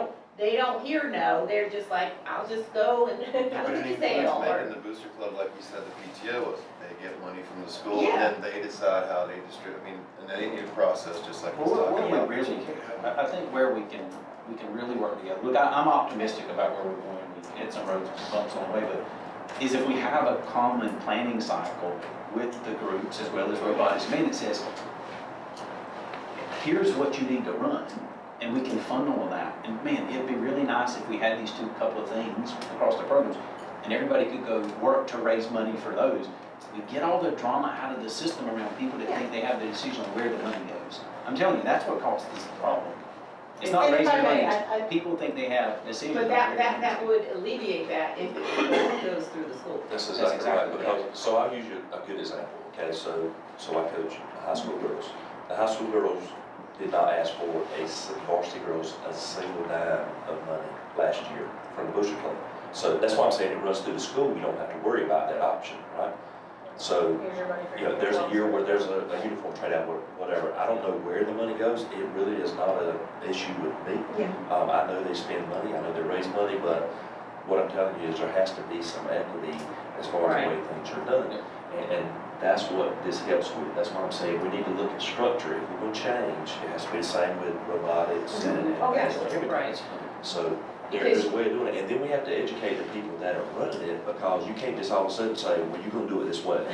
Speaker 8: don't hear no, they're just like, I'll just go and,
Speaker 6: But
Speaker 8: what
Speaker 6: it
Speaker 8: did you say,
Speaker 6: includes
Speaker 8: or?
Speaker 6: making the booster club, like you said, the PTO, they get money from the school,
Speaker 8: Yeah.
Speaker 6: and then they decide how they distribute, I mean, and they need a process, just like he's
Speaker 5: Well,
Speaker 6: talking
Speaker 5: what
Speaker 6: about.
Speaker 5: we really, I think where we can really work together. Look, I'm optimistic about where we're going. We've hit some roads and bumps on the way, but is if we have a common planning cycle with the groups as well as robotics, I mean, it says, here's what you need to run, and we can fund all of that. And man, it'd be really nice if we had these couple of things across the programs, and everybody could go work to raise money for those. We get all the drama out of the system around people that think they have the decision on where the money goes. I'm telling you, that's what caused this problem. It's not
Speaker 1: And if
Speaker 5: raising
Speaker 1: I may,
Speaker 5: money. People think they have decisions.
Speaker 8: But that would alleviate that if it goes through the school.
Speaker 11: That's
Speaker 5: That's
Speaker 11: exactly right,
Speaker 5: exactly
Speaker 11: because, so I'll use you a good example, okay, so I coach high school girls. The high school girls did not ask for varsity girls a single dime of money last year from the Booster Club. So that's why I'm saying it runs through the school, you don't have to worry about that option, right? So,
Speaker 3: Here's your money for
Speaker 11: you know,
Speaker 3: your
Speaker 11: there's a year where there's
Speaker 3: girls.
Speaker 11: a uniform trade out, whatever, I don't know where the money goes, it really is not an issue with me.
Speaker 3: Yeah.
Speaker 11: I know they spend money, I know they raise money, but what I'm telling you is there has to be some equity as far as the way things are done. And that's what this helps with. That's why I'm saying we need to look at structure. If we're going to change, it has to be the same with robotics and
Speaker 3: Oh, yeah.
Speaker 11: everything.
Speaker 8: Right.
Speaker 11: So there's a way of doing it. And then we have to educate the people that are running it, because you can't just all of a sudden say, well, you're going to do it this way.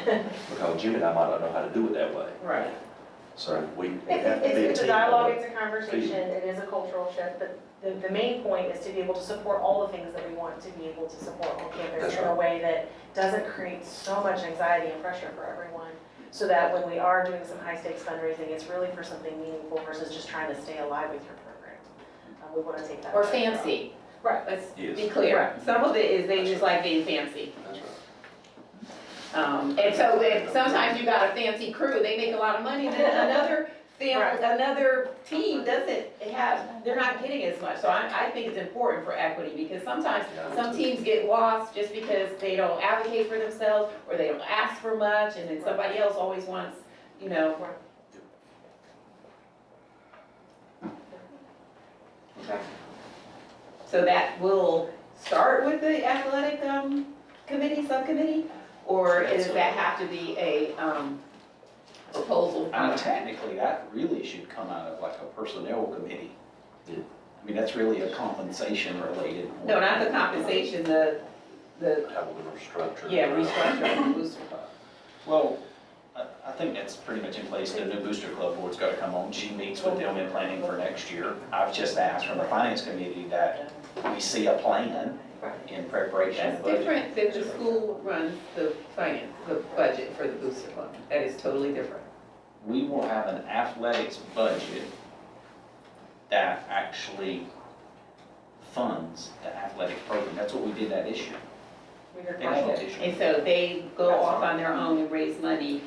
Speaker 11: Because Jim and I might not know how to do it that way.
Speaker 8: Right.
Speaker 11: So we have to be a
Speaker 3: It's a
Speaker 11: team.
Speaker 3: dialogue, it's a conversation, it is a cultural shift, but the main point is to be able to support all the things that we want to be able to support on campus
Speaker 11: That's
Speaker 3: in a
Speaker 11: right.
Speaker 3: way that doesn't create so much anxiety and pressure for everyone, so that when we are doing some high-stakes fundraising, it's really for something meaningful versus just trying to stay alive with your program. We want to take that.
Speaker 8: Or
Speaker 3: approach.
Speaker 8: fancy.
Speaker 3: Right.
Speaker 8: Let's
Speaker 11: Yes.
Speaker 8: be clear. Some of it is they just like being fancy.
Speaker 11: That's right.
Speaker 8: And so then sometimes you got a fancy crew, they make a lot of money, then another
Speaker 3: Right.
Speaker 8: another team doesn't have, they're not getting as much. So I think it's important for equity, because sometimes some teams get lost just because they don't advocate for themselves, or they don't ask for much, and then somebody else always wants, you know. Okay. So that will start with the athletic committee, subcommittee, or does that have to be a proposal?
Speaker 5: Technically, that really should come out of like a personnel committee.
Speaker 11: Yeah.
Speaker 5: I mean, that's really a compensation related.
Speaker 8: No, not the compensation, the,
Speaker 11: Have a little structure.
Speaker 8: yeah, restructuring the booster club.
Speaker 5: Well, I think that's pretty much in place. The new booster club board's got to come on. She meets with them in planning for next year. I've just asked from the finance committee that we see a plan in preparation
Speaker 8: That's
Speaker 5: of budget.
Speaker 8: different than the school runs the finance, the budget for the booster club. That is totally different.
Speaker 5: We will have an athletics budget that actually funds the athletic program. That's what we did that issue.
Speaker 3: We heard
Speaker 5: They had that
Speaker 3: partial.
Speaker 5: issue.
Speaker 8: And so they go off on their own and raise money,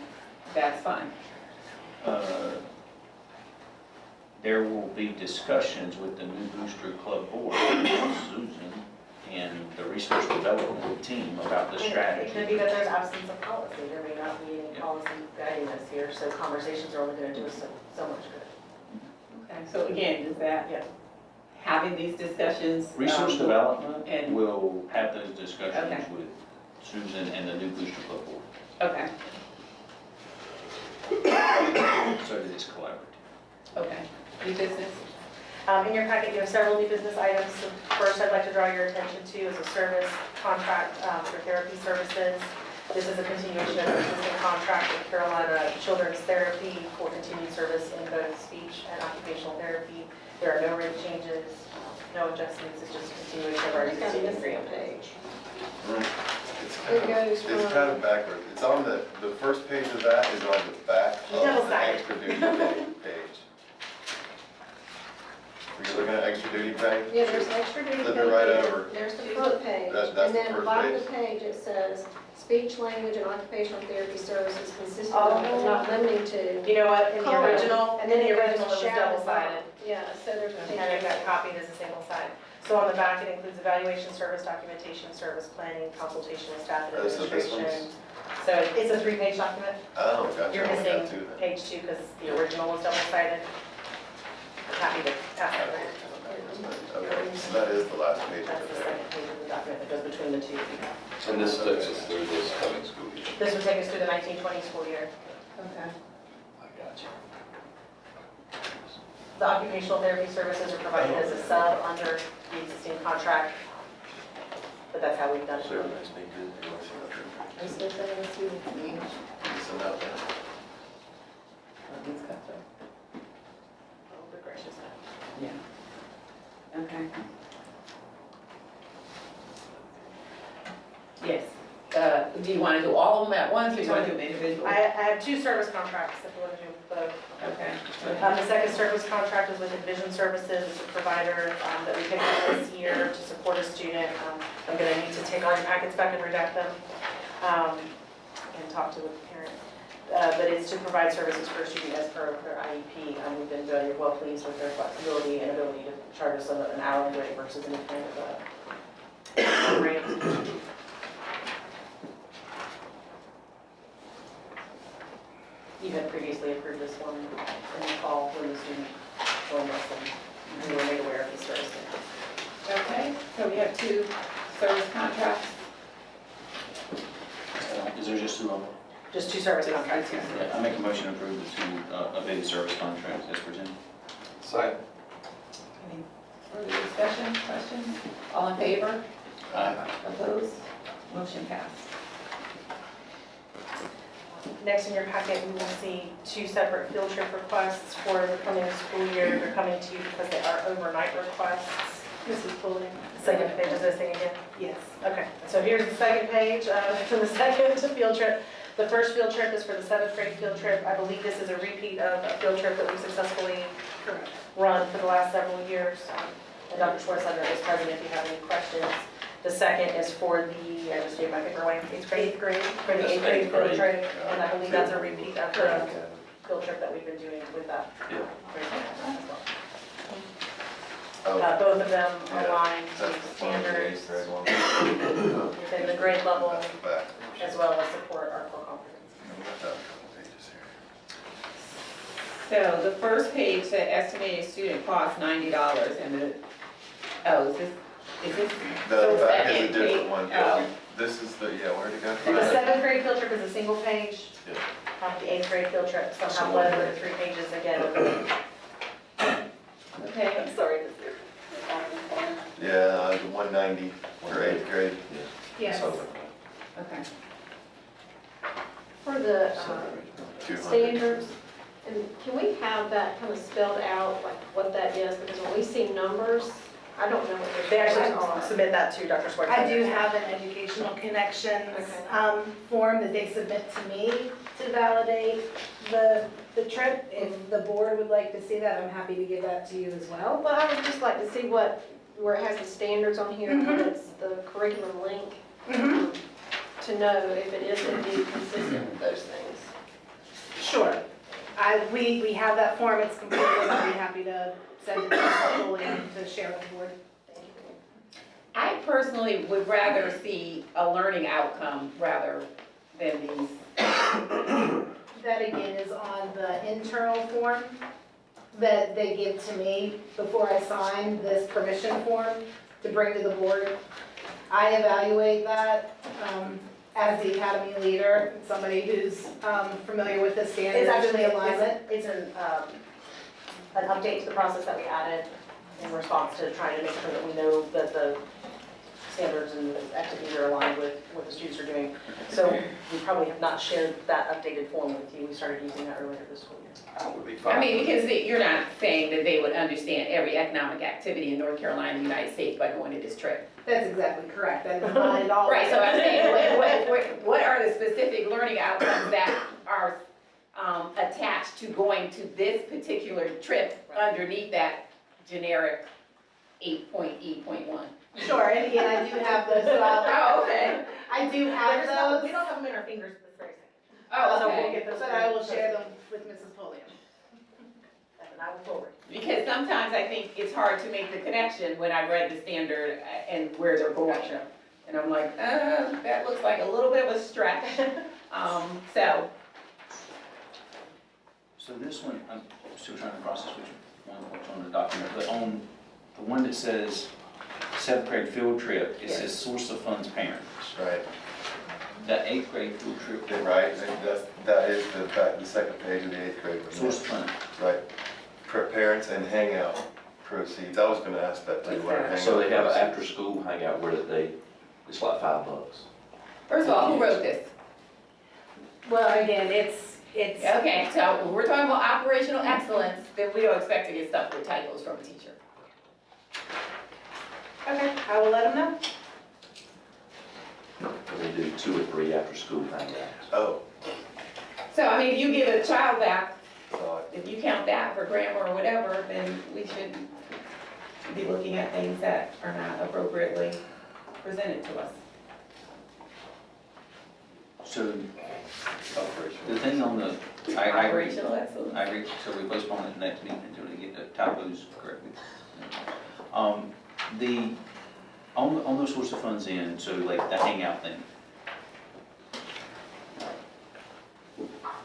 Speaker 8: that's fine.
Speaker 5: There will be discussions with the new booster club board, Susan, and the research development team about the
Speaker 3: It could be
Speaker 5: strategy.
Speaker 3: that there's absence of policy, there may not be any
Speaker 5: Yeah.
Speaker 3: policy guiding us here, so conversations are only gonna do us so much good.
Speaker 8: Okay, so again, does that,
Speaker 3: Yeah.
Speaker 8: having these discussions?
Speaker 5: Research development
Speaker 8: and-
Speaker 5: will have those discussions
Speaker 8: Okay.
Speaker 5: with Susan and the new booster club board,
Speaker 8: Okay,
Speaker 5: so that it's collaborative.
Speaker 8: okay. New business?
Speaker 3: In your packet, you have several new business items. The first I'd like to draw your attention to is a service contract for therapy services. This is a continuation of an existing contract with Carolina Children's Therapy for continued service in both speech and occupational therapy. There are no rate changes, no adjustments, it's just a continuation of our
Speaker 10: It's got a
Speaker 3: existing
Speaker 10: mystery
Speaker 3: agreement.
Speaker 10: page.
Speaker 6: It's
Speaker 10: It goes from.
Speaker 6: It's kind of backwards. It's on the first page of that is on the back of the
Speaker 3: Double-sided.
Speaker 6: extra duty page. Are you looking at extra duty pay?
Speaker 10: Yeah, there's extra duty.
Speaker 6: Flip it right
Speaker 10: page,
Speaker 6: over.
Speaker 10: There's the front page.
Speaker 6: That's
Speaker 10: And
Speaker 6: the
Speaker 10: then
Speaker 6: first
Speaker 10: bottom
Speaker 6: page.
Speaker 10: of the page, it says, speech, language, and occupational therapy services consistent
Speaker 3: Oh.
Speaker 10: of, but not limiting to.
Speaker 3: You know what, in the
Speaker 10: comma,
Speaker 3: original,
Speaker 10: And then it goes
Speaker 3: it was
Speaker 10: shall
Speaker 3: double-sided.
Speaker 10: Yeah, so there's.
Speaker 3: And I got copied as a single side. So on the back, it includes evaluation service, documentation, service planning, consultation with staff and
Speaker 6: Oh, so this
Speaker 3: administration.
Speaker 6: one's-
Speaker 3: So it's a 3-page document.
Speaker 6: Oh, gotcha.
Speaker 3: You're
Speaker 6: I only got
Speaker 3: missing
Speaker 6: two then.
Speaker 3: page 2 because the original was double-sided. Happy to pass that around.
Speaker 6: Okay, so that is the last page
Speaker 3: That's
Speaker 6: of
Speaker 3: the
Speaker 6: it.
Speaker 3: second page of the document that goes between the two.
Speaker 4: And this takes us through this coming school year.
Speaker 3: This would take us through the 1920 school year.
Speaker 8: Okay.
Speaker 4: I got you.
Speaker 3: The occupational therapy services are provided as a sub under the existing contract. But that's how we've done
Speaker 11: So
Speaker 3: it.
Speaker 11: everything's been good.
Speaker 8: I was gonna say, let's see what the age.
Speaker 6: Send out that.
Speaker 8: These got the-
Speaker 3: Oh, good gracious.
Speaker 8: Yeah. Okay. Yes, do you wanna do all of them at once, or do you wanna do them individually?
Speaker 3: I have two service contracts, if you want to do both.
Speaker 8: Okay.
Speaker 3: The second service contract is with Envision Services, it's a provider that we picked up this year to support a student. I'm gonna need to take all your packets back and redact them, and talk to the parent. But it's to provide services for a student as per their IEP, and we've been very well pleased with their flexibility and ability to charge us an hourly rate versus any kind of a rate. You had previously approved this one in the fall when the student joined us, and we were made aware of this service.
Speaker 8: Okay, so we have two service contracts.
Speaker 5: Is there just two of them?
Speaker 3: Just two service contracts, yes.
Speaker 5: Yeah, I make a motion to approve the two, updated service contracts as presented.
Speaker 4: Second.
Speaker 8: Any further discussion, questions? All in favor?
Speaker 5: Aye.
Speaker 8: Opposed? Motion passed.
Speaker 3: Next in your packet, you will see two separate field trip requests for the coming school year. They're coming to you because they are overnight requests.
Speaker 7: Mrs. Pulliam?
Speaker 3: Second page, is this thing again?
Speaker 7: Yes.
Speaker 3: Okay, so here's the second page for the second field trip. The first field trip is for the 7th grade field trip. I believe this is a repeat of a field trip that we successfully run for the last several years. And Dr. Schwartzlander is present if you have any questions. The second is for the, I just gave my finger away, 8th grade. For the 8th grade field trip, and I believe that's a repeat of the field trip that we've been doing with that.
Speaker 11: Yeah.
Speaker 3: Both of them
Speaker 6: Yeah,
Speaker 3: align
Speaker 6: that's
Speaker 3: to
Speaker 6: the standards.
Speaker 3: standards within the grade level, as well as support our core competencies.
Speaker 8: So the first page said estimated student cost $90, and the, oh, is this?
Speaker 6: The back is a
Speaker 8: second
Speaker 6: different
Speaker 8: page?
Speaker 6: one,
Speaker 8: Oh.
Speaker 6: this is the, where'd it go?
Speaker 3: The 7th grade field trip is a single page.
Speaker 6: Yeah.
Speaker 3: The 8th grade field trip somehow
Speaker 11: one
Speaker 3: led
Speaker 11: page.
Speaker 3: with 3 pages again.
Speaker 8: Okay,
Speaker 3: I'm sorry.
Speaker 6: Yeah, 190 for 8th grade.
Speaker 7: Yes.
Speaker 8: okay.
Speaker 10: For the
Speaker 6: 200.
Speaker 10: standards, and can we have that kind of spelled out, like what that is? Because when we see numbers, I don't know what
Speaker 3: They
Speaker 10: those
Speaker 3: actually
Speaker 10: numbers are.
Speaker 3: submit that to Dr. Schwartz.
Speaker 7: I do have an educational connections form that they submit to me to validate the trip. If the board would like to see that, I'm happy to give that to you as well.
Speaker 10: Well, I would just like to see where it has the standards on here, and it's the curriculum link, to know if it is indeed consistent with those things.
Speaker 7: Sure. We have that form, it's completed, I'd be happy to send it to Mrs. Pulliam to share with the board.
Speaker 8: I personally would rather see a learning outcome rather than these.
Speaker 7: That again is on the internal form that they give to me before I sign this permission form to bring to the board. I evaluate that as the academy leader, somebody who's familiar with the standards.
Speaker 3: It's actually,
Speaker 7: the alignment.
Speaker 3: it's an update to the process that we added in response to trying to make sure that we know that the standards and the activities are aligned with what the students are doing. So we probably have not shared that updated form with you. We started using that earlier this school year.
Speaker 4: That would be fine.
Speaker 8: I mean, because you're not saying that they would understand every economic activity in North Carolina and the United States by going to this trip.
Speaker 7: That's exactly correct, that is not at all.
Speaker 8: Right, so I'm saying, what are the specific learning outcomes that are attached to going to this particular trip underneath that generic 8.E.1?
Speaker 7: Sure, and again, I do have those, so
Speaker 8: Oh, okay.
Speaker 7: I do have those.
Speaker 3: We don't have them in our fingers this very second.
Speaker 8: Oh,
Speaker 3: So we'll
Speaker 8: okay.
Speaker 3: get those.
Speaker 7: But I will share them with Mrs. Pulliam.
Speaker 3: And I will forward.
Speaker 8: Because sometimes I think it's hard to make the connection when I read the standard and where they're going. And I'm like, that looks like a little bit of a stretch.
Speaker 5: So this one, I'm still trying to process what's on the document, but on the one that says 7th grade field trip, it says source of funds parents.
Speaker 6: Right,
Speaker 5: That 8th grade field trip,
Speaker 6: right, that is the second page of the 8th grade.
Speaker 5: source of funds.
Speaker 6: Right, parents and hangout proceeds, I was gonna ask that too. what are hangout
Speaker 11: So they have an
Speaker 6: proceeds?
Speaker 11: after-school hangout where it's like $5.
Speaker 8: First of all, who wrote this?
Speaker 7: Well, again, it's,
Speaker 8: Okay, so when we're talking about operational excellence, then we don't expect to get stuff with typos from a teacher.
Speaker 7: okay, I will let them know.
Speaker 11: I mean, do 2 or 3 after-school hangouts.
Speaker 6: Oh,
Speaker 8: So, I mean, if you give a child back,
Speaker 6: so
Speaker 8: if you count that for grammar or whatever, then we should be looking at things that are not appropriately presented to us.
Speaker 5: So, the thing on the, I agree,
Speaker 8: Operational excellence.
Speaker 5: I agree, so we postpone it next meeting until we get the typos corrected. The, on those sorts of funds in, so like the hangout thing,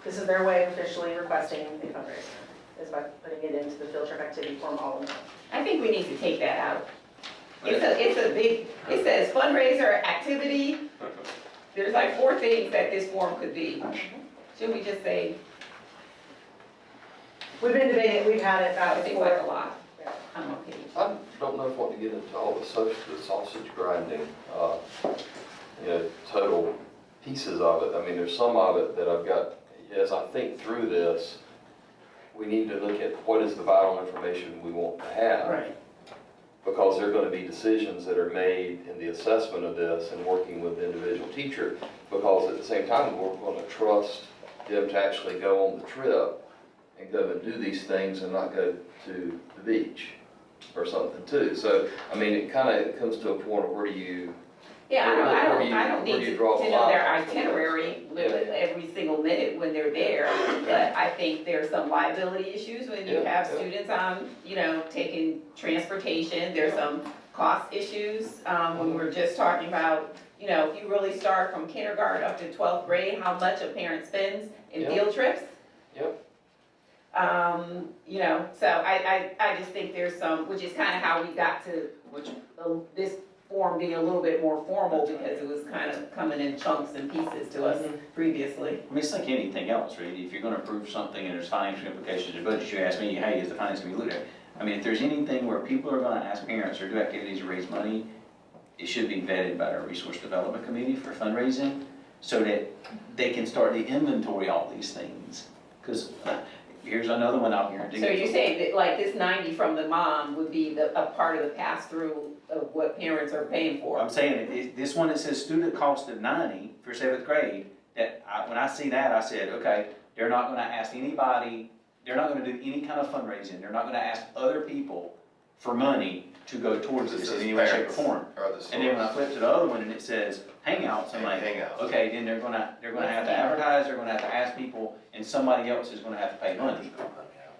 Speaker 3: This is their way of officially requesting a fundraiser, is by putting it into the field trip activity form all in one.
Speaker 8: I think we need to take that out. It's a big, it says fundraiser activity. There's like 4 things that this form could be. Should we just say,
Speaker 3: We've been debating it, we've had it
Speaker 8: that
Speaker 3: about
Speaker 8: seems like a
Speaker 3: before.
Speaker 8: lot. I'm okay.
Speaker 4: I don't know if I want to get into all the sausage grinding, total pieces of it. I mean, there's some of it that I've got, as I think through this, we need to look at what is the vital information we want to have.
Speaker 8: Right.
Speaker 4: Because there are going to be decisions that are made in the assessment of this and working with the individual teacher. Because at the same time, we're going to trust them to actually go on the trip and go and do these things and not go to the beach or something too. So, I mean, it kind of comes to a point of where do you,
Speaker 8: Yeah, I
Speaker 4: Where do
Speaker 8: don't
Speaker 4: you
Speaker 8: need to
Speaker 4: draw the
Speaker 8: know their
Speaker 4: line?
Speaker 8: itinerary every single minute when they're there. But I think there's some liability issues when you
Speaker 4: Yeah,
Speaker 8: have
Speaker 4: yeah.
Speaker 8: students on, taking transportation. There's some cost issues. When we're just talking about, if you really start from kindergarten up to 12th grade, how much a parent spends in
Speaker 4: Yeah.
Speaker 8: field trips.
Speaker 4: Yep.
Speaker 8: So I just think there's some, which is kind of how we got to this form being a little bit more formal because it was kind of coming in chunks and pieces to us previously.
Speaker 5: I mean, it's like anything else, really. If you're gonna approve something and there's financial implications or budget, you ask me, hey, is the finance gonna be looked at? I mean, if there's anything where people are gonna ask parents or do activities to raise money, it should be vetted by our resource development committee for fundraising so that they can start to inventory all these things. Because here's another one out here.
Speaker 8: So you're saying that like this 90 from the mom would be a part of the pass-through of what parents are paying for?
Speaker 5: I'm saying this one that says student cost of 90 for 7th grade, when I see that, I said, okay, they're not gonna ask anybody, they're not gonna do any kind of fundraising, they're not gonna ask other people for money to go towards this in any way, shape, or form. And then when I flip to the other one and it says hangouts, I'm like,
Speaker 6: Hangouts.
Speaker 5: okay, then they're gonna have to advertise, they're gonna have to ask people, and somebody else is gonna have to pay money.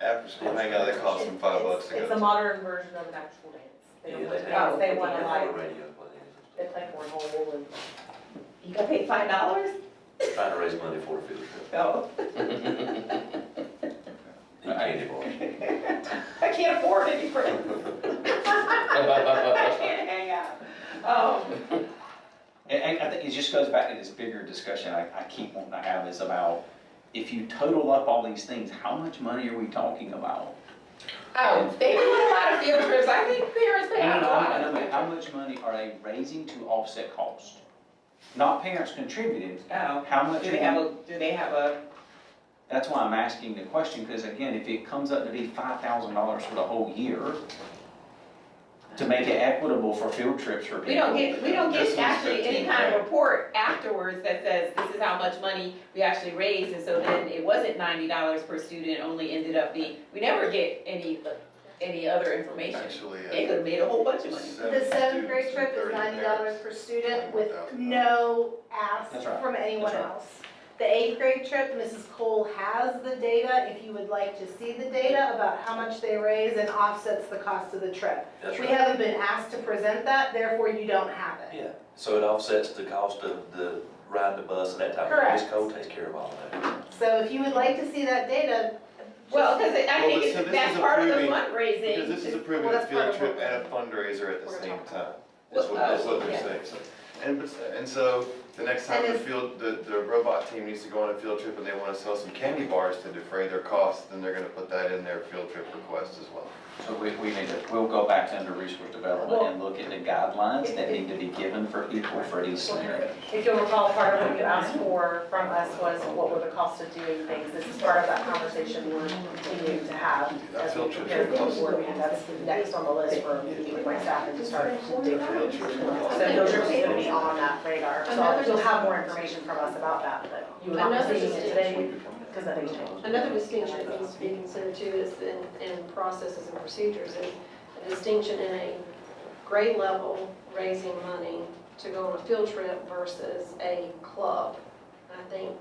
Speaker 6: After school hangout, that costs them $5 to
Speaker 3: It's a
Speaker 6: go.
Speaker 3: modern version of an after-school dance. They don't play tennis, they want to like, they play cornhole and.
Speaker 8: You gotta pay $5?
Speaker 11: Trying to raise money for a field trip.
Speaker 8: No,
Speaker 11: In candy bars.
Speaker 8: I can't afford any friends. I can't hang out.
Speaker 5: And I think it just goes back to this bigger discussion I keep wanting to have is about, if you total up all these things, how much money are we talking about?
Speaker 8: Oh, they do a lot of field trips. I think parents pay a lot.
Speaker 5: I know, but how much money are they raising to offset cost? Not parents contributing,
Speaker 8: Oh,
Speaker 5: how much?
Speaker 8: do they have a,
Speaker 5: That's why I'm asking the question, because again, if it comes up to be $5,000 for the whole year, to make it equitable for field trips for people.
Speaker 8: we don't
Speaker 6: This
Speaker 8: get
Speaker 6: one's
Speaker 8: actually any
Speaker 6: 15
Speaker 8: kind of
Speaker 6: grand.
Speaker 8: report afterwards that says this is how much money we actually raised, and so then it wasn't $90 per student, only ended up being, we never get any other information.
Speaker 6: Actually,
Speaker 8: They could have made a whole bunch of money.
Speaker 7: The 7th grade trip is $90 per student with no ask
Speaker 5: That's right.
Speaker 7: from anyone
Speaker 5: That's right.
Speaker 7: else. The 8th grade trip, Mrs. Cole has the data, if you would like to see the data about how much they raise and offsets the cost of the trip.
Speaker 11: That's
Speaker 7: We
Speaker 11: right.
Speaker 7: haven't been asked to present that, therefore you don't have it.
Speaker 11: Yeah, so it offsets the cost of the ride the bus and that type of thing.
Speaker 7: Correct.
Speaker 11: Ms. Cole takes care of all that.
Speaker 7: So if you would like to see that data.
Speaker 8: Well, because I
Speaker 6: Well,
Speaker 8: think
Speaker 6: so this
Speaker 8: that's
Speaker 6: is
Speaker 8: part of the
Speaker 6: approving-
Speaker 8: fundraising.
Speaker 6: Because this is approving
Speaker 7: Well,
Speaker 6: a
Speaker 7: that's part
Speaker 6: field
Speaker 7: of
Speaker 6: trip
Speaker 7: what
Speaker 6: and a fundraiser at the
Speaker 3: we're
Speaker 6: same
Speaker 3: talking
Speaker 6: time.
Speaker 8: Well,
Speaker 6: That's what
Speaker 8: yeah.
Speaker 6: they're saying. And so the next time
Speaker 7: And
Speaker 6: the robot team needs to go on a field trip and they want to sell some candy bars to defray their costs, then they're gonna put that in their field trip request as well.
Speaker 5: So we need to, we'll go back under resource development and look at the guidelines that need to be given for people for each scenario.
Speaker 3: If you'll recall, part of what you asked for from us was what were the costs of doing things. This is part of that conversation we're continuing to have as we prepare for the board meeting. That's next on the list for meeting with my staff and to start to dig through. So those are going to be on that radar. So you'll have more information from us about that, but you will not be seeing it today because nothing's changed.
Speaker 10: Another distinction that needs to be considered too is in processes and procedures, is a distinction in a grade level raising money to go on a field trip versus a club. I think,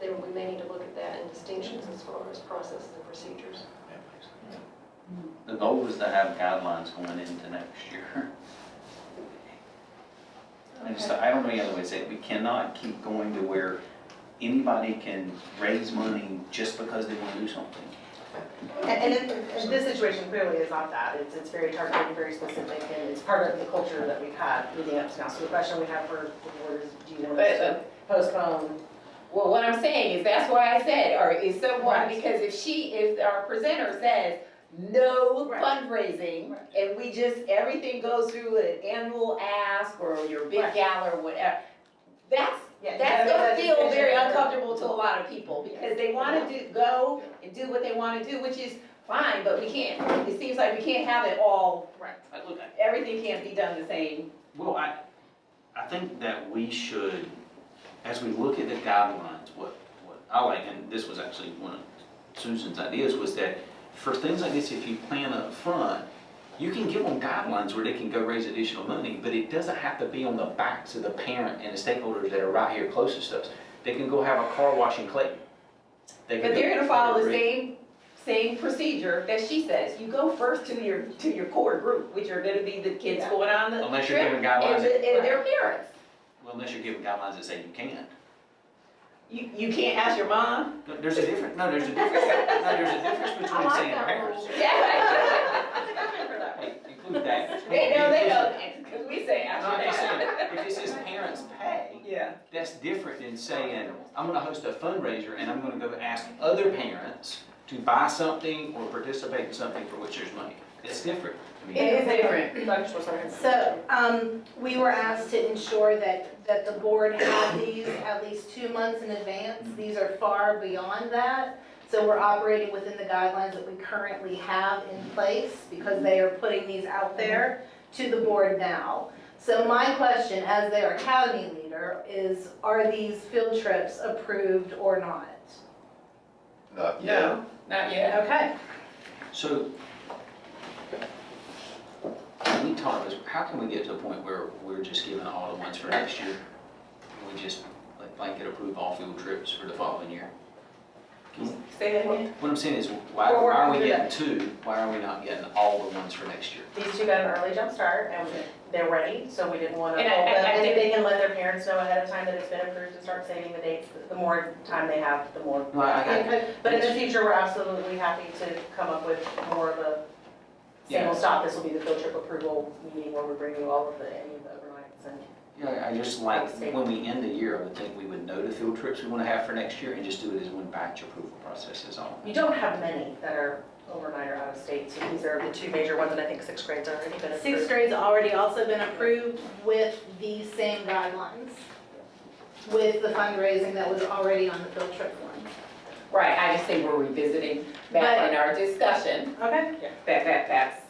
Speaker 10: then we may need to look at that in distinctions as far as processes and procedures.
Speaker 5: The goal is to have guidelines going into next year. And so I don't know any other way to say it. We cannot keep going to where anybody can raise money just because they want to do something.
Speaker 3: And this situation clearly is not that. It's very targeted, very specific, and it's part of the culture that we've had leading up to now. So the question we have for the board is, do you want us to postpone?
Speaker 8: Well, what I'm saying is, that's why I said, or is someone,
Speaker 3: Right.
Speaker 8: because if our presenter says no
Speaker 3: Right.
Speaker 8: fundraising, and we just, everything goes through an annual ask or your big
Speaker 3: Right.
Speaker 8: gala or whatever, that's
Speaker 3: Yeah,
Speaker 8: gonna
Speaker 3: that
Speaker 8: feel
Speaker 3: decision.
Speaker 8: very uncomfortable to a lot of people, because they wanna go and do what they wanna do, which is fine, but we can't, it seems like we can't have it all,
Speaker 5: Look,
Speaker 8: everything can't be done the same.
Speaker 5: well, I think that we should, as we look at the guidelines, what I like, and this was actually one of Susan's ideas, was that for things like this, if you plan up front, you can give them guidelines where they can go raise additional money, but it doesn't have to be on the backs of the parent and the stakeholders that are right here closest to us. They can go have a car wash in Clayton. They can
Speaker 8: But they're
Speaker 5: go-
Speaker 8: gonna follow the same procedure that she says. You go first to your core group, which are gonna be the kids going on the trip.
Speaker 5: Unless you're giving guidelines,
Speaker 8: And their parents.
Speaker 5: well, unless you're giving guidelines that say you can't.
Speaker 8: You can't ask your mom?
Speaker 5: No, there's a difference between saying parents.
Speaker 8: Yeah.
Speaker 5: Hey, include that.
Speaker 8: They know, because we say
Speaker 5: I'm
Speaker 8: ask
Speaker 5: just
Speaker 8: your
Speaker 5: saying,
Speaker 8: parents.
Speaker 5: if it says parents pay,
Speaker 8: Yeah.
Speaker 5: that's different than saying, I'm gonna host a fundraiser and I'm gonna go ask other parents to buy something or participate in something for which there's money. It's different. I mean,
Speaker 8: It is different.
Speaker 3: Dr. Schwartz,
Speaker 7: So, we were asked to ensure that the board had these at least 2 months in advance. These are far beyond that. So we're operating within the guidelines that we currently have in place because they are putting these out there to the board now. So my question as their academy leader is, are these field trips approved or not?
Speaker 6: Not yet.
Speaker 8: No, not yet.
Speaker 7: Okay.
Speaker 5: So, can we talk this, how can we get to a point where we're just giving all the ones for next year? Can we just like blanket approve all field trips for the following year?
Speaker 8: Say that again.
Speaker 5: What I'm saying is, why
Speaker 3: We're
Speaker 5: are we
Speaker 3: working through
Speaker 5: getting two? Why are we not getting all the ones for next year?
Speaker 3: these two got an early jump start and they're ready, so we didn't want to
Speaker 8: And
Speaker 3: hold
Speaker 8: I
Speaker 3: them. And
Speaker 8: think-
Speaker 3: they can let their parents know ahead of time that it's been approved and start saving the dates. The more time they have, the more.
Speaker 5: No, I got it.
Speaker 3: But in the future, we're absolutely happy to come up with more of a single stop. This will be the field trip approval meeting where we bring you all of any of the overnights and.
Speaker 5: Yeah, I just like, when we end the year, I would think we would know the field trips we want to have for next year and just do it as one batch approval process is all.
Speaker 3: You don't have many that are overnight or out of state, so these are the two major ones, and I think sixth grade's already been approved.
Speaker 7: Sixth grade's already also been approved with these same guidelines, with the fundraising that was already on the field trip one.
Speaker 8: Right, I just think we're revisiting that in our discussion,
Speaker 7: Okay.
Speaker 8: that's,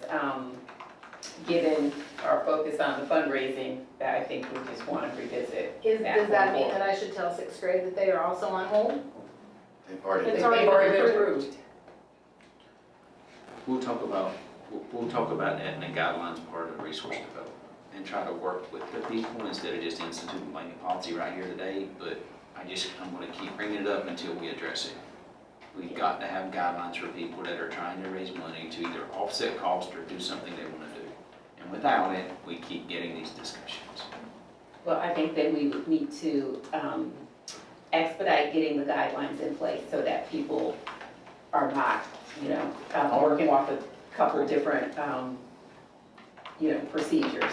Speaker 8: given our focus on the fundraising, that I think we just want to revisit.
Speaker 7: Does that
Speaker 8: going
Speaker 7: mean
Speaker 8: forward.
Speaker 7: that I should tell sixth grade that they are also on hold?
Speaker 6: They've already.
Speaker 8: They've already been approved.
Speaker 5: We'll talk about that in the guidelines part of the resource development and try to work with the people instead of just instituting blanket policy right here today, but I'm gonna keep bringing it up until we address it. We've got to have guidelines for people that are trying to raise money to either offset cost or do something they wanna do. And without it, we keep getting these discussions.
Speaker 8: Well, I think then we would need to expedite getting the guidelines in place so that people are not, working off a couple different, procedures.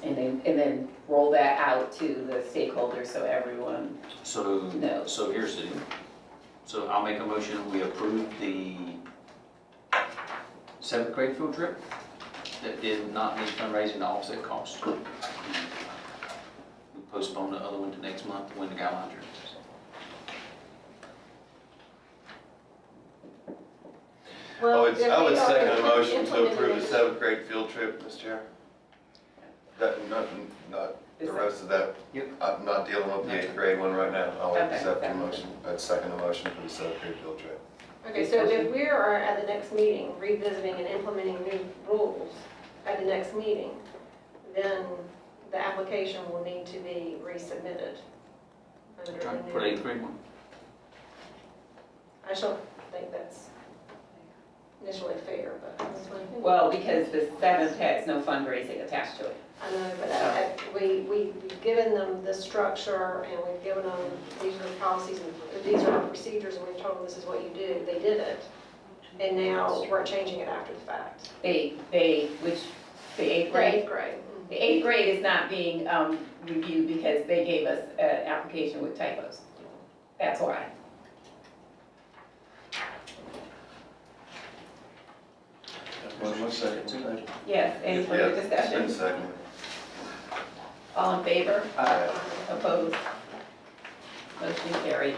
Speaker 8: And then roll that out to the stakeholders so everyone
Speaker 5: So,
Speaker 8: knows.
Speaker 5: so here's the deal. So I'll make a motion, we approve the seventh grade field trip that did not need fundraising to offset costs. We postponed the other one to next month when the guidelines are.
Speaker 3: Well,
Speaker 6: I would
Speaker 3: if we
Speaker 6: second a
Speaker 3: are
Speaker 6: motion to approve the
Speaker 3: implementing-
Speaker 6: 7th grade field trip, Mr. Chair. Not the rest of that.
Speaker 5: Yep.
Speaker 6: I'm not dealing with the 8th grade one right now. I'll
Speaker 8: Okay.
Speaker 6: accept the motion. I'd second the motion for the 7th grade field trip.
Speaker 10: Okay, so if we are at the next meeting revisiting and implementing new rules at the next meeting, then the application will need to be resubmitted. under the
Speaker 5: Trying to
Speaker 10: new-
Speaker 5: put 8th grade one.
Speaker 10: I don't think that's initially fair, but that's my opinion.
Speaker 8: Well, because the seventh has no fundraising attached to it.
Speaker 10: I know, but we've given them the structure and we've given them, these are the policies and these are the procedures and we've told them this is what you do. They did it. And now we're changing it after the fact.
Speaker 8: Which, the eighth
Speaker 10: The
Speaker 8: grade?
Speaker 10: eighth grade.
Speaker 8: The eighth grade is not being reviewed because they gave us an application with typos. That's why.
Speaker 11: Motion second.
Speaker 8: Yes, any further
Speaker 6: Yeah,
Speaker 8: discussion?
Speaker 6: it's been seconded.
Speaker 8: All in favor?
Speaker 6: Aye.
Speaker 8: Opposed? Motion carried.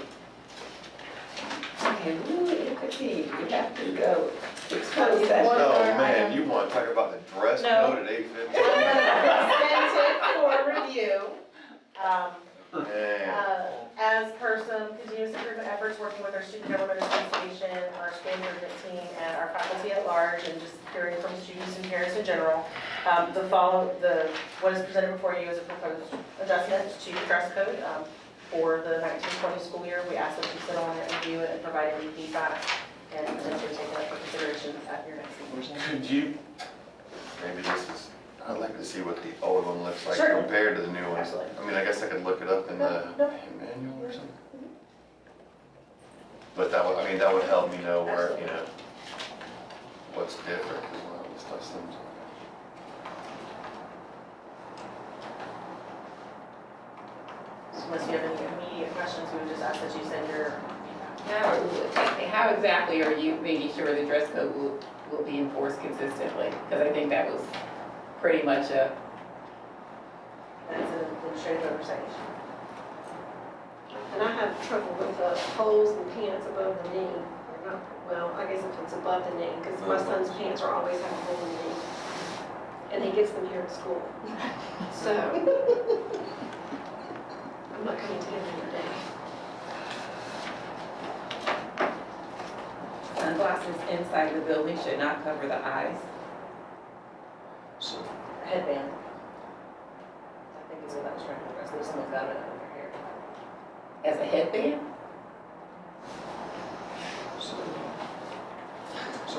Speaker 8: Okay, ooh, 8:15, we have to go. It's closed session.
Speaker 6: Oh, man, you want to talk about the dress
Speaker 1: No.
Speaker 6: code at 8:15?
Speaker 1: Sent it for review.
Speaker 6: Man.
Speaker 3: As per some continuous improvement efforts, working with our Student Government Association, our school improvement team, and our faculty at large, and just hearing from students and parents in general, what is presented before you is a proposed adjustment to the dress code for the 1920 school year. We ask that you sit on it, review it, and provide any feedback, and potentially take it up for consideration at your next meeting.
Speaker 6: Could you, maybe this is, I'd like to see what the old one looks like
Speaker 3: Sure.
Speaker 6: compared to the new one.
Speaker 3: Absolutely.
Speaker 6: I mean, I guess I could look it up in the
Speaker 3: No.
Speaker 6: manual or something. But that would, I mean, that would help me know where, you know, what's different, because a lot of the stuff seems.
Speaker 3: Unless you have any immediate questions, we would just ask that you send your
Speaker 8: How exactly are you making sure the dress code will be enforced consistently? Because I think that was pretty much a,
Speaker 3: That's an administrative oversight.
Speaker 10: And I have trouble with the holes and pants above the knee. Or not- Well, I guess if it's above the knee, because my son's pants are always have a hole in the knee. And he gets them here at school. So, I'm not coming to him every day.
Speaker 8: sunglasses inside the building should not cover the eyes.
Speaker 5: So,
Speaker 3: Headband. I think is what I was trying to address. There's someone's got it under their hair.
Speaker 8: As a headband?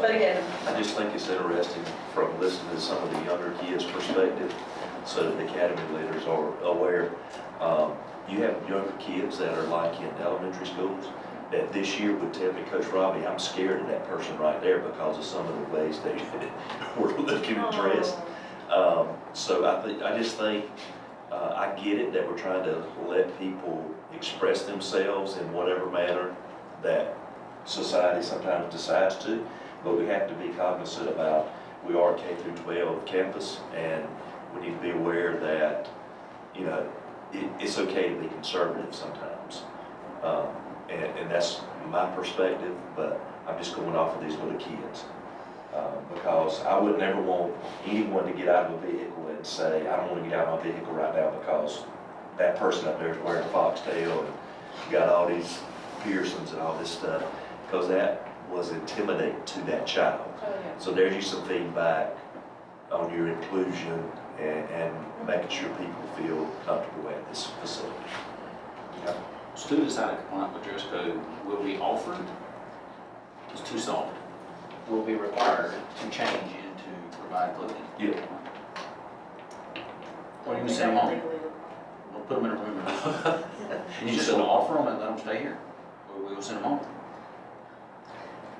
Speaker 3: But again,
Speaker 11: I just think it's interesting from listening to some of the younger kids' perspective, so that the academy leaders are aware. You have younger kids that are like in elementary schools, that this year would tell me, Coach Robbie, I'm scared of that person right there because of some of the ways they were looking and dressed. So I just think, I get it that we're trying to let people express themselves in whatever manner that society sometimes decides to, but we have to be cognizant about, we are a K through 12 campus, and we need to be aware that, you know, it's okay to be conservative sometimes. And that's my perspective, but I'm just going off of these little kids. Because I would never want anyone to get out of a vehicle and say, I don't want to get out of my vehicle right now because that person up there is wearing a foxtail and got all these piercings and all this stuff, because that was intimidating to that child. So there's you some feedback on your inclusion and making sure people feel comfortable at this facility.
Speaker 5: students out of compliance with dress code will be offered, it's too soft, will be required to change into provide clothing.
Speaker 11: Yeah.
Speaker 5: Or you can send them home, we'll put them in a room. You just offer them and let them stay here, or we'll send them home.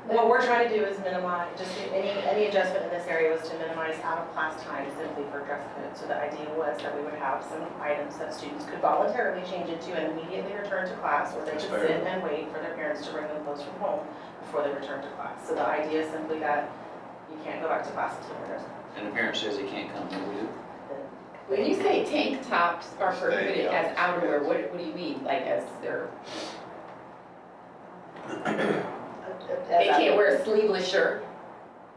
Speaker 3: what we're trying to do is minimize, just any adjustment in this area was to minimize out-of-class time simply for dress code. So the idea was that we would have some items that students could voluntarily change into and immediately return to class, or they
Speaker 11: That's
Speaker 3: could
Speaker 11: fair.
Speaker 3: sit and wait for their parents to bring them clothes from home before they return to class. So the idea is simply that, you can't go back to class until you're dressed.
Speaker 5: And the parent says they can't come, what do we do?
Speaker 8: When you say tank tops are prohibited as outerwear, what do you mean? Like as their, they can't wear a sleeveless shirt?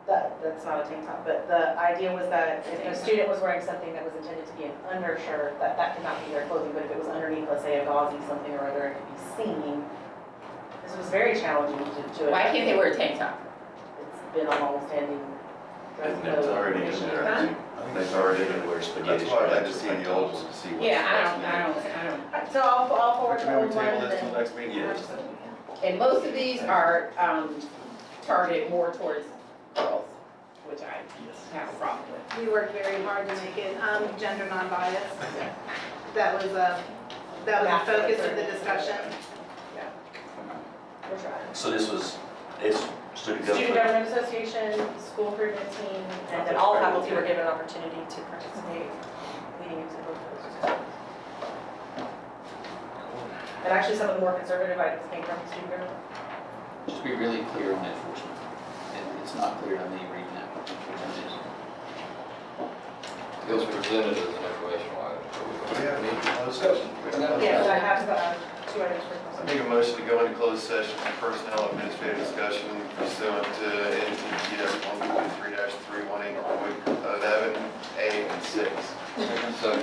Speaker 3: That's not a tank top, but the idea was that if a student was wearing something that was intended to be an undershirt, that could not be their clothing, but if it was underneath, let's say a gauzy something or other, it could be seen. This was very challenging to.
Speaker 8: Why can't they wear a tank top?
Speaker 3: It's been a long-standing dress code.
Speaker 6: It's already in there, I think.
Speaker 11: They've already been wearing spaghetti
Speaker 6: That's why I'd like to
Speaker 11: straps
Speaker 6: see
Speaker 11: and
Speaker 6: the old
Speaker 11: tank
Speaker 6: one
Speaker 11: tops.
Speaker 6: to see what's.
Speaker 8: Yeah, I don't.
Speaker 3: So I'll forward the
Speaker 6: Recommend
Speaker 3: old
Speaker 6: we
Speaker 3: one
Speaker 6: table
Speaker 3: and
Speaker 6: this till
Speaker 3: then.
Speaker 6: next meeting?
Speaker 11: Yes.
Speaker 8: And most of these are, targeted more towards girls, which I have a problem with.
Speaker 7: We worked very hard to make it gender non-biased. That was a focus of the discussion.
Speaker 3: We're trying.
Speaker 11: So this was, it's student
Speaker 3: Student
Speaker 11: government.
Speaker 3: Government Association, school improvement team, and then all faculty were given an opportunity to participate leading into both of those. And actually, some of the more conservative items came from student government.
Speaker 5: Just be really clear on enforcement. It's not clear on me reading that, which one is.
Speaker 4: It was presented as an informational item.
Speaker 6: We have any closed session?
Speaker 3: Yes, I have 2 items for
Speaker 6: I
Speaker 3: consent.
Speaker 6: make a motion to go into closed session for personnel and administrative discussion pursuant to NCGS 123-318.11A and 6.
Speaker 4: So,